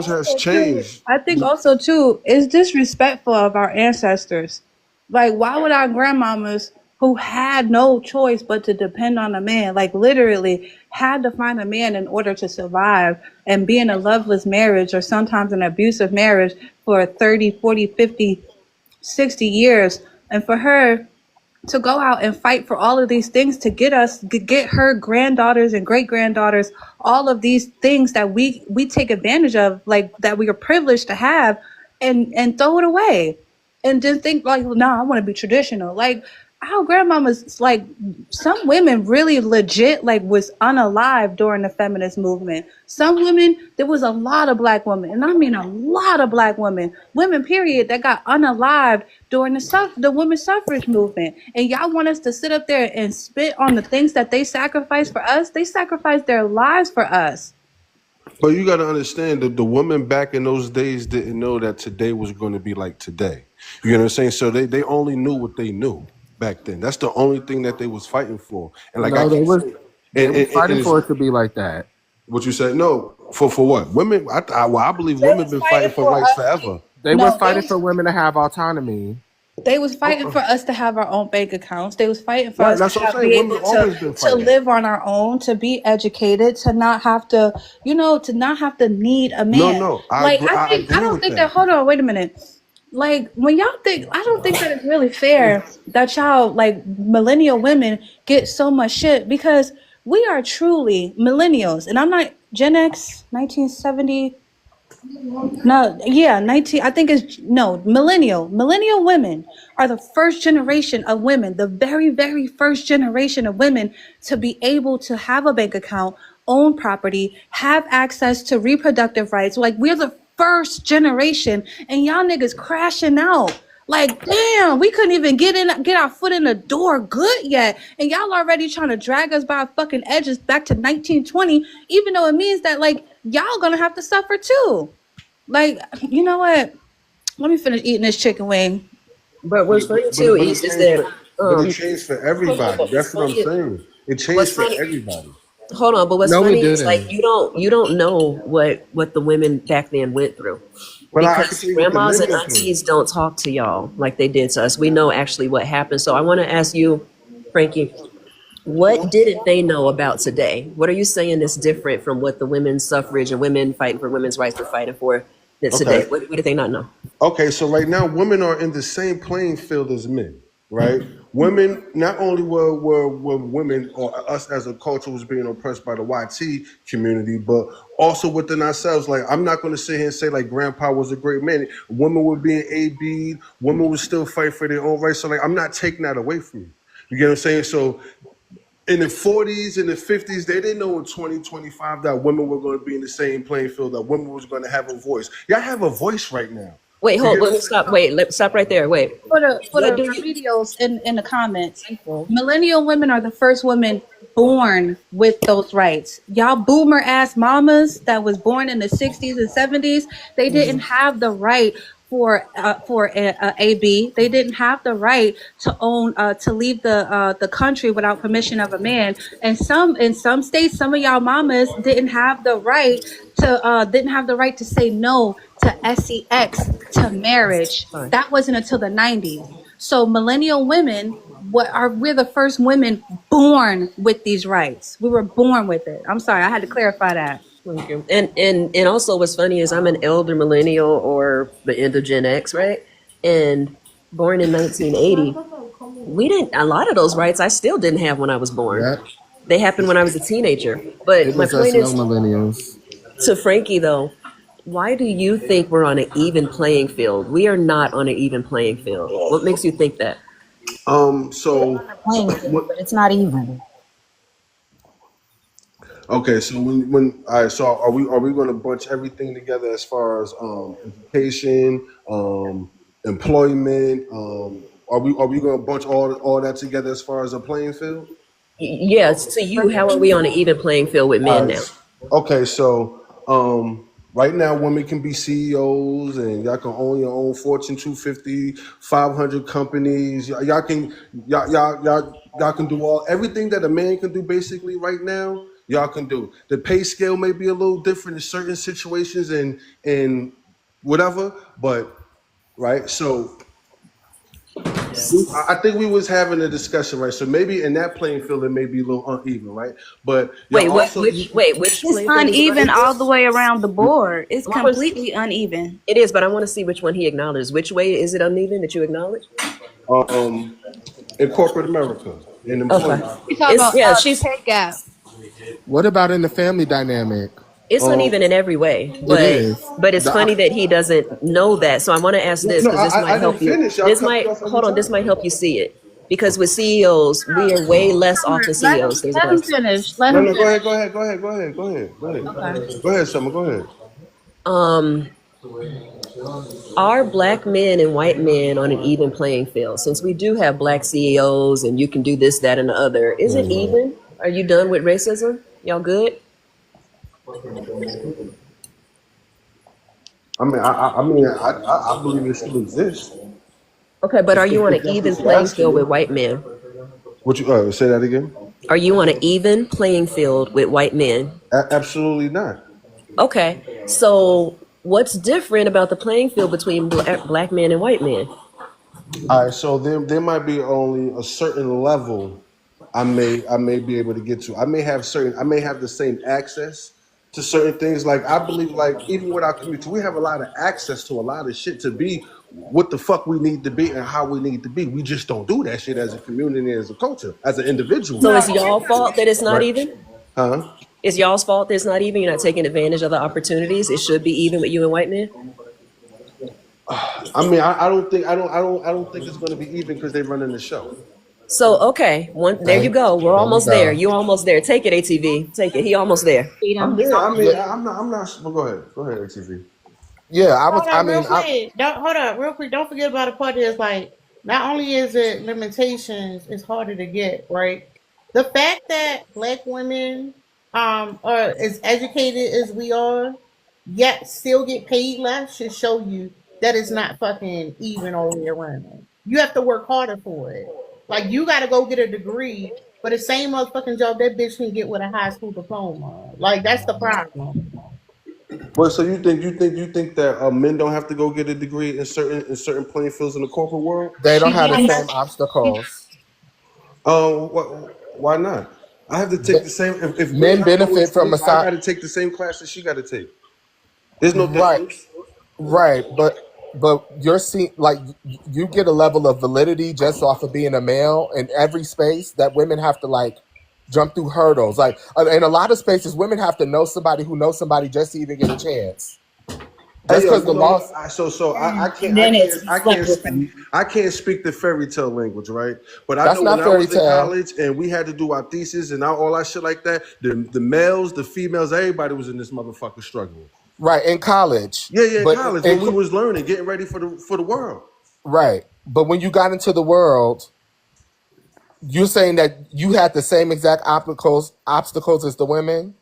N: has changed.
S: I think also too it's disrespectful of our ancestors. Like, why would our grandmamas who had no choice but to depend on a man, like literally had to find a man in order to survive and be in a loveless marriage or sometimes an abusive marriage for 30, 40, 50, 60 years, and for her to go out and fight for all of these things to get her granddaughters and great granddaughters all of these things that we take advantage of, like that we are privileged to have, and throw it away and just think like, no, I want to be traditional. Like our grandmamas, like some women really legit like was unalive during the feminist movement. Some women, there was a lot of black women, and I mean a lot of black women period, that got unalived during the women's suffrage movement. And y'all want us to sit up there and spit on the things that they sacrificed for us? They sacrificed their lives for us.
N: But you got to understand that the women back in those days didn't know that today was going to be like today. You know what I'm saying? So they only knew what they knew back then. That's the only thing that they was fighting for. And like
K: No, they was fighting
N: and
K: for it to be like that.
N: what you said? No, for what? Women? I believe women been fighting for rights forever.
K: They
S: No,
K: was
S: they
K: fighting
S: was-
K: for women to have autonomy.
S: They was fighting for us to have our own bank accounts. They was fighting for
K: Right,
S: us
K: that's
S: to
K: what I'm
S: be
K: saying.
S: able
K: Women always been
S: to
K: fighting.
S: live on our own, to be educated, to not have to, to not have to need a man.
N: No, I
S: Like
N: agree, I
S: I
N: agree
S: don't
N: with
S: think
N: that.
S: hold on, wait a minute. Like when y'all think, I don't think that it's really fair that y'all like millennial women get so much shit, because we are truly millennials, and I'm not Gen X, 1970. No, yeah, 19, I think it's, no, millennial. Millennial women are the first generation of women, the very, very first generation of women to be able to have a bank account, own property, have access to reproductive rights. Like, we're the first generation, and y'all niggas crashing out. Like, damn, we couldn't even get our foot in the door good yet. And y'all already trying to drag us by our fucking edges back to 1920, even though it means that, like, y'all gonna have to suffer too. Like, you know what? Let me finish eating this chicken wing.
I: But what's funny
N: But
I: too
N: but it
I: is
N: changed
I: that
N: for it changed for everybody.
I: what's
N: That's what I'm
I: funny,
N: saying. It
I: what's
N: changed for
I: funny,
N: everybody.
I: hold on, but what's
Q: No, we
I: funny is like
Q: didn't.
I: you don't know what the women back then went through.
N: But I can
I: Because
N: tell you what the
I: grandmas
N: men
I: and
N: went through.
I: aunties don't talk to y'all like they did to us. We know actually what happened. So I want to ask you, Frankie, what didn't they know about today? What are you saying is different from what the women's suffrage and women fighting for women's rights were fighting for that today?
N: Okay.
I: What did they not know?
N: Okay, so right now women are in the same playing field as men, right? Women, not only were women or us as a culture was being oppressed by the YT community, but also within ourselves. Like, I'm not going to sit here and say like grandpa was a great man. Women were being AB'd, women would still fight for their own rights. So like, I'm not taking that away from you. You get what I'm saying? So in the 40s and the 50s, they didn't know in 2025 that women were going to be in the same playing field, that women was going to have a voice. Y'all have a voice right now.
I: Wait,
N: You
I: hold,
N: get what I'm
I: wait,
N: saying?
I: stop, wait, stop right there. Wait,
S: For the
I: what do you?
S: remedials in the comments, millennial women are the first women born with those rights. Y'all boomer ass mamas that was born in the 60s and 70s, they didn't have the right for a AB. They didn't have the right to own to leave the country without permission of a man. And in some states, some of y'all mamas didn't have the right to say no to sex, to marriage.
I: Fine.
S: That wasn't until the 90s. So millennial women, we're the first women born with these rights. We were born with it. I'm sorry, I had to clarify that.
I: Thank you. And also what's funny is I'm an elder millennial or the end of Gen X, right? And born in 1980, we didn't, a lot of those rights I still didn't have when I was born.
Q: Yep.
I: They happened when I was a teenager.
Q: It
I: But my
Q: was us
I: point
Q: young
I: is,
Q: millennials.
I: to Frankie though, why do you think we're on an even playing field? We are not on an even playing field. What makes you think that?
N: So
U: Playing field,
N: what?
U: but it's not even.
N: Okay, so when all right, so are we going to bunch everything together as far as education, employment? Are we going to bunch all that together as far as a playing field?
I: Yes, to you, how are we on an even playing field with
N: All
I: men now?
N: right. Okay, so right now women can be CEOs and y'all can own your own Fortune 250, 500 companies. Y'all can do everything that a man can do basically right now. Y'all can do. The pay scale may be a little different in certain situations and whatever, but right. So I think we was having a discussion, right? So maybe in that playing field it may be a little uneven, right? But
I: Wait,
N: y'all also
U: It's
I: which playing field is
U: uneven all the
I: uneven?
U: way around the board. It's
I: I wanna see-
U: completely uneven.
I: It is, but I want to see which one he acknowledges. Which way is it uneven that you acknowledge?
N: in corporate America, in
I: Okay.
N: employment.
S: We talking about
I: Yeah, she's
S: pay gap.
Q: What about in the family dynamic?
I: it's uneven in every way,
Q: It is.
I: but it's funny that he doesn't know that. So I want to ask this
N: No,
I: because this
N: I
I: might help
N: didn't
I: you.
N: finish. Y'all
I: This
N: cut me
I: might
N: off every
I: hold on. This
N: time.
I: might help you see it because with CEOs we are way less often CEOs. There's a
S: Let him
I: difference.
S: finish. Let
N: No,
S: him
N: no,
S: finish.
N: go ahead.
S: Okay.
N: Go ahead, Summer. Go ahead.
I: Are black men and white men on an even playing field? Since we do have black CEOs and you can do this, that, and the other, is it even? Are you done with racism? Y'all good?
N: I believe it still exists.
I: Okay, but are you on
N: If
I: an
N: that's
I: even
N: what you're
I: playing
N: asking
I: field
N: me.
I: with white men?
N: What you say that again?
I: Are you on an even playing field with white men?
N: Absolutely not.
I: Okay, so what's different about the playing field between black men and white men?
N: All right, so there might be only a certain level I may be able to get to. I may have the same access to certain things. Like I believe, like even with our community, we have a lot of access to a lot of shit to be what the fuck we need to be and how we need to be. We just don't do that shit as a community, as a culture, as an individual.
I: So it's y'all fault that it's not
N: Right?
I: even?
N: Huh?
I: It's y'all's fault that it's not even. You're not taking advantage of the opportunities. It should be even with you and white men.
N: I mean, I don't think it's going to be even because they're running the show.
I: So okay, there you go. We're almost there. You're almost there. Take it, ATV. Take it. He almost there.
N: I'm there. I mean, I'm not. Well, go ahead, ATV.
K: Yeah,
F: Hold up, real quick. Hold up, real quick. Don't forget about the part that's like, not only is it limitations, it's harder to get, right? The fact that black women are as educated as we are, yet still get paid less, should show you that it's not fucking even all the way around. You have to work harder for it. Like, you got to go get a degree for the same motherfucking job that bitch can get with a high school diploma. Like, that's the problem.
N: Well, so you think that men don't have to go get a degree in certain playing fields in the corporate world?
K: They don't have the same obstacles.
N: Why not? I have to take the same. If
K: men benefit from
N: I got to take the same class that she got to take. There's no difference.
K: Right, but you're seeing, like, you get a level of validity just off of being a male in every space that women have to, like, jump through hurdles. Like, in a lot of spaces, women have to know somebody who knows somebody just to even get a chance. Just because the law.
N: I can't speak the fairy tale language, right? But
K: That's
N: I know
K: not
N: when I was in
K: fairy tale.
N: college and we had to do our thesis and all that shit like that, the males, the females, everybody was in this motherfucker struggling.
K: Right, in college.
N: Yeah, in college when we was learning, getting ready for the world.
K: Right, but when you got into the world, you're saying that you had the same exact obstacles as the women?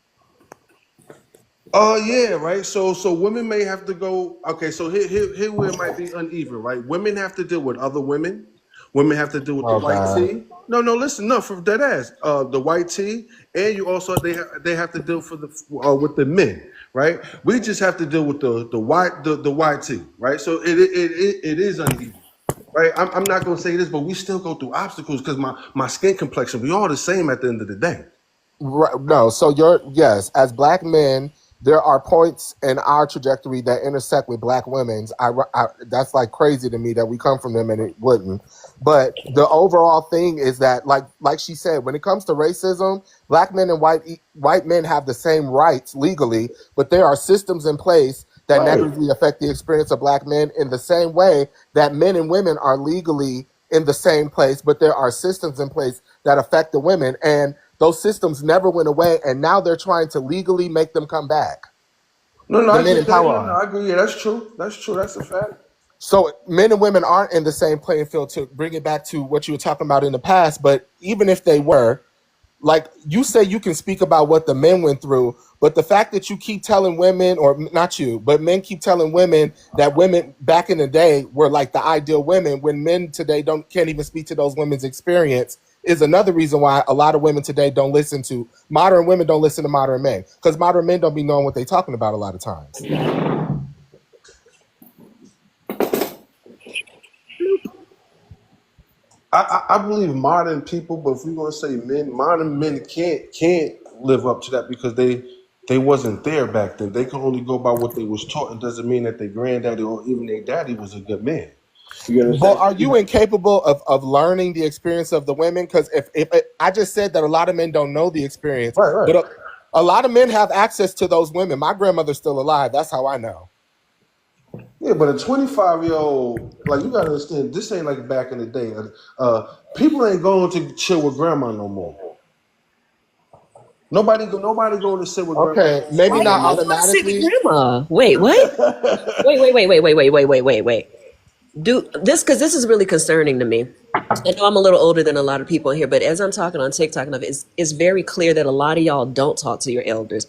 N: Yeah, right. So women may have to go. Okay, so here where it might be uneven, right? Women have to deal with other women. Women have to deal with the white tee. No, listen, no, for dead ass. The white tee, and you also they have to deal with the men, right? We just have to deal with the white tee, right? So it is uneven. Right, I'm not gonna say this, but we still go through obstacles because my skin complexion, we all the same at the end of the day.
K: Right, no, so yes, as black men, there are points in our trajectory that intersect with black women's. That's like crazy to me that we come from them and it wouldn't. But the overall thing is that, like she said, when it comes to racism, black men and white men have the same rights legally, but there are systems in place that negatively affect the experience of black men in the same way that men and women are legally in the same place, but there are systems in place that affect the women, and those systems never went away, and now they're trying to legally make them come back.
N: I agree. Yeah, that's true. That's a fact.
K: So men and women aren't in the same playing field, to bring it back to what you were talking about in the past, but even if they were, like you say, you can speak about what the men went through, but the fact that you keep telling women, or not you, but men keep telling women that women back in the day were like the ideal women, when men today can't even speak to those women's experience, is another reason why a lot of women today modern women don't listen to modern men, because modern men don't be knowing what they're talking about a lot of times.
N: I believe modern people, but if we're gonna say modern men can't live up to that because they wasn't there back then. They can only go by what they was taught. It doesn't mean that their granddaddy or even their daddy was a good man.
K: But are you incapable of learning the experience of the women? Because if I just said that a lot of men don't know the experience,
N: right.
K: But a lot of men have access to those women. My grandmother's still alive. That's how I know.
N: Yeah, but a 25-year-old, like, you gotta understand, this ain't like back in the day. People ain't going to chill with grandma no more. Nobody going to sit with grandma.
K: Okay, maybe not automatically.
I: Grandma. Wait, what? Wait. Because this is really concerning to me. I know I'm a little older than a lot of people in here, but as I'm talking on TikTok, it's very clear that a lot of y'all don't talk to your elders.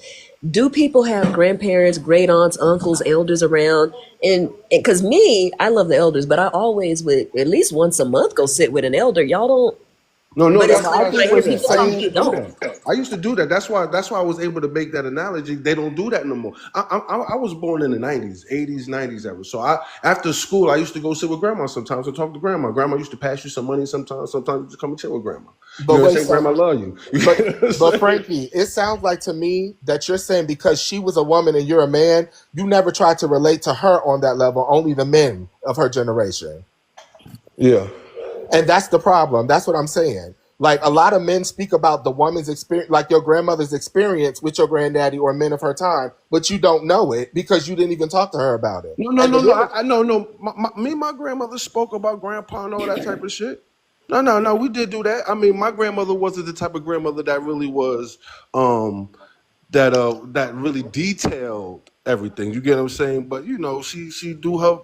I: Do people have grandparents, great aunts, uncles, elders around? And because I love the elders, but I always would at least once a month go sit with an elder. Y'all don't.
N: No,
I: but
N: that's
I: I
N: used to do that. That's why I was able to make that analogy. They don't do that no more. I was born in the 90s, 80s, 90s era. So after school, I used to go sit with grandma sometimes and talk to grandma. Grandma used to pass you some money sometimes. Sometimes you just come and chill with grandma. Grandma love you.
K: But Frankie, it sounds like to me that you're saying because she was a woman and you're a man, you never tried to relate to her on that level, only the men of her generation.
N: Yeah.
K: And that's the problem. That's what I'm saying.
Q: Like a lot of men speak about the woman's experience, like your grandmother's experience with your granddaddy or men of her time, but you don't know it because you didn't even talk to her about it.
N: No, no,
Q: And
N: no,
Q: the
N: no.
Q: women,
N: I know, no. Me and my grandmother spoke about grandpa and all that type of shit. No, no, no. We did do that. I mean, my grandmother wasn't the type of grandmother that really was, that really detailed everything. You get what I'm saying? But you know, she do her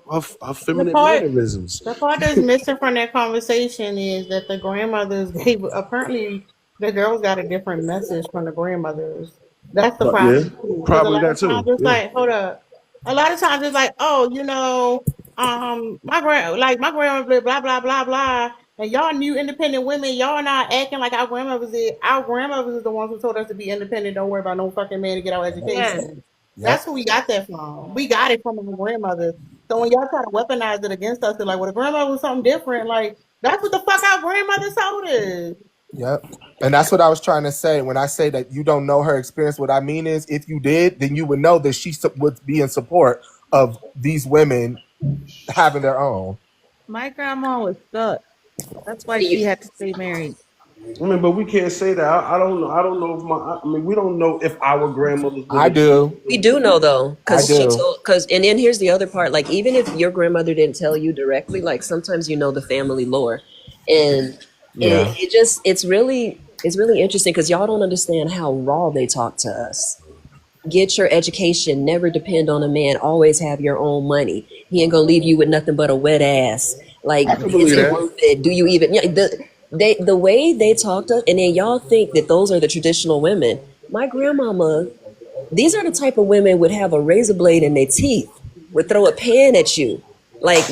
F: The
N: feminine
F: part
N: mannerisms.
F: the part that's missing from that conversation is that the grandmothers gave apparently the girls got a different message from the grandmothers. That's the
N: Yeah,
F: problem too. Because a
N: probably
F: lot
N: that
F: of times
N: too.
F: it's
N: Yeah.
F: like, hold up. A lot of times it's like, oh, my grandmother blah blah blah blah. And y'all new independent women, y'all not acting like our grandmothers did. Our grandmothers is the ones who told us to be independent. Don't worry about no fucking man to get our
S: Yes.
F: education. That's
Q: yep,
F: who we got that from. We got it from our grandmothers. So when y'all try to weaponize it against us, they're like, well, the grandmother was something different. Like, that's what the fuck our grandmother told us.
Q: yep. And that's what I was trying to say. When I say that you don't know her experience, what I mean is if you did, then you would know that would be in support of these women having their own.
S: My grandma was stuck. That's why she
I: You,
S: had to stay married.
N: I mean, but we can't say that. I don't know. I don't know if I mean, we don't know if our grandmothers would
Q: I
N: have.
Q: do.
I: we do know though,
Q: I
I: because
Q: do.
I: and then here's the other part. Like even if your grandmother didn't tell you directly, like sometimes you know the family lore, and
Q: Yeah.
I: it's really interesting because y'all don't understand how raw they talk to us. Get your education, never depend on a man, always have your own money. He ain't gonna leave you with nothing but a wet ass. Like,
N: I can
I: is
N: believe
I: it
N: that.
I: worth it? Do you even, yeah, the way they talk to us, and then y'all think that those are the traditional women. My grandmama, these are the type of women would have a razor blade in their teeth, would throw a pan at you, like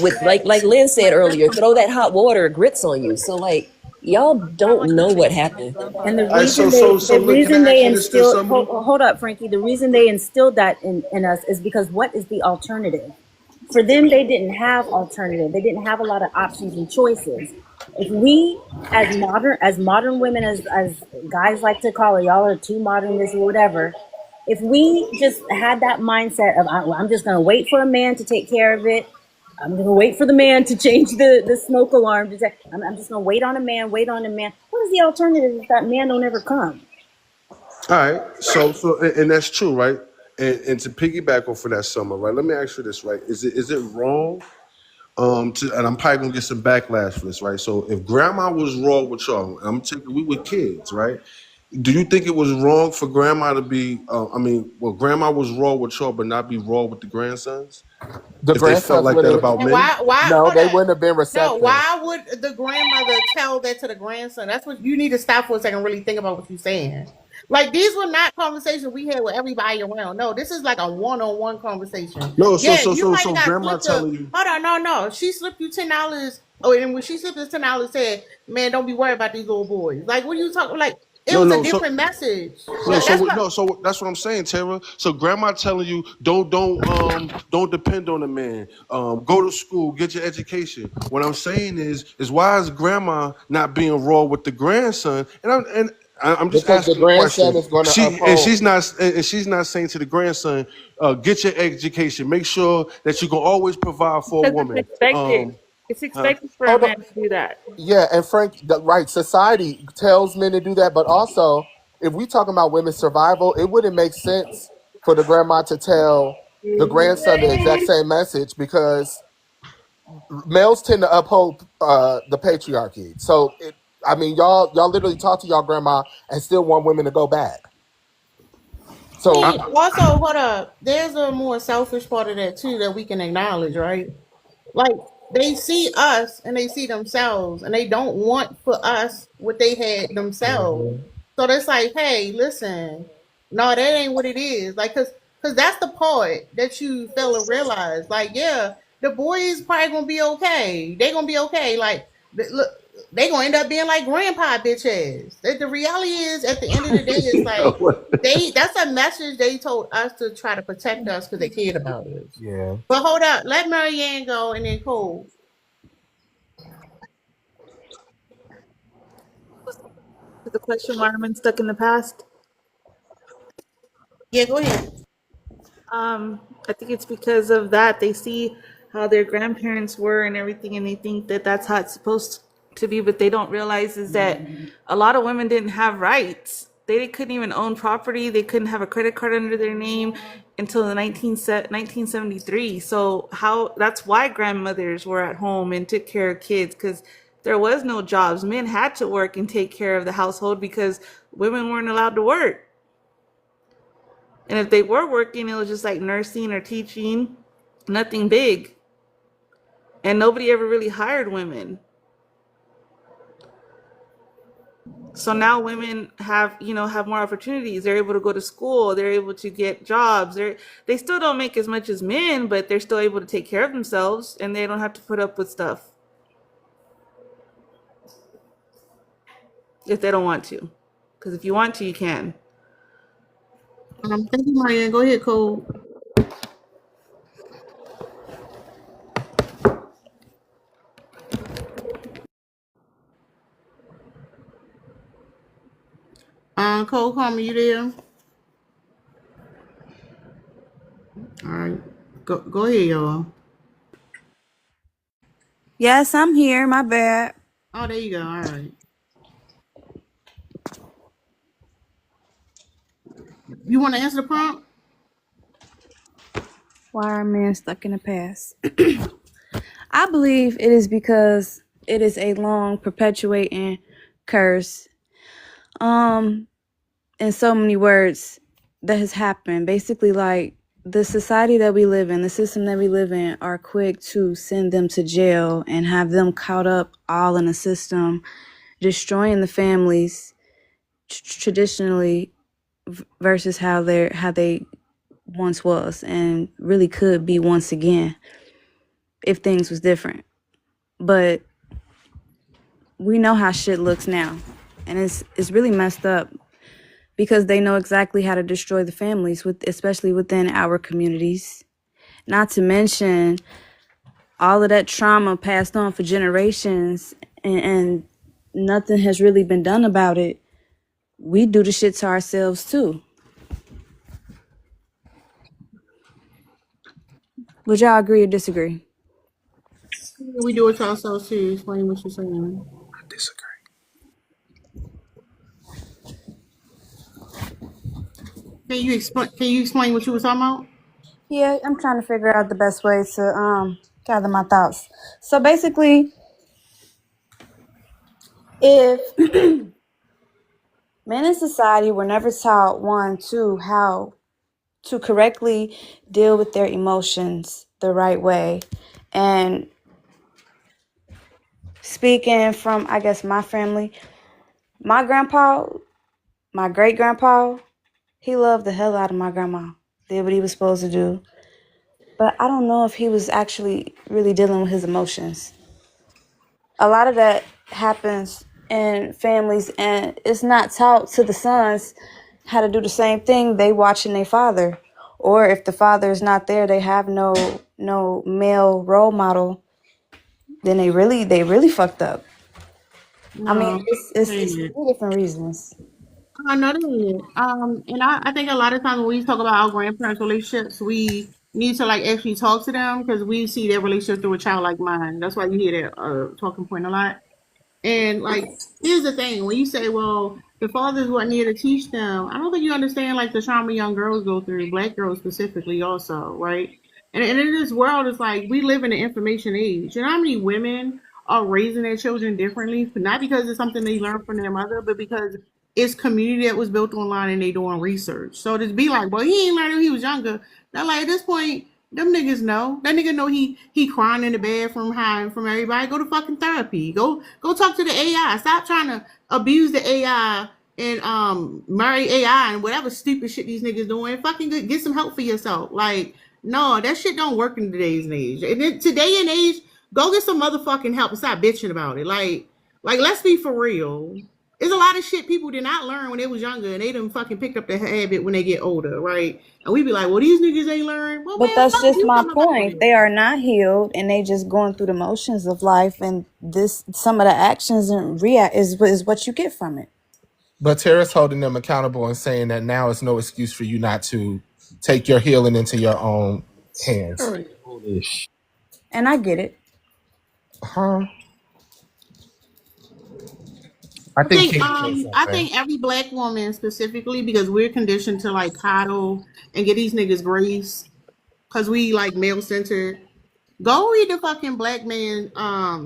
I: like Lynn said earlier, throw that hot water or grits on you. So like y'all don't know what happened.
U: And the
N: All right,
U: reason
N: so look, can I ask
U: they
N: you this, then,
U: instilled
N: Summer?
U: hold up, Frankie. The reason they instilled that in us is because what is the alternative? For them, they didn't have alternative. They didn't have a lot of options and choices. If we, as modern women, as guys like to call it, y'all are too modern, this or whatever. If we just had that mindset of I'm just gonna wait for a man to take care of it. I'm gonna wait for the man to change the smoke alarm. I'm just gonna wait on a man, wait on a man. What is the alternative if that man don't ever come?
N: All right. And that's true, right? And to piggyback off of that, Summer, right? Let me ask you this, right? Is it wrong? And I'm probably gonna get some backlash for this, right? So if grandma was raw with y'all, we were kids, right? Do you think it was wrong for grandma to be? Grandma was raw with y'all, but not be raw with the grandsons?
Q: The
N: If they felt
Q: grandsons
N: like
Q: would
N: that
Q: have
N: about
F: And
N: men?
F: why
Q: no,
F: hold
Q: they
F: up.
Q: wouldn't have been
F: No,
Q: receptive.
F: why would the grandmother tell that to the grandson? That's what you need to stop for a second and really think about what you're saying. Like these were not conversations we had with everybody around. No, this is like a one-on-one conversation.
N: No, so
F: Yeah,
N: so
F: you
N: so
F: might
N: so
F: have got
N: grandma
F: slipped a
N: telling you.
F: hold on, no. She slipped you $10. Oh, and when she slipped us $10, said, man, don't be worried about these little boys. Like what are you talking like it
N: No,
F: was a
N: no. So
F: different message.
N: no,
F: That's what
N: so that's what I'm saying, Tara. So grandma telling you don't depend on a man. Go to school, get your education. What I'm saying is why is grandma not being raw with the grandson? I'm just
Q: Because the
N: asking a
Q: grandson
N: question.
Q: is going to
N: She and
Q: uphold.
N: she's not saying to the grandson, get your education. Make sure that you can always provide for a
S: Because it's
N: woman.
S: expected. It's
N: Huh?
S: expected for a
Q: Hold on.
S: man to do that.
Q: Yeah, and Frank, right, society tells men to do that, but also, if we talking about women's survival, it wouldn't make sense for the grandma to tell the grandson the exact same message because males tend to uphold the patriarchy. So, I mean, y'all literally talk to y'all grandma and still want women to go back. So,
F: also hold up. There's a more selfish part of that too that we can acknowledge, right? Like they see us and they see themselves and they don't want for us what they had themselves. So that's like, hey, listen, no, that ain't what it is. Like, cause that's the part that you fail to realize. Like, yeah, the boys probably gonna be okay. They gonna be okay. Like, look, they gonna end up being like grandpa bitches. The reality is, at the end of the day, it's like that's a message they told us to try to protect us because they cared about us.
Q: yeah.
F: But hold up, let Marianne go and then Cole.
S: To the question, why are men stuck in the past?
F: Yeah, go ahead.
S: I think it's because of that. They see how their grandparents were and everything, and they think that that's how it's supposed
A: to be, but they don't realize is that a lot of women didn't have rights. They couldn't even own property. They couldn't have a credit card under their name until the 1973. So that's why grandmothers were at home and took care of kids, because there was no jobs. Men had to work and take care of the household because women weren't allowed to work. And if they were working, it was just like nursing or teaching, nothing big. And nobody ever really hired women. So now women have more opportunities. They're able to go to school. They're able to get jobs. They still don't make as much as men, but they're still able to take care of themselves, and they don't have to put up with stuff if they don't want to. Because if you want to, you can.
F: Thank you, Marianne. Go ahead, Cole. Cole, Carmen, you there? All right. Go ahead, y'all.
C: Yes, I'm here. My bad.
F: Oh, there you go. All right. You want to answer the prompt?
S: Why are men stuck in the past? I believe it is because it is a long perpetuating curse. In so many words, that has happened. Basically, like, the society that we live in, the system that we live in, are quick to send them to jail and have them caught up all in a system, destroying the families traditionally versus how they once was and really could be once again if things was different. But we know how shit looks now, and it's really messed up because they know exactly how to destroy the families, especially within our communities. Not to mention all of that trauma passed on for generations, and nothing has really been done about it. We do the shit to ourselves too. Would y'all agree or disagree?
F: We do it to ourselves too. Explain what you're saying.
G: I disagree.
F: Can you explain what you were talking about?
S: Yeah, I'm trying to figure out the best way to gather my thoughts. So basically, if men in society were never taught, how to correctly deal with their emotions the right way, and speaking from, I guess, my family, my grandpa, my great grandpa, he loved the hell out of my grandma, did what he was supposed to do. But I don't know if he was actually really dealing with his emotions. A lot of that happens in families, and it's not taught to the sons how to do the same thing. They watching their father. Or if the father is not there, they have no male role model, then they really fucked up. I mean, it's two different reasons.
F: I know that. And I think a lot of times when we talk about our grandparents' relationships, we need to like actually talk to them because we see their relationship through a child like mine. That's why you hear that talking point a lot. And like, here's the thing: when you say, "Well, the fathers weren't here to teach them," I don't think you understand like the trauma young girls go through, Black girls specifically, also, right? And in this world, it's like we live in an information age. You know how many women are raising their children differently, but not because it's something they learned from their mother, but because it's community that was built online and they doing research. So to be like, "Well, he ain't learned when he was younger." Now, like at this point, them niggas know. That nigga know he crying in the bathroom, hiding from everybody. Go to fucking therapy. Go talk to the AI. Stop trying to abuse the AI and marry AI and whatever stupid shit these niggas doing. Fucking get some help for yourself. Like, no, that shit don't work in today's age. And then today and age, go get some motherfucking help and stop bitching about it. Like let's be for real. There's a lot of shit people did not learn when they was younger, and they done fucking picked up the habit when they get older, right? And we be like, well, these niggas ain't learned. Well,
S: But
F: man,
S: that's
F: fuck
S: just
F: you
S: my
F: talking about
S: point.
F: it.
S: They are not healed, and they just going through the motions of life, and some of the actions and react is what you get from it.
K: But Tara's holding them accountable and saying that now is no excuse for you not to take your healing into your own hands.
S: And I get it.
K: Huh? I think King said
F: I
K: something.
F: think every black woman specifically, because we're conditioned to like coddle and get these niggas grace because we like male centered. Go read the fucking black male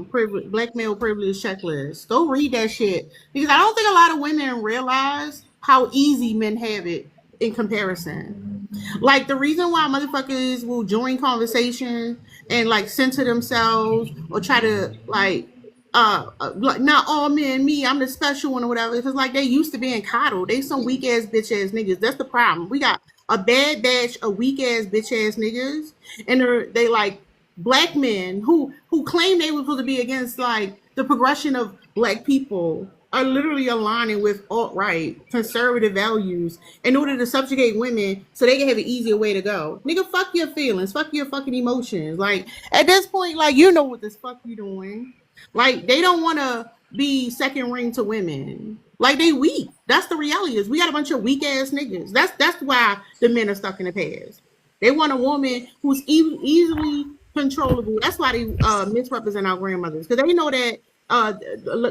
F: privilege checklist. Go read that shit. Because I don't think a lot of women realize how easy men have it in comparison. Like the reason why motherfuckers will join conversation and like censor themselves or try to like not all men, me, I'm the special one or whatever. Because like they used to being coddled. They some weak ass bitch ass niggas. That's the problem. We got a bad batch of weak ass bitch ass niggas, and they like black men who claim they were supposed to be against like the progression of black people are literally aligning with alt-right conservative values in order to subjugate women so they can have an easier way to go. Nigga, fuck your feelings, fuck your fucking emotions. Like at this point, like you know what this fuck you doing. Like they don't want to be second ring to women. Like they weak. That's the reality. Is we got a bunch of weak ass niggas. That's why the men are stuck in the past. They want a woman who's easily controllable. That's why they misrepresent our grandmothers, because they know that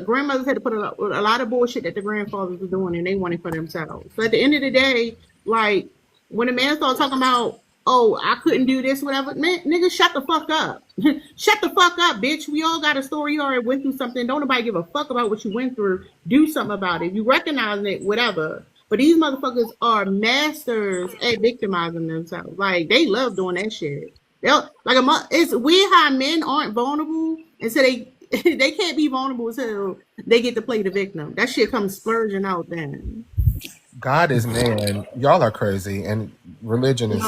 F: grandmothers had to put a lot of bullshit that the grandfathers were doing, and they want it for themselves. So at the end of the day, like when a man starts talking about, oh, I couldn't do this, whatever, man, nigga, shut the fuck up. Shut the fuck up, bitch. We all got a story. You already went through something. Don't nobody give a fuck about what you went through. Do something about it. You recognize it, whatever. But these motherfuckers are masters at victimizing themselves. Like they love doing that shit. It's weird how men aren't vulnerable, and so they can't be vulnerable until they get to play the victim. That shit comes splurging out then.
K: God is man. Y'all are crazy, and religion is.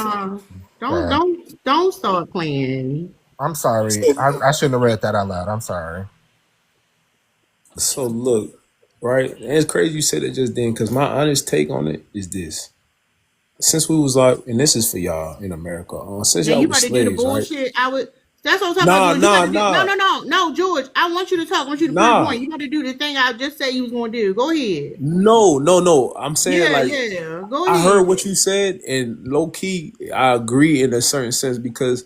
F: Don't start playing.
K: I'm sorry. I shouldn't have read that out loud. I'm sorry.
J: So look, right? And it's crazy you said it just then, because my honest take on it is this. Since we was like, and this is for y'all in America, since y'all
F: You
J: was
F: about to do the
J: slaves,
F: bullshit.
J: right?
F: That's what I'm talking about.
J: Nah.
F: No, George. I want you to talk. I want you to prove a point. You got to do the thing I just said you was going to do. Go ahead.
J: No. I'm saying
F: Go
J: I
F: ahead.
J: heard what you said, and low key, I agree in a certain sense, because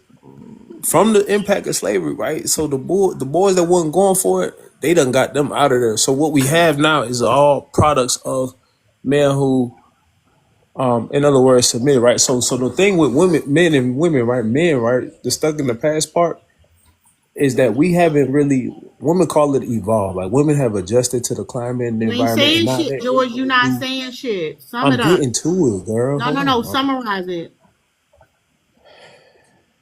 J: from the impact of slavery, right? So the boys that wasn't going for it, they done got them out of there. So what we have now is all products of men who, in other words, submitted, right? So the thing with men and women, right? Men, right? The stuck in the past part is that we haven't really. Women call it evolve. Like women have adjusted to the climate and the
F: You ain't
J: environment, and
F: saying
J: now
F: shit, George. You not saying shit. Sum
J: I'm
F: it up.
J: getting to it, girl.
F: No. Summarize it.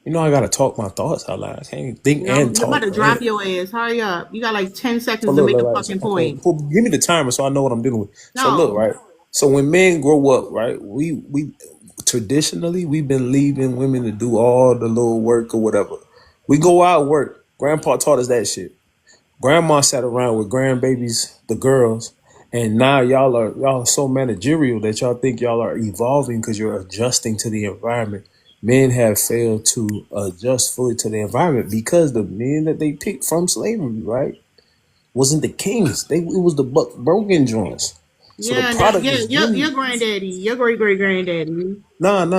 J: You know I gotta talk my thoughts out loud. I can't think
F: No,
J: and
F: you're about
J: talk.
F: to drop your ass. Hurry up. You got like 10
J: So
F: seconds to
J: look,
F: make a
J: right,
F: fucking
J: okay,
F: point.
J: give me the timer so I know what I'm dealing with. So look,
F: No.
J: right. So when men grow up, right, we traditionally we've been leaving women to do all the little work or whatever. We go out and work. Grandpa taught us that shit. Grandma sat around with grandbabies, the girls, and now y'all are so managerial that y'all think y'all are evolving because you're adjusting to the environment. Men have failed to adjust fully to the environment because the men that they picked from slavery, right, wasn't the kings. It was the buck broken joints. So the product is
F: Your granddaddy, your great granddaddy.
J: Nah. I'm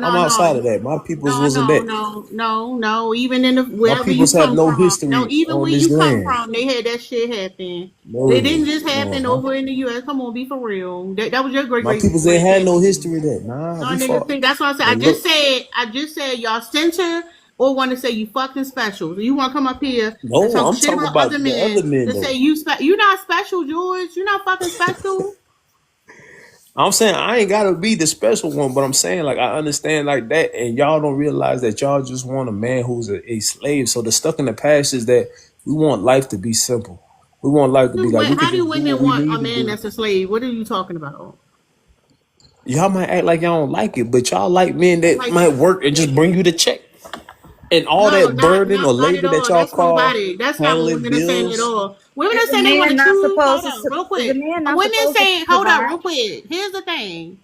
J: outside of that. My peoples wasn't that.
F: No. Even in
J: My
F: wherever you
J: peoples have
F: come
J: no
F: from,
J: history
F: even
J: on
F: where
J: this
F: you come
J: land.
F: from, they had that shit happen.
J: No,
F: It didn't just happen
J: no.
F: over in the U.S. Come on, be for real. That was your great
J: My peoples ain't had no history of that. Nah,
F: No,
J: we
F: nigga,
J: fought.
F: see, that's what I said.
J: And
F: I just said y'all center or want to say you fucking special. So you want to come up here
J: no,
F: and talk
J: I'm
F: shit
J: talking
F: about
J: about
F: other
J: the other
F: men
J: men
F: to
J: though.
F: say you not special, George. You not fucking special.
J: I'm saying I ain't gotta be the special one, but I'm saying like I understand like that, and y'all don't realize that y'all just want a man who's a slave. So the stuck in the past is that we want life to be simple. We want life to be like we
F: How
J: can
F: do
J: just do what
F: women
J: we
F: want
J: need
F: a
J: to
F: man
J: do.
F: that's a slave? What are you talking about?
J: Y'all might act like y'all don't like it, but y'all like men that
F: Like,
J: might work and just bring you the check. And all
F: no,
J: that burden or
F: not at
J: labor that
F: all.
J: y'all
F: That's
J: call
F: robotic. That's not what
J: handling
F: women are saying at
J: bills.
F: all. Women
S: Is
F: are
S: a
F: saying they want
S: man
F: to
S: not
F: choose.
S: supposed
F: Hold
S: to?
F: up, real
S: Is a
F: quick.
S: man
F: A
S: not
F: women
S: supposed to
F: saying, hold up,
S: provide?
F: real quick. Here's the thing.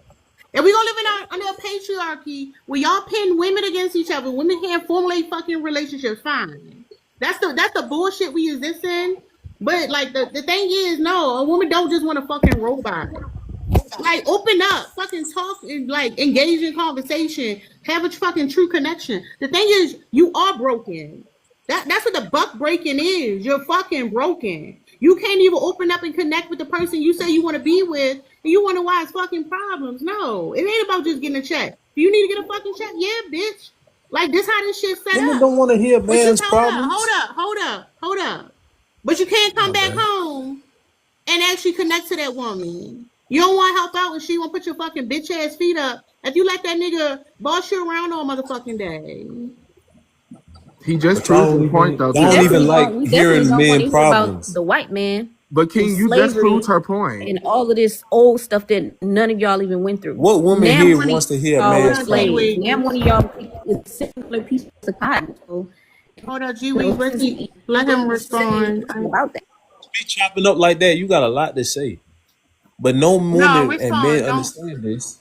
F: If we gonna live under a patriarchy where y'all pin women against each other, women can't formulate fucking relationships, fine. That's the bullshit we exist in. But like the thing is, no, a woman don't just want a fucking robot. Like open up, fucking talk and like engage in conversation, have a fucking true connection. The thing is, you are broken. That's what the buck breaking is. You're fucking broken. You can't even open up and connect with the person you say you want to be with, and you wonder why it's fucking problems. No, it ain't about just getting a check. Do you need to get a fucking check? Yeah, bitch. Like, this how this shit set
J: Women
F: up.
J: don't want to hear
F: But you
J: man's
F: hold
J: problems.
F: up. But you can't come
J: My
F: back
J: bad.
F: home and actually connect to that woman. You don't want to help out and she won't put your fucking bitch ass feet up if you let that nigga boss you around all motherfucking day.
Q: He just
J: But y'all
Q: proved the point though,
J: don't
Q: Tara.
J: even like
U: We definitely
J: hearing
U: don't want
J: men
U: to hear about
J: problems.
U: the white man
Q: But
U: and
Q: King, you just
U: slavery
Q: proved her point.
U: and all of this old stuff that none of y'all even went through.
J: What woman
U: Now
J: here
U: one
J: wants
U: of
J: to hear a
U: y'all were
J: man's
F: Hold on, G
J: problem?
U: slaves.
F: Weed.
U: Now one of y'all is a similar piece of cotton. So,
F: Hold on, G
U: you know,
F: Weed. Let him respond.
U: about that.
J: Be chopping up like that, you got a lot to say. But no
F: No,
J: women and men
F: respond. Don't.
J: understand this.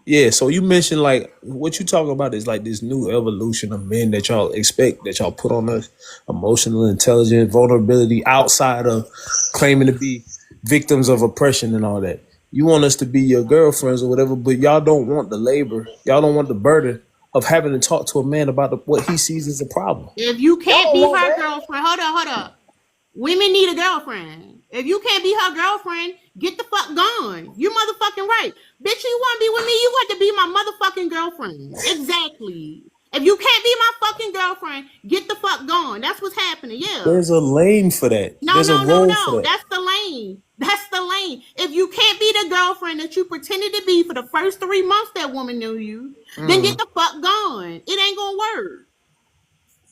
J: Yeah, so you mentioned like what you talking about is like this new evolution of men that y'all expect, that y'all put on us: emotional intelligence, vulnerability, outside of claiming to be victims of oppression and all that. You want us to be your girlfriends or whatever, but y'all don't want the labor, y'all don't want the burden of having to talk to a man about what he sees as a problem.
F: If you
J: Y'all
F: can't
J: don't
F: be
J: want
F: her
J: that.
F: girlfriend, hold up. Women need a girlfriend. If you can't be her girlfriend, get the fuck gone. You motherfucking right. Bitch, you want to be with me, you got to be my motherfucking girlfriend. Exactly. If you can't be my fucking girlfriend, get the fuck gone. That's what's happening, yeah.
J: There's a lane for that.
F: No.
J: There's a role for that.
F: That's the lane. That's the lane. If you can't be the girlfriend that you pretended to be for the first 3 months that woman knew you, then get the fuck gone. It ain't gonna work.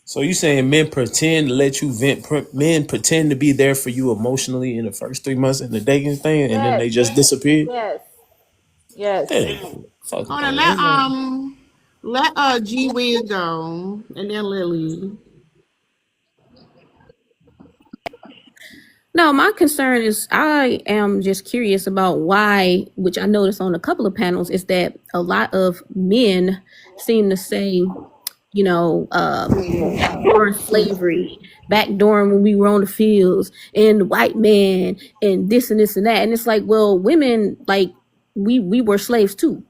J: So you saying men pretend to let you vent? Men pretend to be there for you emotionally in the first 3 months in the dating thing, and then
U: Yes,
J: they just disappear?
U: yes.
J: Hey, fuck
F: Hold on,
J: that.
F: let G Wiz go, and then Lily.
U: No, my concern is I am just curious about why, which I noticed on a couple of panels, is that a lot of men seem to say, you know, during slavery, back during when we were on the fields, and the white man, and this and this and that. And it's like, well, women, like, we were slaves too.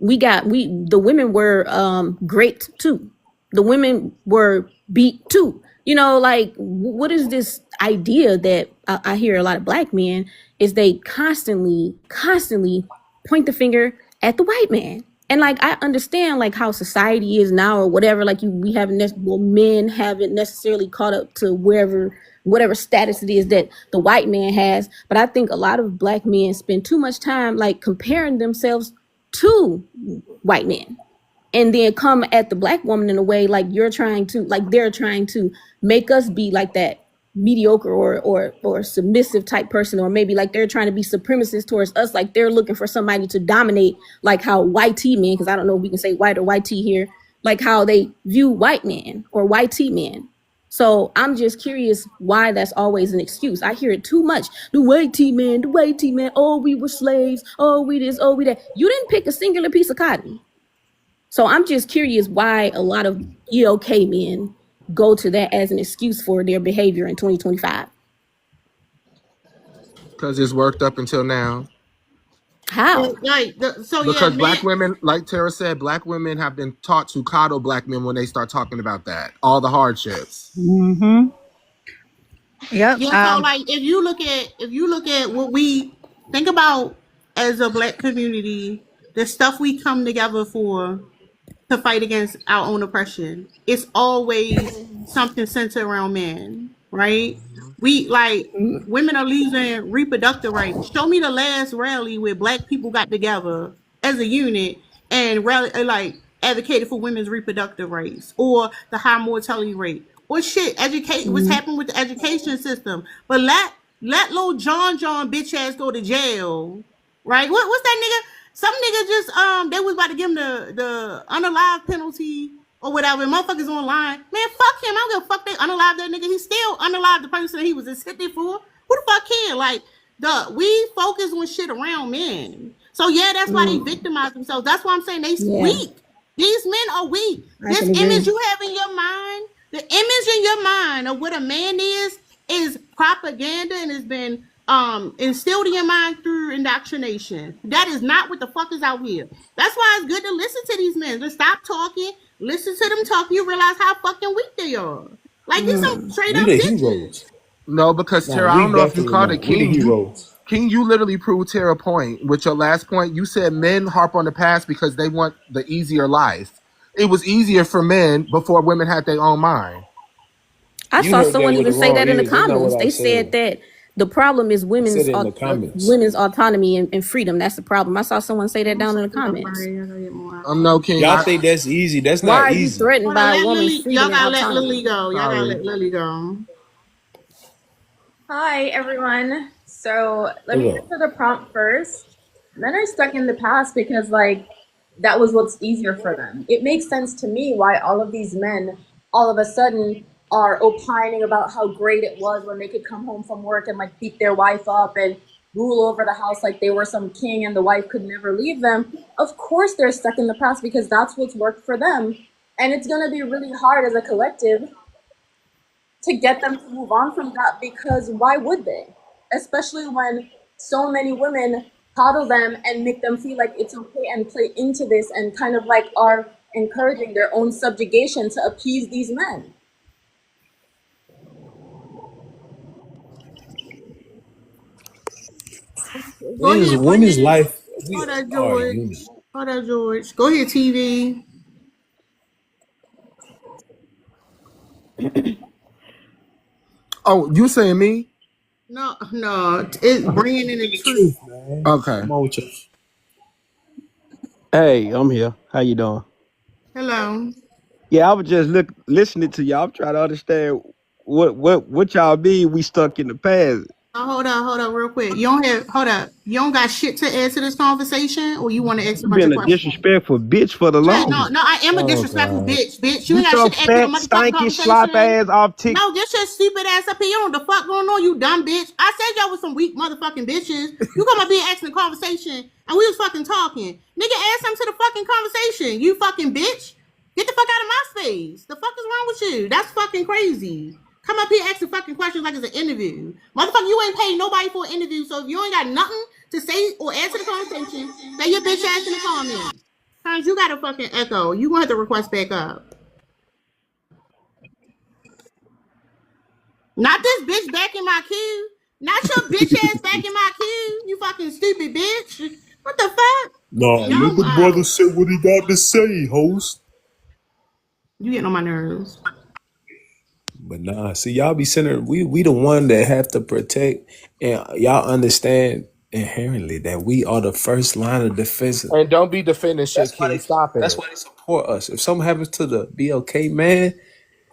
U: The women were great too. The women were beat too. You know, like, what is this idea that I hear a lot of black men is they constantly point the finger at the white man. And like, I understand like how society is now or whatever, like men haven't necessarily caught up to whatever status it is that the white man has. But I think a lot of black men spend too much time like comparing themselves to white men, and then come at the black woman in a way like they're trying to make us be like that mediocre or submissive type person, or maybe like they're trying to be supremacist towards us, like they're looking for somebody to dominate, like how white men, because I don't know if we can say white or white here, like how they view white men or white men. So I'm just curious why that's always an excuse. I hear it too much. The white man, oh, we were slaves, oh, we this, oh, we that. You didn't pick a singular piece of cotton. So I'm just curious why a lot of EOK men go to that as an excuse for their behavior in 2025.
Q: Because it's worked up until now.
U: How?
Q: Because black women, like Tara said, black women have been taught to coddle black men when they start talking about that. All the hardships.
A: Mm-hmm. Yep.
F: Yeah, so like if you look at what we think about as a black community, the stuff we come together for to fight against our own oppression, it's always something centered around men, right? We like women are losing reproductive rights. Show me the last rally where black people got together as a unit and rally, like advocated for women's reproductive rights or the high mortality rate or shit. Educate what's happened with the education system. But let little John bitch ass go to jail, right? What's that nigga? Some nigga just they was about to give him the unalive penalty or whatever. Motherfuckers online, man, fuck him. I don't give a fuck. They unalive that nigga. He still unalive the person that he was intended for. Who the fuck care? Like we focus on shit around men. So yeah, that's why they victimize themselves. That's why I'm saying they weak. These men are weak. This image you have in your mind, the image in your mind of what a man is propaganda and has been instilled in your mind through indoctrination. That is not what the fuck is out here. That's why it's good to listen to these men. Just stop talking, listen to them talk. You realize how fucking weak they are. Like these some straight
J: We
F: up
J: the
F: bitches.
J: heroes.
K: No, because
J: No,
K: Tara, I
J: we
K: don't know if you
J: definitely
K: called it
J: not. We the
K: King.
J: heroes.
K: King, you literally proved Tara point with your last point. You said men harp on the past because they want the easier life. It was easier for men before women had their own mind.
U: I
J: You
U: saw
J: heard that
U: someone
J: with the
U: even say
J: wrong
U: that in the
J: ears. That's not
U: comments.
J: what I
U: They said
J: said.
U: that the problem is
J: I said it in the comments.
U: women's autonomy and freedom. That's the problem. I saw someone say that down in the comments.
K: No, King.
J: Y'all think that's easy? That's
U: Why
J: not
U: are you
J: easy.
U: threatened
F: Hold on,
U: by a
F: let
U: woman's
F: Lily. Y'all
U: freedom and
F: gotta let Lily
U: autonomy?
F: go. Y'all gotta
K: Sorry.
F: let Lily go.
D: Hi, everyone. So let me
J: Hold up.
D: answer the prompt first. Men are stuck in the past because, like, that was what's easier for them. It makes sense to me why all of these men all of a sudden are opining about how great it was when they could come home from work and, like, beat their wife up and rule over the house like they were some king and the wife could never leave them. Of course, they're stuck in the past because that's what's worked for them. And it's going to be really hard as a collective to get them to move on from that, because why would they? Especially when so many women coddle them and make them feel like it's okay and play into this and kind of like are encouraging their own subjugation to appease these men.
F: Go
J: Women's
F: ahead. Go
J: women's
F: ahead.
J: life. We
F: Hold on,
J: are
F: George.
J: human.
F: Hold on, George. Go ahead, TV.
K: Oh, you saying me?
F: No, it's bringing in the
J: The
F: truth.
J: truth, man.
K: Okay.
J: Come on with you.
L: Hey, I'm here. How you doing?
F: Hello.
L: Yeah, I was just listening to y'all. I'm trying to understand what y'all mean we stuck in the past.
F: Hold on, real quick. You don't got shit to add to this conversation, or you want to ask a
L: You
F: bunch
L: been
F: of
L: a
F: questions?
L: disrespectful bitch for the
F: Yeah,
L: longest.
F: no, I am a
J: Oh
F: disrespectful
J: God.
F: bitch. You ain't
L: Get
F: got
L: your
F: shit to add to the
L: fat,
F: motherfucking
L: stinky, slop
F: conversation.
L: ass off TikTok.
F: No, get your stupid ass up here. You know what the fuck going on, you dumb bitch. I said y'all was some weak motherfucking bitches. You come up here asking the conversation, and we was fucking talking. Nigga, add something to the fucking conversation, you fucking bitch. Get the fuck out of my space. The fuck is wrong with you? That's fucking crazy. Come up here asking fucking questions like it's an interview. Motherfucker, you ain't paid nobody for an interview, so if you ain't got nothing to say or answer the conversation, say your bitch ass in the comments. Cause you got a fucking echo. You gonna have to request back up. Not this bitch back in my queue. Not your bitch ass back in my queue. You fucking stupid bitch. What the fuck?
J: No, let
F: Y'all
J: the brother
F: wow.
J: say what he got to say, host.
F: You getting on my nerves.
J: But nah, see, y'all be sending. We the one that have to protect, and y'all understand inherently that we are the first line of defense.
K: And don't be defending shit,
J: That's why
K: King. Stop
J: that's
K: it.
J: why they support us. If something happens to the BLK man,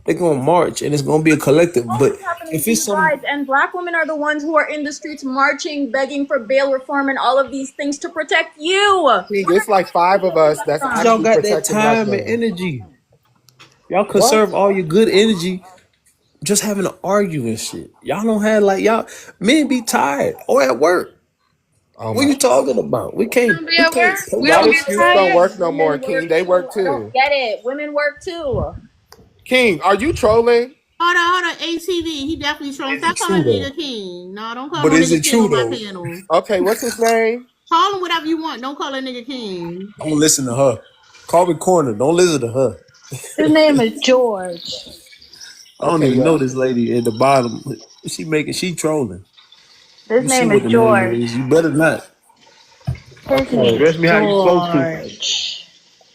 J: they're gonna march, and it's gonna be a collective. But
D: Always happening
J: if
D: to
J: it's
D: you
J: some
D: guys, and black women are the ones who are in the streets marching, begging for bail reform and all of these things to protect you. Where
K: King,
D: are
K: it's like five of us
D: you
K: that's
J: Cause
D: from?
J: y'all
K: actually
J: got that
K: protecting black
J: time and
K: men.
J: energy. Y'all
K: What?
J: conserve all your good energy just having to argue and shit. Y'all don't have like y'all men be tired or at work.
K: Oh
J: What
K: my.
J: you talking about? We can't
D: We at work.
J: pay
D: We
K: Why
D: don't
K: the
J: y'all
D: get
J: shit.
K: streets don't
D: tired.
K: work no more,
D: Women
K: King?
D: work
K: They
D: too.
K: work
D: I don't
K: too.
D: get it. Women work too.
K: King, are you trolling?
F: Hold on. ATV. He definitely trolling.
J: Is it
F: Stop
J: true
F: calling
J: though?
F: nigga king. No, don't call
J: But
F: no
J: is
F: nigga
J: it
F: king
J: true
F: on my
J: though?
F: panel.
K: Okay, what's his name?
F: Call him whatever you want. Don't call a nigga king.
J: Don't listen to her. Call me corner. Don't listen to her.
S: His name is George.
J: I don't
K: Okay,
J: even know
K: yeah.
J: this lady at the bottom. She trolling.
S: His
J: You see
S: name
J: what
S: is
J: the name
S: George.
J: is. You better not.
S: His
K: Okay,
S: name's
L: Address me how you supposed to.
S: George.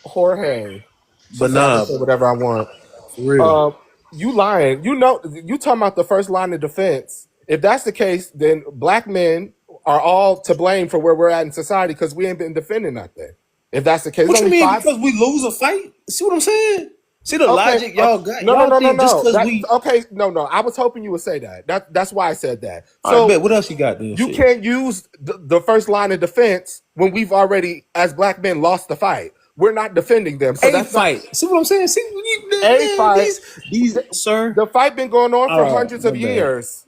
K: Jorge. She
J: But
K: said I can
J: nah,
K: say whatever I want.
J: for real.
K: You lying. You know, you talking about the first line of defense. If that's the case, then black men are all to blame for where we're at in society because we ain't been defending nothing. If that's the case, there's
J: What you
K: only
J: mean?
K: five.
J: Because we lose a fight? See what I'm saying? See the
K: Okay,
J: logic y'all got?
K: no, no,
J: Y'all
K: no, no,
J: think just
K: no.
J: because
K: That
J: we...
K: okay, no, no. I was hoping you would say that. That's why I said that.
J: All right,
K: So
J: bet. What else you got then?
K: you
J: Shit.
K: can't use the first line of defense when we've already, as black men, lost the fight. We're not defending them, so
J: A
K: that's not
J: fight. See what I'm saying? See,
K: a
J: man,
K: fight.
J: these, sir.
K: The fight been going on
J: All
K: for
J: right,
K: hundreds
J: my
K: of
J: bad.
K: years.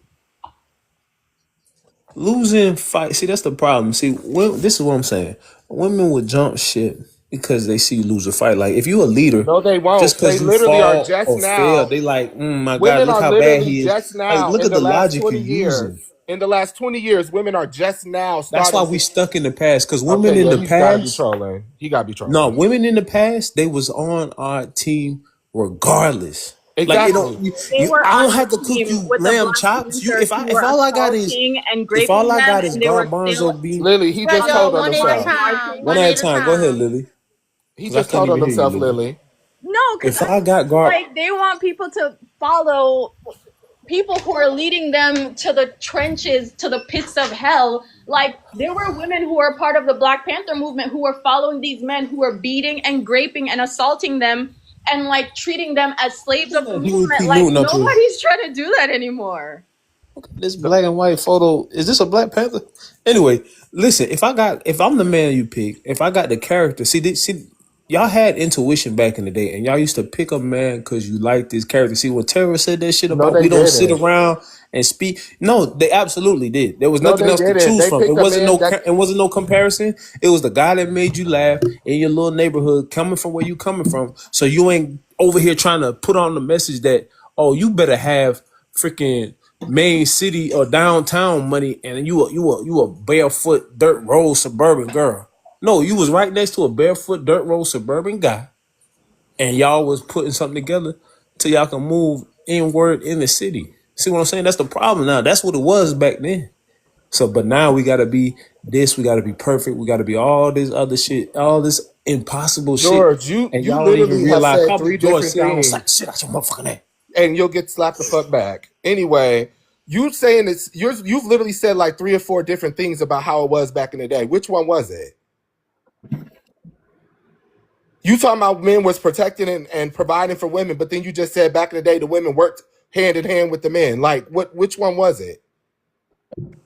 J: Losing fight. See, that's the problem. See, this is what I'm saying. Women would jump shit because they see you lose a fight. Like if you a leader,
K: No, they
J: just
K: won't. They
J: because you
K: literally are
J: fall
K: just
J: or fail,
K: now.
J: they like, my God,
K: Women
J: look
K: are
J: how bad
K: literally
J: he is.
K: just
J: Like,
K: now
J: look
K: in
J: at
K: the
J: the
K: last
J: logic
K: 20
J: you're
K: years.
J: using.
K: In the last 20 years, women are just now
J: That's why
K: starting
J: we
K: to.
J: stuck in the past. Because
K: Okay,
J: women in
K: yeah,
J: the
K: he's got to be
J: past,
K: trolling. He got to be
J: no,
K: trolling.
J: women in the past, they was on our team regardless. Like it don't
K: Exactly.
D: They were
J: I
D: on
J: don't have to
D: the
J: cook
D: team
J: you
D: with the
J: lamb
D: Black
J: chops. You
D: Panthers who
J: if
D: were
J: all I got is
D: assaulting and
J: if all
D: raping
J: I
D: them,
J: got is
D: and they were still
J: garbanzo beans.
K: Lily, he
B: But
K: just
B: yo,
K: told on
B: one at a
K: himself.
B: time.
J: One
B: One
J: at a
B: at a
J: time. Go ahead,
B: time.
J: Lily.
K: He
J: Because I
K: just
J: couldn't
K: told on
J: even hear you,
K: himself,
J: Lily.
K: Lily.
D: No, because
J: If I got gar
D: like they want people to follow people who are leading them to the trenches, to the pits of hell. Like there were women who were part of the Black Panther movement who were following these men who were beating and raping and assaulting them and like treating them as slaves of the
J: Huey
D: movement.
J: P.
D: Like
J: Newton up here.
D: nobody's trying to do that anymore.
J: This black and white photo. Is this a Black Panther? Anyway, listen. If I'm the man you pick, if I got the character, see, y'all had intuition back in the day, and y'all used to pick a man because you liked his character. See, when Tara said that shit
K: No,
J: about
K: they
J: we don't sit
K: didn't.
J: around and speak. No, they absolutely did. There was
K: No,
J: nothing
K: they
J: else to
K: didn't.
J: choose
K: They
J: from. It
K: picked a
J: wasn't
K: man that
J: it wasn't no comparison. It was the guy that made you laugh in your little neighborhood, coming from where you coming from. So you ain't over here trying to put on the message that you better have freaking main city or downtown money, and you a barefoot dirt road suburban girl. No, you was right next to a barefoot dirt road suburban guy, and y'all was putting something together till y'all can move inward in the city. See what I'm saying? That's the problem now. That's what it was back then. So, but now we gotta be this. We gotta be perfect. We gotta be all this other shit, all this impossible shit,
K: George,
J: and
K: you
J: y'all don't even
K: literally have
J: realize.
K: said
J: Probably
K: three
J: George
K: different
J: said, "I don't slap the
K: things,
J: shit out your motherfucking name."
K: and you'll get slapped the fuck back. Anyway, you saying it's you've literally said like 3 or 4 different things about how it was back in the day. Which one was it? You talking about men was protecting and providing for women, but then you just said back in the day the women worked hand in hand with the men. Like which one was it?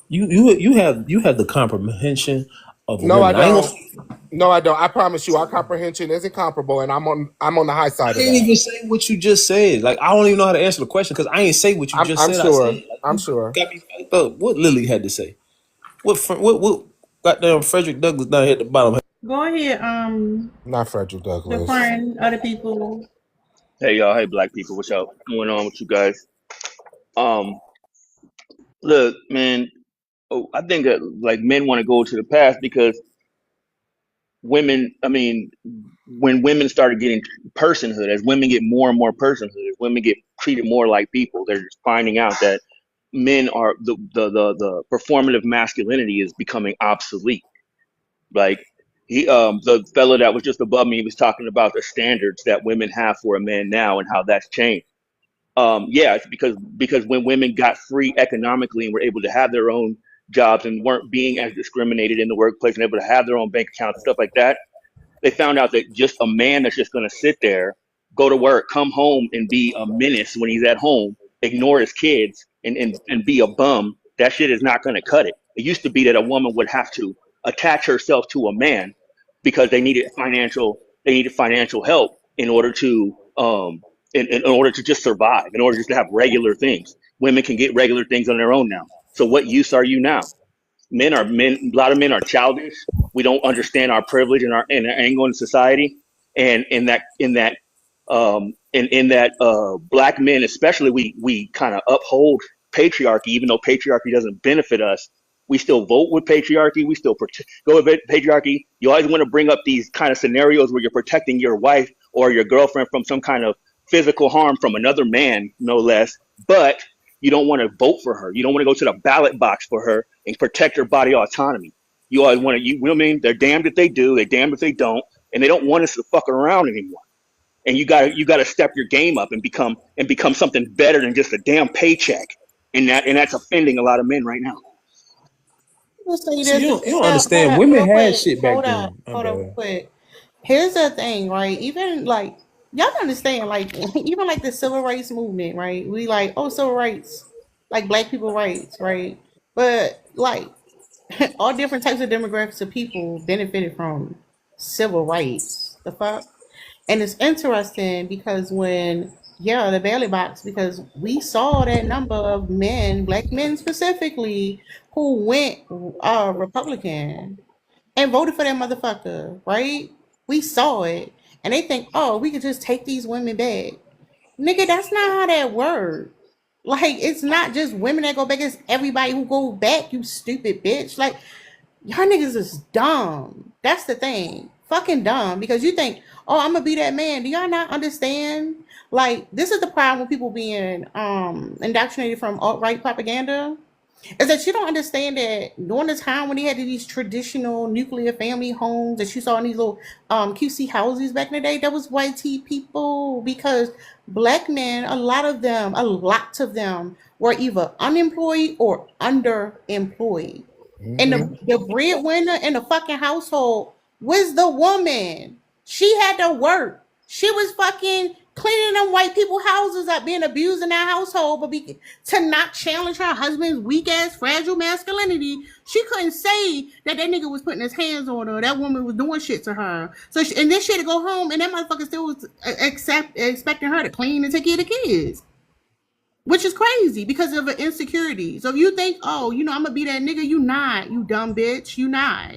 J: You have the comprehension of a
K: No, I
J: woman. I ain't gonna.
K: don't. No, I don't. I promise you, our comprehension isn't comparable, and I'm on the high
J: I
K: side of
J: didn't
K: that.
J: even say what you just said. Like I don't even know how to answer the question because I ain't say what you just
K: I'm
J: said. I said
K: sure.
J: like
K: I'm
J: you
K: sure.
J: got me fucked up. What Lily had to say? What goddamn Frederick Douglass down here at the bottom?
F: Go ahead,
K: Not Frederick
F: the
K: Douglass.
F: friend, other people.
H: Hey y'all, hey black people, what's up? What's going on with you guys? Um, look, man, I think that like men want to go to the past because women. I mean, when women started getting personhood, as women get more and more personhood, as women get treated more like people, they're just finding out that men are the performative masculinity is becoming obsolete. Like the fellow that was just above me was talking about the standards that women have for a man now and how that's changed. Yeah, it's because when women got free economically and were able to have their own jobs and weren't being as discriminated in the workplace and able to have their own bank accounts and stuff like that, they found out that just a man that's just going to sit there, go to work, come home and be a menace when he's at home, ignore his kids and be a bum, that shit is not going to cut it. It used to be that a woman would have to attach herself to a man because they needed financial help in order to in order to just survive, in order just to have regular things. Women can get regular things on their own now. So what use are you now? Men. A lot of men are childish. We don't understand our privilege and our angle in society, and in that black men especially, we kind of uphold patriarchy, even though patriarchy doesn't benefit us. We still vote with patriarchy. We still go with patriarchy. You always want to bring up these kind of scenarios where you're protecting your wife or your girlfriend from some kind of physical harm from another man, no less. But you don't want to vote for her. You don't want to go to the ballot box for her and protect her body autonomy. You always want to. You women, they're damned if they do, they're damned if they don't, and they don't want us to fuck around anymore. And you gotta step your game up and become something better than just a damn paycheck. And that's offending a lot of men right now.
F: Let's say
J: See,
F: this.
J: you don't
F: Hold
J: understand.
F: up,
J: Women
F: real
J: had
F: quick.
J: shit back
F: Hold up,
J: then. My
F: hold up, real
J: bad.
F: quick. Here's the thing, right? Even like y'all don't understand, like even like the civil rights movement, right? We like, oh, civil rights, like black people rights, right? But like all different types of demographics of people benefited from civil rights. The fuck? And it's interesting because when, yeah, the ballot box, because we saw that number of men, black men specifically, who went Republican and voted for that motherfucker, right? We saw it. And they think, oh, we could just take these women back. Nigga, that's not how that works. Like, it's not just women that go back, it's everybody who go back, you stupid bitch. Like, y'all niggas is dumb. That's the thing. fucking dumb because you think, oh, I'm gonna be that man. Do y'all not understand? Like, this is the problem with people being indoctrinated from alt-right propaganda, is that you don't understand that during the time when they had these traditional nuclear family homes that you saw in these little QC houses back in the day, that was white tea people, because black men, a lot of them were either unemployed or underemployed. And the breadwinner in the fucking household was the woman. She had to work. She was fucking cleaning them white people houses up, being abused in that household, but to not challenge her husband's weak ass fragile masculinity, she couldn't say that nigga was putting his hands on her. That woman was doing shit to her. So and then she had to go home, and that motherfucker still was expecting her to clean and take care of the kids, which is crazy because of an insecurity. So if you think, oh, I'm gonna be that nigga, you not, you dumb bitch, you not.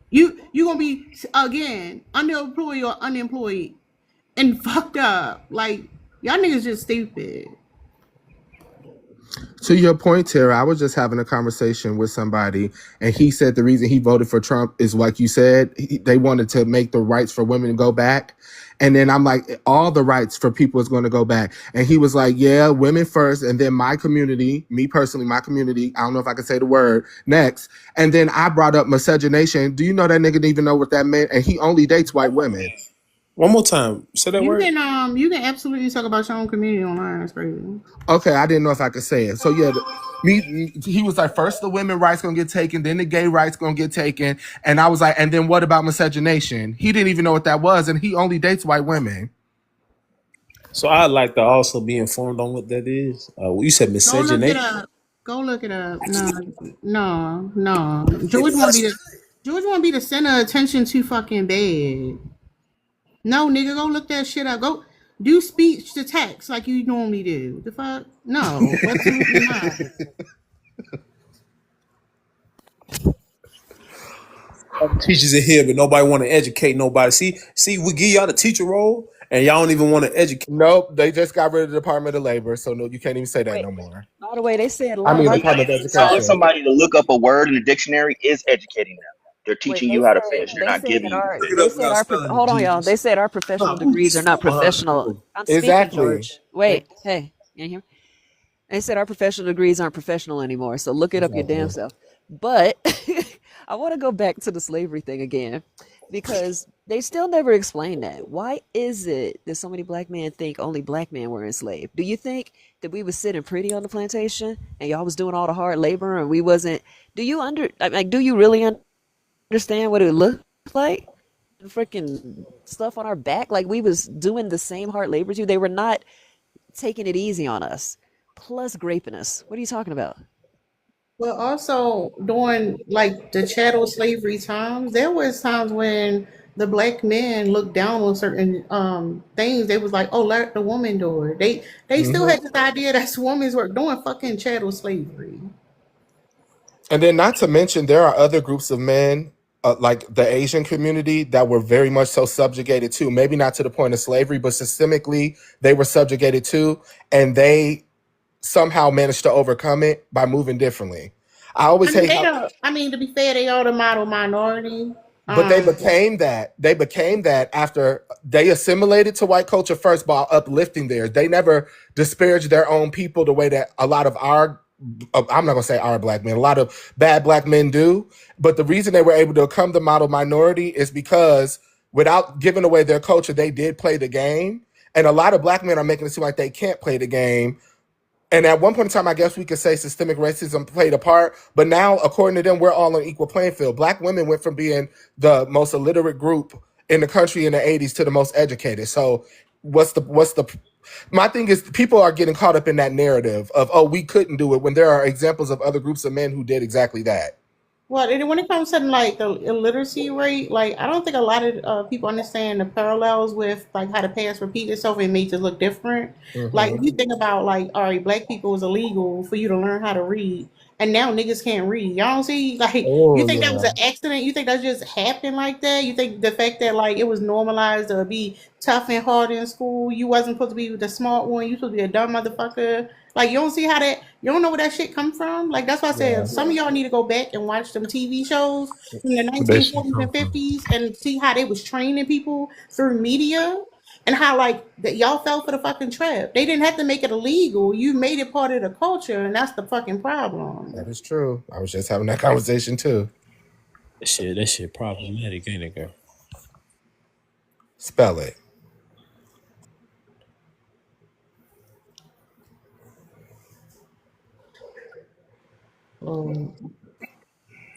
F: You gonna be again underemployed or unemployed and fucked up. Like, y'all niggas just stupid.
Q: To your point, Tara, I was just having a conversation with somebody, and he said the reason he voted for Trump is, like you said, they wanted to make the rights for women to go back. And then I'm like, all the rights for people is going to go back. And he was like, yeah, women first, and then my community, me personally, my community, I don't know if I can say the word, next. And then I brought up miscegenation. Do you know that nigga didn't even know what that meant? And he only dates white women.
J: One more time. Say that word.
F: You can absolutely talk about your own community online. That's crazy.
Q: Okay, I didn't know if I could say it. So yeah, he was like, first the women rights gonna get taken, then the gay rights gonna get taken, and I was like, and then what about miscegenation? He didn't even know what that was, and he only dates white women.
J: So I'd like to also be informed on what that is. You said miscegenation.
F: Go look it up. No. George want to be the center of attention too fucking bad. No, nigga, go look that shit up. Go do speech to text like you normally do. The fuck? No, absolutely not.
J: Teachers are here, but nobody want to educate nobody. See, we give y'all the teacher role, and y'all don't even want to educate.
Q: Nope, they just got rid of the Department of Labor, so no, you can't even say that no more.
I: By the way, they said
Q: Department of Education.
H: Telling somebody to look up a word in the dictionary is educating them. They're teaching you how to fish. They're not giving you.
I: Hold on, y'all. They said our professional degrees are not professional. I'm speaking,
Q: Exactly.
I: George. Wait, hey, you hear me? They said our professional degrees aren't professional anymore. So look it up your damn self. But I want to go back to the slavery thing again, because they still never explained that. Why is it that so many black men think only black men were enslaved? Do you think that we was sitting pretty on the plantation and y'all was doing all the hard labor and we wasn't? Do you really understand what it looked like? The freaking stuff on our back, like we was doing the same hard labor too. They were not taking it easy on us, plus graping us. What are you talking about?
F: Well, also during like the chattel slavery times, there was times when the black men looked down on certain things. They was like, "Oh, let the woman do it." They still had this idea that's women's work doing fucking chattel slavery.
Q: And then, not to mention, there are other groups of men, like the Asian community, that were very much so subjugated too. Maybe not to the point of slavery, but systemically, they were subjugated too, and they somehow managed to overcome it by moving differently. I always hate how,
F: to be fair, they are the model minority.
Q: but they became that. They became that after they assimilated to white culture first by uplifting theirs. They never disparaged their own people the way that a lot of our, I'm not gonna say our black men, a lot of bad black men do. But the reason they were able to become the model minority is because without giving away their culture, they did play the game. And a lot of black men are making it seem like they can't play the game. And at one point in time, I guess we could say systemic racism played a part. But now, according to them, we're all on equal playing field. Black women went from being the most illiterate group in the country in the 80s to the most educated. So my thing is, people are getting caught up in that narrative of, oh, we couldn't do it, when there are examples of other groups of men who did exactly that.
F: Well, and when it comes to like the illiteracy rate, like I don't think a lot of people understand the parallels with like how the past repeats itself and makes it look different. Like if you think about like, all right, black people, it's illegal for you to learn how to read, and now niggas can't read. Y'all don't see, like, you
J: Oh
F: think that was
J: yeah.
F: an accident? You think that just happened like that? You think the fact that like it was normalized to be tough and hard in school, you wasn't supposed to be the smart one, you supposed to be a dumb motherfucker? Like, you don't see how that, you don't know where that shit come from? Like, that's why I said
J: Yeah.
F: some of y'all need to go back and watch them TV shows from the
J: Where that shit
F: 1940s
J: come
F: and
J: from?
F: 50s and see how they was training people through media and how like that y'all fell for the fucking trap. They didn't have to make it illegal. You made it part of the culture, and that's the fucking problem.
Q: That is true. I was just having that conversation too.
J: That shit problematic, ain't it, girl?
Q: Spell it.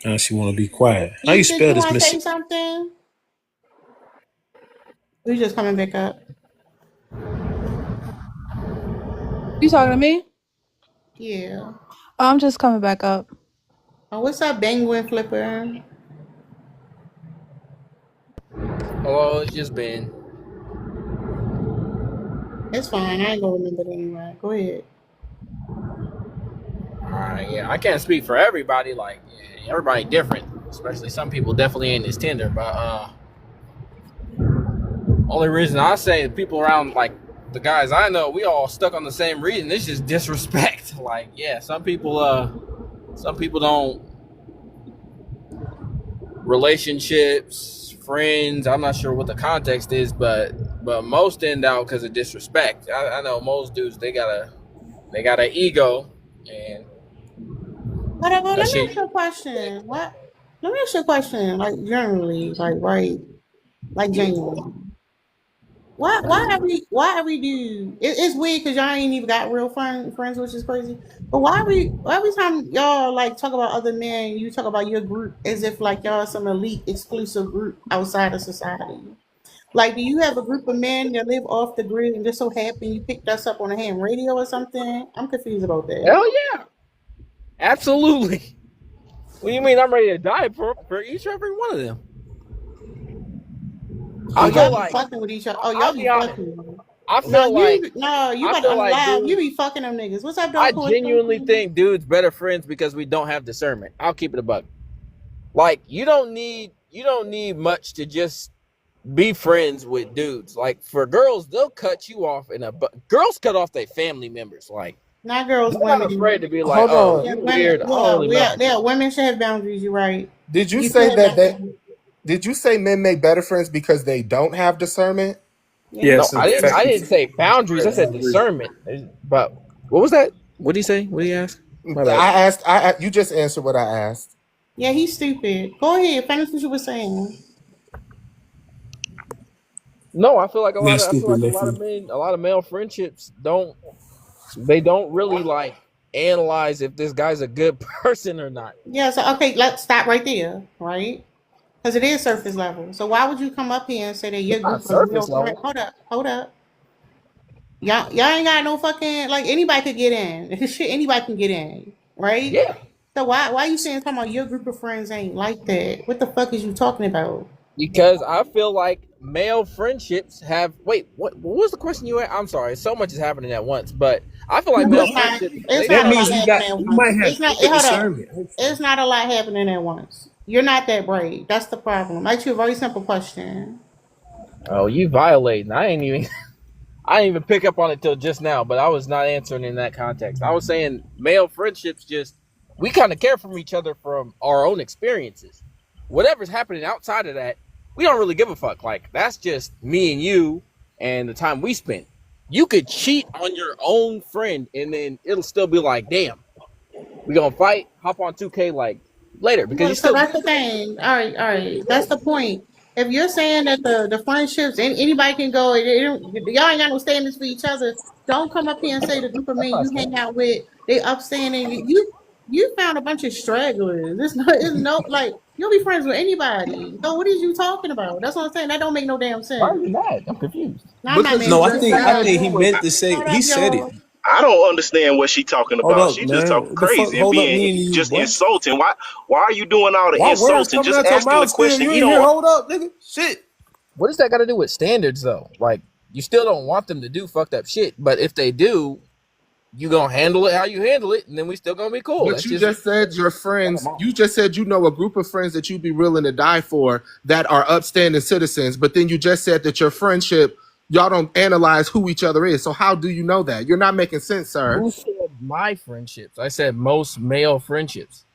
J: Now she want to be quiet. How you
F: Did
J: spell
F: you
J: this,
F: want to
J: Miss?
F: say something? We just coming back up.
S: You talking to me?
F: Yeah.
S: I'm just coming back up.
F: Oh, what's up, Penguin Flipper?
P: Oh, it's just been.
F: It's fine. I ain't gonna remember it anyway. Go ahead.
P: Alright, yeah. I can't speak for everybody. Like, yeah, everybody different. Especially some people definitely ain't this tender. But only reason I say the people around, like the guys I know, we all stuck on the same reason. It's just disrespect. Like, yeah, some people don't relationships, friends. I'm not sure what the context is, but most end out because of disrespect. I know most dudes they got an ego, and
F: Whatever.
P: that
F: Let me
P: shit.
F: ask you a question. What? Let me ask you a question. Like generally, like right, like genuinely. Why every dude? It's weird because y'all ain't even got real friends, which is crazy. But why every time y'all like talk about other men, you talk about your group as if like y'all some elite exclusive group outside of society. Like, do you have a group of men that live off the grid and just so happen you picked us up on a ham radio or something? I'm confused about that.
P: Hell yeah, absolutely. What do you mean? I'm ready to die for each and every one of them.
F: Oh,
P: I
F: y'all
P: feel
F: be
P: like
F: fucking with each other. Oh, y'all
P: I'll
F: be
P: be honest.
F: fucking.
P: I
F: No,
P: feel like
F: you
P: I
F: about
P: feel
F: on the
P: like
F: live. You
P: dudes.
F: be fucking them niggas. What's up,
P: I
F: Dark Horse?
P: genuinely think dudes better friends because we don't have discernment. I'll keep it a buck. Like you don't need much to just be friends with dudes. Like for girls, they'll cut you off girls cut off their family members. Like
F: Not girls,
P: they're not
F: women.
P: afraid to be like,
Q: Hold
P: oh,
Q: on.
F: Yeah,
P: you
F: women.
P: weird. I don't
F: Yeah,
P: really mess
F: yeah,
P: with
F: yeah.
P: you.
F: Women should have boundaries. You're right.
Q: Did you
F: You should
Q: say
F: have boundaries.
Q: did you say men make better friends because they don't have discernment?
F: Yeah.
P: No,
J: Yes,
P: I
J: effective.
P: didn't say boundaries. I
J: I
P: said
J: agree.
P: discernment. But what was that? What did he say? What did he ask? My bad.
Q: You just answered what I asked.
F: Yeah, he's stupid. Go ahead. Finish what you were saying.
P: No, I feel like
J: That's
P: I feel
J: stupid,
P: like
J: nephew.
P: a lot of male friendships don't really like analyze if this guy's a good person or not.
F: Yeah, so okay, let's stop right there, right? Because it is surface level. So why would you come up here and say that your
P: It's not
F: group of
P: surface
F: male friends?
P: level.
F: Hold up. Y'all ain't got no fucking like anybody could get in. Shit, anybody can get in, right?
P: Yeah,
F: So why you saying talking about your group of friends ain't like that? What the fuck is you talking about?
P: because I feel like male friendships have. Wait, what was the question you had? I'm sorry, so much is happening at once. But I feel like male friendships
F: It's
P: they
F: not
J: That
F: a
P: don't.
F: lot
J: means
F: happening at
J: we
F: once.
J: might have
F: It's not.
J: good
F: Hold up.
J: discernment. Hopefully.
F: It's not a lot happening at once. You're not that brave. That's the problem. I ask you a very simple question.
P: Oh, you violating? I didn't even pick up on it till just now. But I was not answering in that context. I was saying male friendships just we kind of care from each other from our own experiences. Whatever's happening outside of that, we don't really give a fuck. Like that's just me and you and the time we spent. You could cheat on your own friend and then it'll still be like, damn, we gonna fight, hop on 2K like later because you
F: Well, so
P: still
F: that's
P: good
F: the
P: with me.
F: thing. All right. That's the point. If you're saying that the friendships and anybody can go, y'all ain't got no standards for each other. Don't come up here and say the group of men
P: That's not
F: you hang
P: standard.
F: out with they upstanding. You found a bunch of stragglers. It's no like you'll be friends with anybody. So what is you talking about? That's what I'm saying. That don't make no damn
P: Why are
F: sense.
P: you mad? I'm confused.
F: No, I'm not
J: Because
F: mad.
J: no,
F: You
J: I
F: just
J: think
F: said it.
J: he meant to say
F: Hold
J: he
F: up,
J: said it.
F: y'all.
R: I don't understand what she talking
J: Hold
R: about.
J: up,
R: She just talking
J: man. What the fuck?
R: crazy and
J: Hold up,
R: being
J: me and you.
R: just
J: What?
R: insulting. Why are you doing all the
J: Why words
R: insulting?
J: coming
R: Just
J: out your
R: asking the
J: mouth still?
R: question.
J: You
R: He
J: ain't here.
R: don't.
J: Hold up, nigga. Shit.
P: What does that got to do with standards though? Like you still don't want them to do fucked up shit, but if they do, you gonna handle it how you handle it, and then we still gonna be cool.
Q: But
P: That's
Q: you
P: just
Q: just said your friends, you just said you know a group of friends that you'd be willing to die for that are upstanding citizens, but then you just said that your friendship, y'all don't analyze who each other is. So how do you know that? You're not making sense, sir.
P: who said my friendships. I said most male friendships.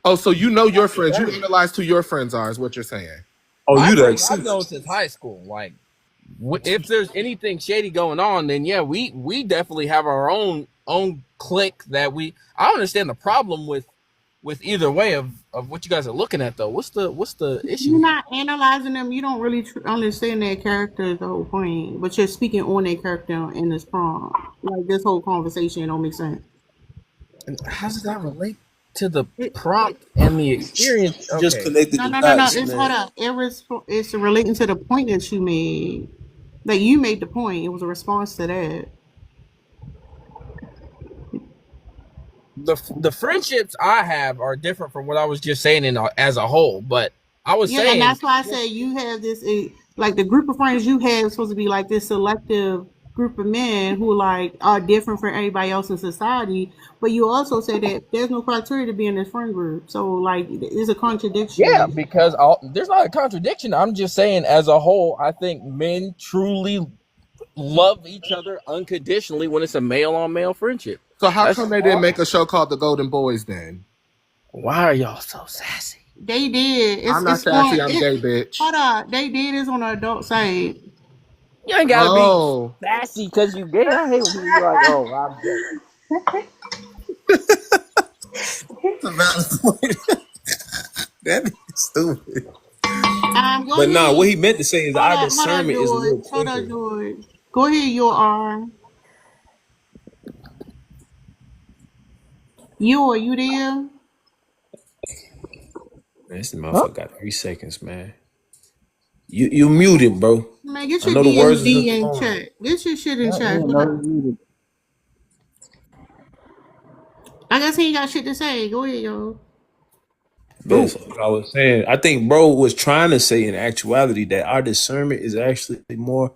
Q: Oh, so you know your friends. You analyze who your friends are, is what you're saying.
J: Oh,
P: My
J: you the
P: friends I've known since high school. Like, if there's anything shady going on, then yeah, we definitely have our own clique that we. I don't understand the problem with either way of what you guys are looking at though. What's the issue?
B: You're not analyzing them. You don't really understand their character is the whole point. But you're speaking on their character in this prompt. Like this whole conversation don't make sense.
P: And how does that relate to the prompt and the experience? Okay.
J: just connected
B: No.
J: the dots,
B: It's
J: man.
B: hold up. It's relating to the point that you made. Like you made the point. It was a response to that.
P: The friendships I have are different from what I was just saying as a whole, but I was saying,
B: and that's why I say you have this like the group of friends you have is supposed to be like this selective group of men who like are different from everybody else in society. But you also say that there's no criteria to be in this friend group. So like there's a contradiction.
P: yeah, because there's not a contradiction. I'm just saying as a whole, I think men truly love each other unconditionally when it's a male on male friendship.
Q: So how come they didn't make a show called The Golden Boys then?
P: Why are y'all so sassy?
B: They did.
Q: I'm not sassy, I'm gay, bitch.
B: Hold on. They did this on the adult side.
P: You ain't gotta be sassy because you gay. I hate when you're like, oh, I'm gay.
J: That is stupid.
B: But
J: nah, what he meant to say is our discernment is a little quicker.
B: Hold on, George. Go ahead, you are. Are you there?
J: Man, this motherfucker got 3 seconds, man. You muted, bro.
B: Man, get
J: I
B: your
J: know the words
B: DMD
J: is
B: in chat. Get your shit in chat. I guess he ain't got shit to say. Go ahead, yo.
J: That's what I was saying. I think bro was trying to say in actuality that our discernment is actually more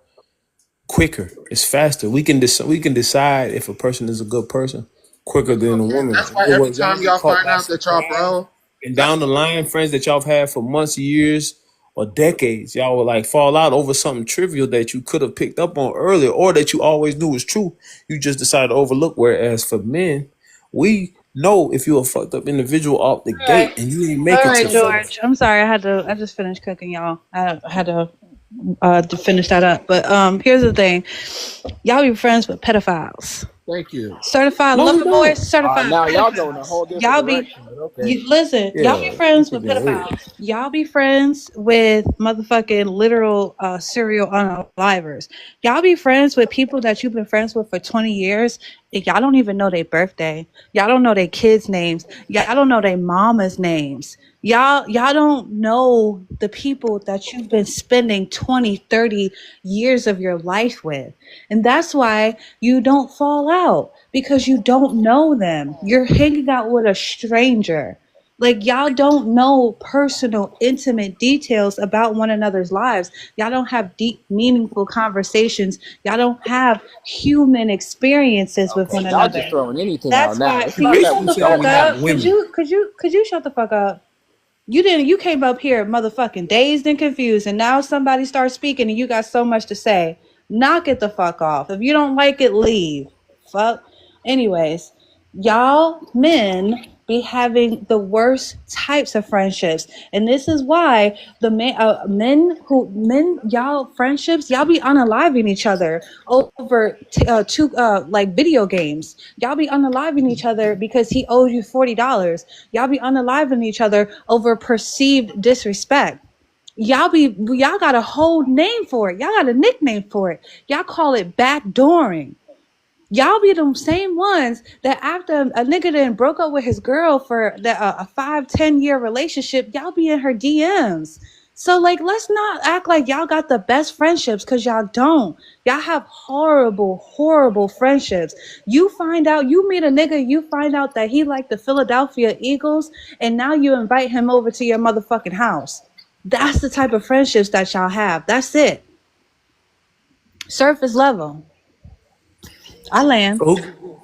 J: quicker. It's faster. We can decide if a person is a good person quicker than a woman.
Q: That's why every time y'all find out that y'all bro.
J: And down the line, friends that y'all have had for months, years, or decades, y'all will like fall out over something trivial that you could have picked up on earlier or that you always knew was true. You just decided to overlook. Whereas for men, we know if you're a fucked up individual off the gate and you ain't make
S: All
J: it
S: right,
J: to
S: George. I'm sorry. I just finished cooking, y'all. I had to finish that up. But here's the thing. Y'all be friends with pedophiles.
Q: Thank you.
S: Certified lover boys, certified.
P: Now y'all going a whole different
S: Y'all be
P: direction, but okay.
S: listen. Y'all be friends with pedophiles. Y'all be friends with motherfucking literal serial unalivers. Y'all be friends with people that you've been friends with for 20 years. And y'all don't even know their birthday. Y'all don't know their kids' names. Y'all don't know their mama's names. Y'all don't know the people that you've been spending 20, 30 years of your life with. And that's why you don't fall out, because you don't know them. You're hanging out with a stranger. Like, y'all don't know personal, intimate details about one another's lives. Y'all don't have deep, meaningful conversations. Y'all don't have human experiences with one
P: Y'all
S: another.
P: just throwing anything
S: That's
P: out now.
S: why.
P: It's
S: Can
P: not
S: you
P: that
S: shut
P: we
S: the
P: don't
S: fuck
P: have
S: up?
P: women.
S: Could you shut the fuck up? You came up here motherfucking dazed and confused, and now somebody starts speaking and you got so much to say. Knock it the fuck off. If you don't like it, leave. Fuck. Anyways, y'all men be having the worst types of friendships, and this is why the y'all friendships, y'all be unaliving each other over two like video games. Y'all be unaliving each other because he owes you $40. Y'all be unaliving each other over perceived disrespect. Y'all got a whole name for it. Y'all got a nickname for it. Y'all call it backdooring. Y'all be them same ones that after a nigga then broke up with his girl for a 5-10 year relationship, y'all be in her DMs. So like, let's not act like y'all got the best friendships, because y'all don't. Y'all have horrible, horrible friendships. You meet a nigga, you find out that he liked the Philadelphia Eagles, and now you invite him over to your motherfucking house. That's the type of friendships that y'all have. That's it. Surface level. I land.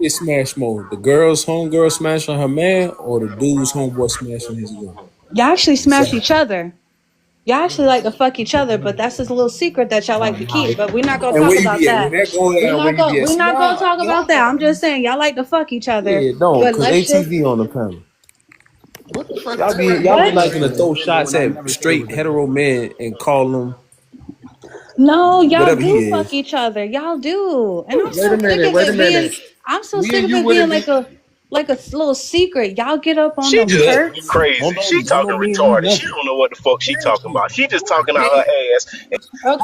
J: get smashed more? The girl's homegirl smashing her man, or the dude's homeboy smashing his girl?
S: Y'all actually smash
J: Exactly.
S: each other. Y'all actually like to fuck each other, but that's just a little secret that y'all like to keep. But we're not gonna
J: And
S: talk
J: where you
S: about
J: be at? When
S: that.
J: that go down, where you be at?
S: We're
J: See,
S: not gonna talk
J: y'all
S: about that. I'm just saying y'all like to fuck each other.
J: yeah, don't,
S: But
J: cause
S: let's just
J: ATV on the panel.
K: What the fuck
J: Y'all
K: is
J: be
K: going
J: y'all be
K: on,
S: what?
J: liking to
K: man?
J: throw shots at straight hetero men and call them
S: No, y'all
J: whatever he
S: do fuck
J: is.
S: each other. Y'all do. And I'm
K: Wait
S: so
K: a
S: sick
K: minute.
S: of
K: Wait a
S: it being
K: minute.
S: I'm so
K: Me
S: sick
K: and
S: of
K: you
S: it being
K: wouldn't be.
S: like a little secret. Y'all get up on
R: She
S: them
R: just
J: Look,
S: perks.
R: crazy. She
J: don't
R: talking
J: know me and you
R: retarded. She
J: nothing.
R: don't know what the fuck she talking about. She just talking out her ass.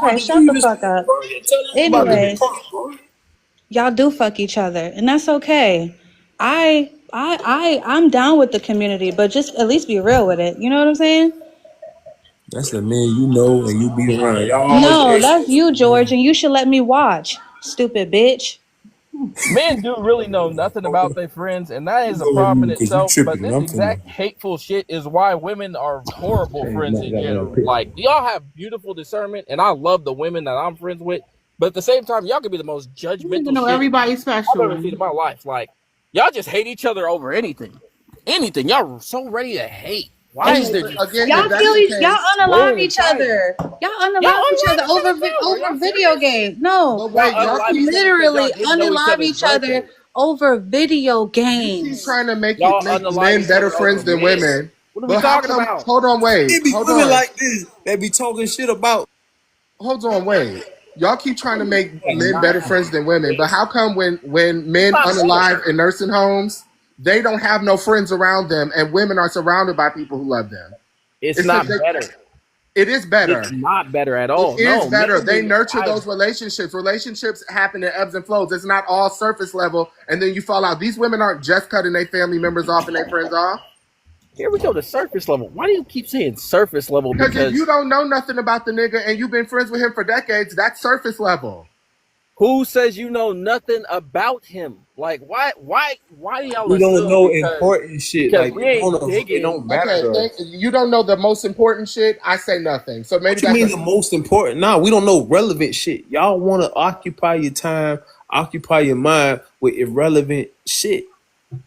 J: Bro,
S: Okay,
J: did you
S: shut the
J: even
S: fuck up.
J: bro, you tell us about the
S: Anyways,
J: pump, bro?
S: y'all do fuck each other, and that's okay. I'm down with the community, but just at least be real with it. You know what I'm saying?
J: That's the man you know and you be around. Y'all always
S: No, that's
J: exes.
S: you, George, and you should let me watch. Stupid bitch.
P: Men do really know nothing about their friends, and that is
J: You
P: a
J: go on
P: problem in
J: mute because you
P: itself. But
J: tripping and
P: this
J: I'm finna.
P: exact hateful shit is why women are horrible
J: Hey,
P: friends
J: Matt
P: in
J: got another
P: general.
J: picture.
P: Like, y'all have beautiful discernment, and I love the women that I'm friends with. But at the same time, y'all can be the most
F: You need to
P: judgmental
F: know
P: shit
F: everybody
P: I've ever
F: special.
P: seen in my life. Like, y'all just hate each other over anything. Anything. Y'all are so ready to hate. Why
K: Okay,
P: is there
K: but
P: just
K: again, if
S: Y'all
K: that's
S: kill
K: the
P: fucking
S: each. Y'all
K: case,
S: unalive
P: bullying and
S: each
P: fighting?
S: other. Y'all
P: Y'all
S: unalive each
P: unalive
S: other
P: each other too? Are
S: over
P: y'all
S: video
P: serious?
S: games. No,
K: but
P: Y'all
K: wait,
S: y'all
K: y'all
P: unalive
K: keep
P: each other because
S: literally
P: y'all didn't know each
S: unalive
P: other's
S: each other
P: birthdays.
S: over video
K: you keep
S: games.
K: trying to
P: Y'all
K: make
P: unalive
K: men
P: each
K: better
P: other over
K: friends than
P: men?
K: women.
P: What are we
K: But how
P: talking
K: come?
P: about?
K: Hold on, wait,
J: It be
K: hold
J: women
K: on,
J: like this that be talking shit about.
K: hold on, wait. Y'all keep trying to make men better
J: Nah,
K: friends than women, but how come when
P: It's
K: men
P: not better.
K: unalive in nursing homes, they don't have no friends around them, and women are surrounded by people who love them?
P: It's
K: It's a,
P: not better.
K: it is
P: It's
K: better.
P: not better at
K: It
P: all.
K: is
P: No,
K: better. They
P: men.
K: nurture
P: I
K: those relationships. Relationships happen in ebbs and flows. It's not all surface level, and then you fall out. These women aren't just cutting their family members off and their friends off.
P: Here we go to surface level. Why do you keep saying surface level?
K: Because if you
P: Because
K: don't know nothing about the nigga and you've been friends with him for decades, that's surface level.
P: who says you know nothing about him? Like, why do y'all
J: we don't
P: assume
J: know important shit.
P: because
J: Like
P: we ain't
J: it
P: digging?
J: don't matter
K: Okay,
J: to us.
K: you don't know the most important shit. I say nothing. So maybe
J: What you
K: that's
J: mean
K: a
J: the most important? Nah, we don't know relevant shit. Y'all want to occupy your time, occupy your mind with irrelevant shit.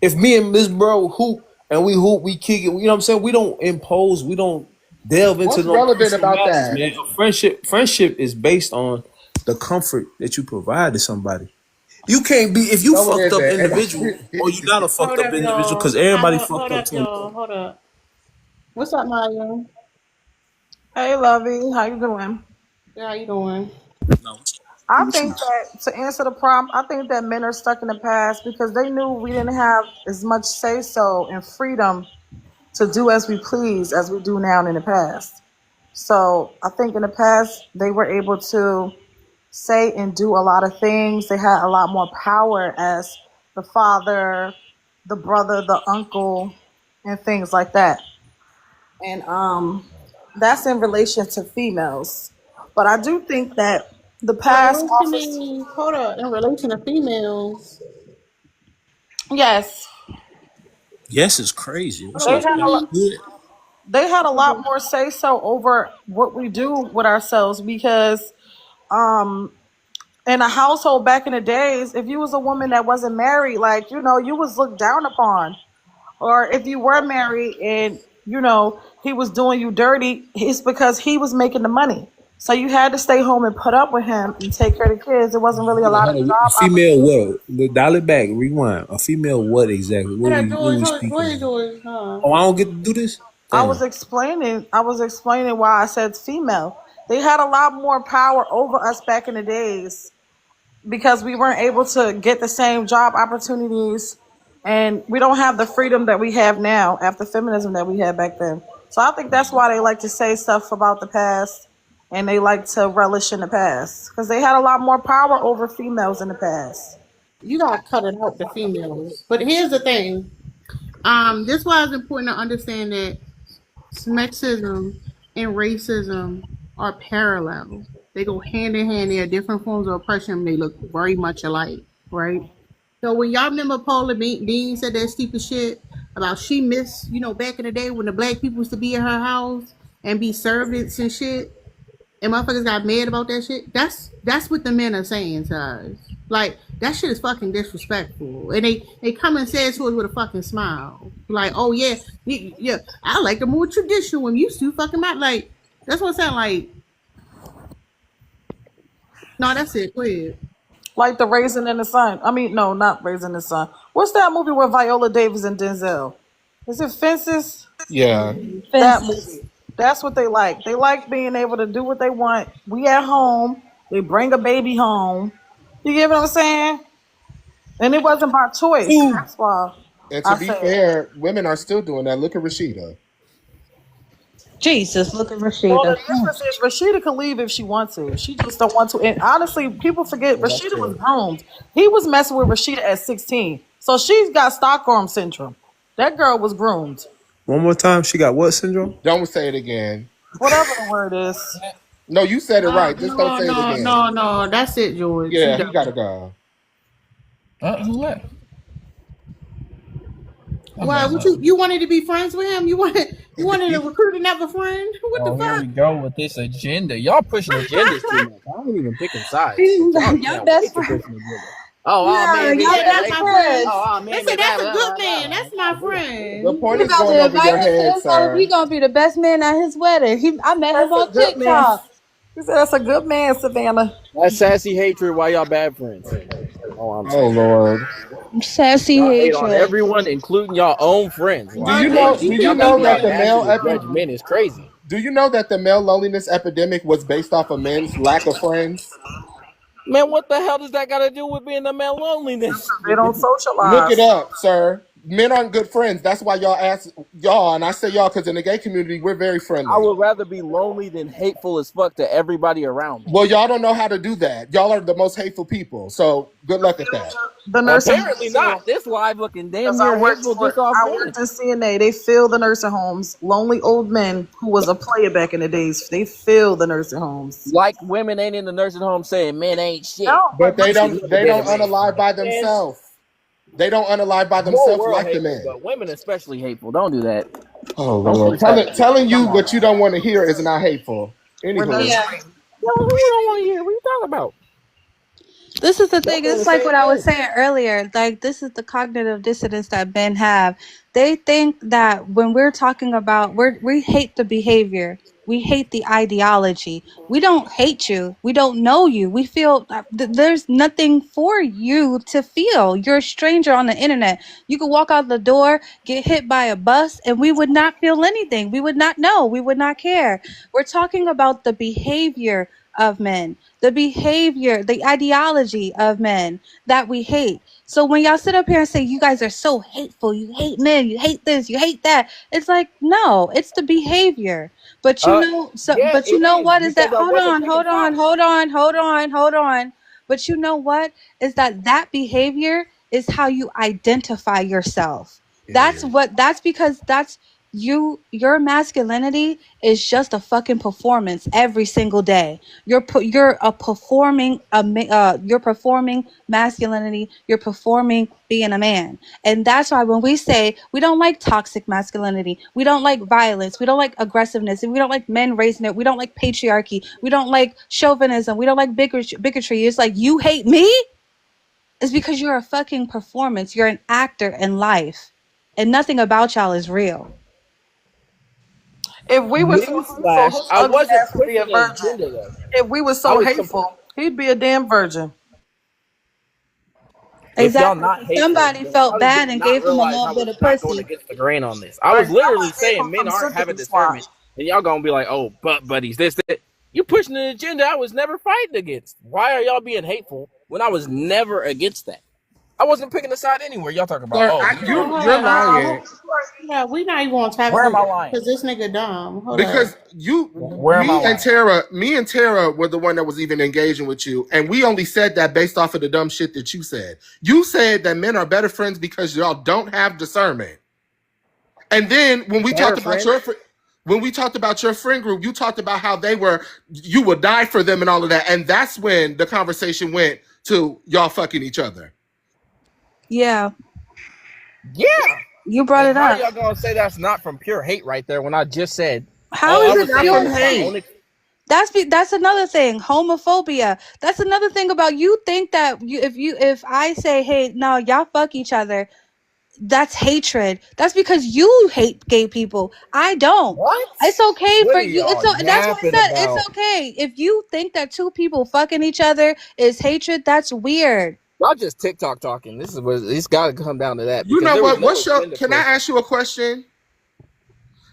J: If me and this bro hoop and we hoop, we kick it. You know what I'm saying? We don't impose. We don't delve into
K: what's
J: no
K: relevant
J: personal
K: about
J: matters,
K: that.
J: man. A friendship is based on the comfort that you provide to somebody. You can't be if you
K: No, it
J: fucked up
K: isn't.
J: individual or you not a fucked
F: Hold
J: up
F: up,
J: individual because
F: y'all.
J: everybody fucked up to them.
F: Hold up. What's up, Maya?
B: Hey, Lovey, how you doing?
F: Yeah, how you doing?
B: I think that to answer the problem, I think that men are stuck in the past because they knew we didn't have as much say so and freedom to do as we please as we do now in the past. So I think in the past they were able to say and do a lot of things. They had a lot more power as the father, the brother, the uncle, and things like that. And that's in relation to females. But I do think that the
F: Wait,
B: past
F: what you
B: offers,
F: mean? Hold up. In relation to females,
B: yes,
J: Yes, it's crazy.
F: hold
J: What's
F: up.
B: they
J: up,
F: What
B: had
F: you
B: a
J: man?
B: lot.
F: mean?
J: Good.
B: They had a lot more say so over what we do with ourselves because um in a household back in the days, if you was a woman that wasn't married, like, you was looked down upon. Or if you were married and, he was doing you dirty, it's because he was making the money. So you had to stay home and put up with him and take care of the kids. There wasn't really a lot of
J: Hold on. A
B: job
J: female
B: opportunities.
J: what? Dial it back. Rewind. A female what exactly?
F: Hold up,
J: What
F: George.
J: we
F: Hold,
J: speaking
F: go ahead,
J: on?
F: George. Huh?
J: Oh, I don't get to do this.
B: I
J: Damn.
B: was explaining why I said female. They had a lot more power over us back in the days because we weren't able to get the same job opportunities and we don't have the freedom that we have now after feminism that we had back then. So I think that's why they like to say stuff about the past and they like to relish in the past because they had a lot more power over females in the past.
F: You gotta cut it out the females. But here's the thing. This is why it's important to understand that sexism and racism are parallel. They go hand in hand. They are different forms of oppression. They look very much alike, right? So when y'all remember Paula Dean said that stupid shit about she missed, back in the day when the black people used to be in her house and be servants and shit.
B: and motherfuckers got mad about that shit. That's what the men are saying to us. Like, that shit is fucking disrespectful. And they come and say it to us with a fucking smile. Like, oh yeah, yeah, I like the more traditional one. You too fucking mad. Like, that's what I'm saying. Like, no, that's it. Go ahead.
F: Like the Raisin in the Sun. I mean, no, not Raisin in the Sun. What's that movie with Viola Davis and Denzel? Is it Fences?
K: Yeah.
F: That movie. That's what they like. They like being able to do what they want. We at home. They bring a baby home. You get what I'm saying? And it wasn't by choice. That's why.
K: And to be fair, women are still doing that. Look at Rashida.
S: Jesus, look at
F: Well,
S: Rashida.
F: the difference is Rashida can leave if she wants to. She just don't want to. And honestly, people forget Rashida was groomed. He was messing with Rashida at 16. So she's got Stockholm syndrome. That girl was groomed.
J: One more time. She got what syndrome?
K: Don't say it again.
F: Whatever the word is.
K: No, you said it right. Just don't say it again.
B: No, that's it, George.
K: Yeah, he gotta go.
P: Who left?
B: Why? What you wanted to be friends with him? You wanted to recruit another friend? What the
P: Here
B: fuck?
P: we go with this agenda. Y'all pushing agendas too much. I ain't even picking sides.
S: Your best friend.
P: Man,
B: that's my friend.
P: man,
B: Listen, that's a good man. That's my friend.
K: The point
S: We
K: is
S: about
K: going
S: to
K: over your
S: invite him to
K: head,
S: this, so
K: sir.
S: he gonna be the best man at his wedding. I met him on
F: Good man.
S: TikTok.
F: He said that's a good man, Savannah.
P: That's sassy hatred. Why y'all bad friends?
K: Oh Lord.
S: Sassy
P: Y'all hate on
S: hatred.
P: everyone, including y'all own friends.
K: Do you know that the male
P: men is crazy?
K: Do you know that the male loneliness epidemic was based off of men's lack of friends?
P: Man, what the hell does that got to do with being a male loneliness?
F: They don't socialize.
K: Look it up, sir. Men aren't good friends. That's why y'all ask y'all, and I say y'all because in the gay community we're very friendly.
P: I would rather be lonely than hateful as fuck to everybody around me.
K: Well, y'all don't know how to do that. Y'all are the most hateful people. So good luck at that.
F: The nursing
P: Apparently not. This live looking damn
F: I
P: near
F: worked
P: hateful just off
F: in CNA. They fill the nursing homes. Lonely old men who was a player back in the days. They fill the nursing homes.
P: Like women ain't in the nursing home saying men ain't shit.
F: No,
K: But they don't unalive by themselves. They don't unalive by themselves like the men.
P: But women especially hateful. Don't do that.
K: Oh Lord. Telling you what you don't want to hear is not hateful. Anyway.
S: Yeah.
P: Who don't want to hear? What are you talking about?
S: This is the thing. It's like what I was saying earlier. Like, this is the cognitive dissonance that men have. They think that when we're talking about, we hate the behavior. We hate the ideology. We don't hate you. We don't know you. We feel there's nothing for you to feel. You're a stranger on the internet. You could walk out the door, get hit by a bus, and we would not feel anything. We would not know. We would not care. We're talking about the behavior of men, the behavior, the ideology of men that we hate. So when y'all sit up here and say you guys are so hateful, you hate men, you hate this, you hate that, it's like, no, it's the behavior. But you know, so
P: yeah,
S: but you
P: it
S: know
P: is.
S: what
P: You
S: is that?
P: said I
S: Hold
P: wasn't
S: on,
P: picking
S: hold on,
P: sides.
S: hold on, hold on, hold on. But you know what is that behavior is how you identify yourself. That's because that's your masculinity is just a fucking performance every single day. You're performing masculinity. You're performing being a man, and that's why when we say we don't like toxic masculinity, we don't like violence, we don't like aggressiveness, and we don't like men raising it, we don't like patriarchy, we don't like chauvinism, we don't like bigotry. It's like you hate me. It's because you're a fucking performance. You're an actor in life, and nothing about y'all is real.
F: If we were so hateful, his
P: I
F: ugly
P: wasn't
F: ass would be a
P: pushing the
F: virgin.
P: agenda though.
F: If we were so hateful, he'd be a damn virgin.
P: If y'all
S: Exactly.
P: not hateful,
S: Somebody
P: then
S: felt
P: how
S: bad
P: did you
S: and
P: not
S: gave him a
P: realize
S: little
P: I
S: bit
P: was
S: of
P: not going
S: pussy.
P: against the grain on this? I was literally saying men aren't having discernment, and y'all gonna be like, "Oh, butt buddies, this, that." You pushing an agenda I was never fighting against. Why are y'all being hateful when I was never against that? I wasn't picking a side anywhere. Y'all talking about,
K: Sir, you're lying.
B: Yeah, we not even on topic.
P: Where am I lying?
B: Because this nigga dumb. Hold
K: Because
B: up.
K: me and Tara were the one that was even engaging with you, and we only said that based off of the dumb shit that you said. You said that men are better friends because y'all don't have discernment. And then when we talked about your friend group, you talked about how you would die for them and all of that, and that's when the conversation went to y'all fucking each other.
S: Yeah.
P: Yeah.
S: You brought it
P: How
S: up.
P: y'all gonna say that's not from pure hate right there when I just said,
S: How is it pure hate? That's another thing. Homophobia. That's another thing about you think that if I say, hey, no, y'all fuck each other, that's hatred. That's because you hate gay people. I don't.
P: What?
S: It's okay
P: What
S: for
P: are
S: you.
P: y'all
S: That's what I
P: yapping
S: said.
P: about?
S: It's okay. If you think that two people fucking each other is hatred, that's weird.
P: Y'all just TikTok talking. This is what it's got to come down to that
K: You
P: because
K: know
P: there was
K: what?
P: no
K: What's your?
P: agenda
K: Can I
P: push.
K: ask you a question?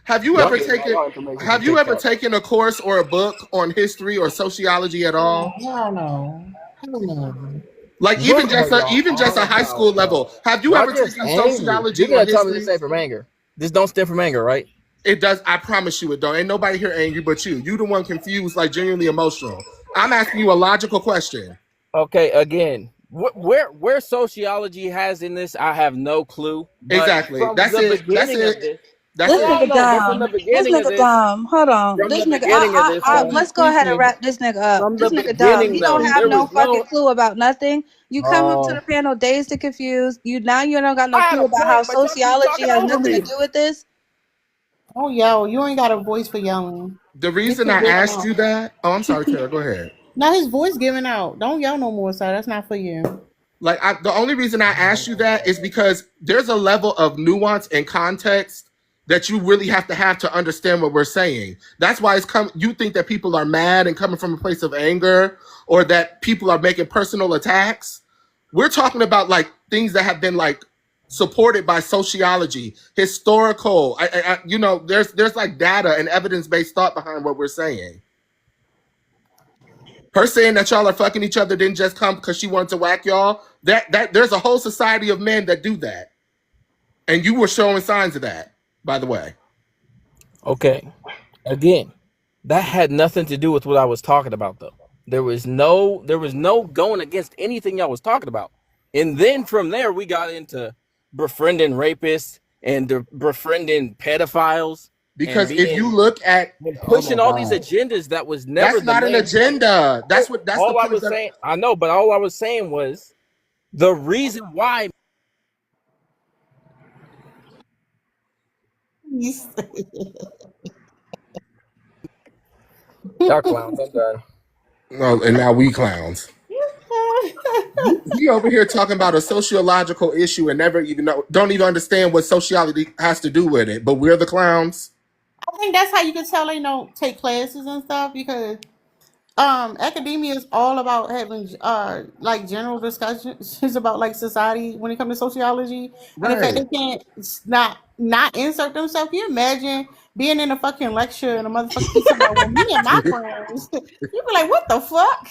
K: Have you
P: Y'all
K: ever
P: getting all
K: taken?
P: y'all information from
K: Have you ever
P: TikTok.
K: taken a course or a book on history or sociology at all?
F: Hell no. Hell no.
K: Like
P: What are y'all
K: even just
P: on
K: a high
P: about,
K: school level.
P: bro?
K: Have you
P: Y'all
K: ever
P: just
K: taken
P: angry.
K: sociology
P: You're
K: or
P: gonna tell me this
K: history?
P: ain't from anger. This don't stem from anger, right?
K: It does. I promise you, it don't. Ain't nobody here angry but you. You the one confused, like genuinely emotional. I'm asking you a logical question.
P: Okay, again, where sociology has in this, I have no clue. But
K: Exactly.
P: from
K: That's
P: the
K: it. That's
P: beginning of
K: it.
P: this,
K: That's
S: This
K: it.
P: no,
S: nigga
P: no, but from
S: dumb.
P: the
S: This
P: beginning of
S: nigga
P: this,
S: dumb. Hold on.
P: from
S: This
P: the
S: nigga.
P: beginning of this, though,
S: Let's go ahead and wrap this nigga up.
P: from the
S: This nigga dumb.
P: beginning,
S: He don't
P: though,
S: have
P: there
S: no
P: was
S: fucking
P: no.
S: clue about nothing. You come up to
P: Oh,
S: the panel dazed and confused. You don't got no
P: I had
S: clue
P: a
S: about how
P: point, but y'all keep
S: sociology
P: talking
S: has
P: over
S: nothing to
P: me.
S: do with this.
F: Oh, yo, you ain't got a voice for yelling.
K: The
F: This
K: reason
F: shit
K: I
F: giving
K: asked
F: out.
K: you that. Oh, I'm sorry, Taylor. Go ahead.
F: Now his voice giving out. Don't yell no more, sir. That's not for you.
K: The only reason I asked you that is because there's a level of nuance and context that you really have to understand what we're saying. That's why you think that people are mad and coming from a place of anger, or that people are making personal attacks. We're talking about like things that have been like supported by sociology, historical. There's like data and evidence-based thought behind what we're saying. Her saying that y'all are fucking each other didn't just come because she wanted to whack y'all. That there's a whole society of men that do that, and you were showing signs of that, by the way.
P: Okay, again, that had nothing to do with what I was talking about, though. There was no going against anything y'all was talking about. And then from there, we got into befriending rapists and befriending pedophiles and
K: Because if you look at, oh my
P: pushing all these
K: god,
P: agendas that was never
K: that's
P: the
K: not an
P: main point.
K: agenda. That's the
P: All I
K: point
P: was
K: that.
P: saying, I know, but all I was saying was the reason why y'all clowns. I'm done.
K: No, and now we clowns. We over here talking about a sociological issue and never even don't even understand what sociology has to do with it. But we're the clowns.
F: I think that's how you can tell they don't take classes and stuff because academia is all about having like general discussions about like society when it comes to sociology, and the fact
K: Right.
F: they can't not insert themselves. Can you imagine being in a fucking lecture and a motherfucker keeps talking about, well, me and my friends, you be like, what the fuck?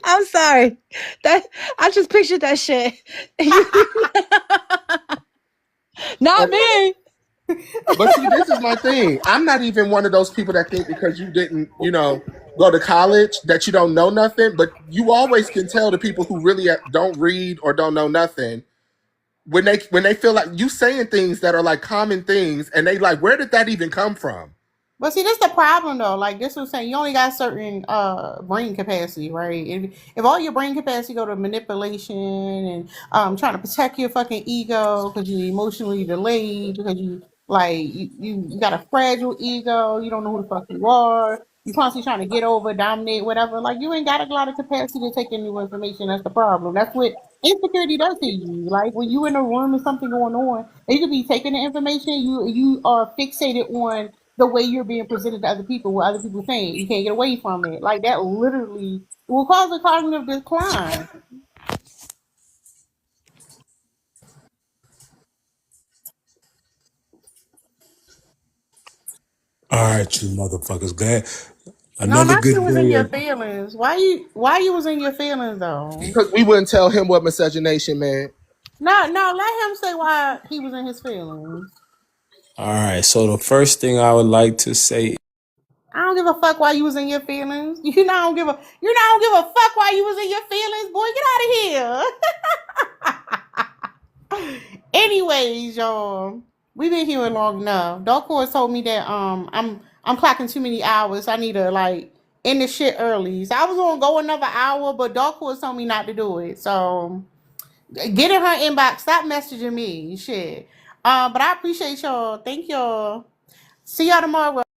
S: I'm sorry. That I just pictured that shit. Not me.
K: But see, this is my thing. I'm not even one of those people that think because you didn't, go to college that you don't know nothing. But you always can tell the people who really don't read or don't know nothing when they feel like you saying things that are like common things, and they like, where did that even come from?
F: But see, that's the problem though. Like this was saying, you only got certain brain capacity, right? If all your brain capacity go to manipulation and trying to protect your fucking ego because you're emotionally delayed, because you got a fragile ego, you don't know who the fuck you are, you constantly trying to get over, dominate, whatever. Like you ain't got a lot of capacity to take in new information. That's the problem. That's what insecurity does to you. Like when you in a room and something going on, and you could be taking the information, you are fixated on the way you're being presented to other people, what other people think. You can't get away from it. Like that literally will cause a cognitive decline.
J: All right, you motherfuckers. Glad
F: No,
J: another
F: not you
J: good
F: was in
J: day.
F: your feelings. Why you was in your feelings though?
K: Because we wouldn't tell him what miscegenation meant.
F: No, let him say why he was in his feelings.
J: All right. So the first thing I would like to say.
F: I don't give a fuck why you was in your feelings. You know I don't give a fuck why you was in your feelings, boy. Get out of here. Anyways, y'all, we've been here long enough. Dark Horse told me that I'm clocking too many hours. I need to like end the shit early. So I was gonna go another hour, but Dark Horse told me not to do it. So get in her inbox. Stop messaging me. Shit. But I appreciate y'all. Thank y'all. See y'all tomorrow.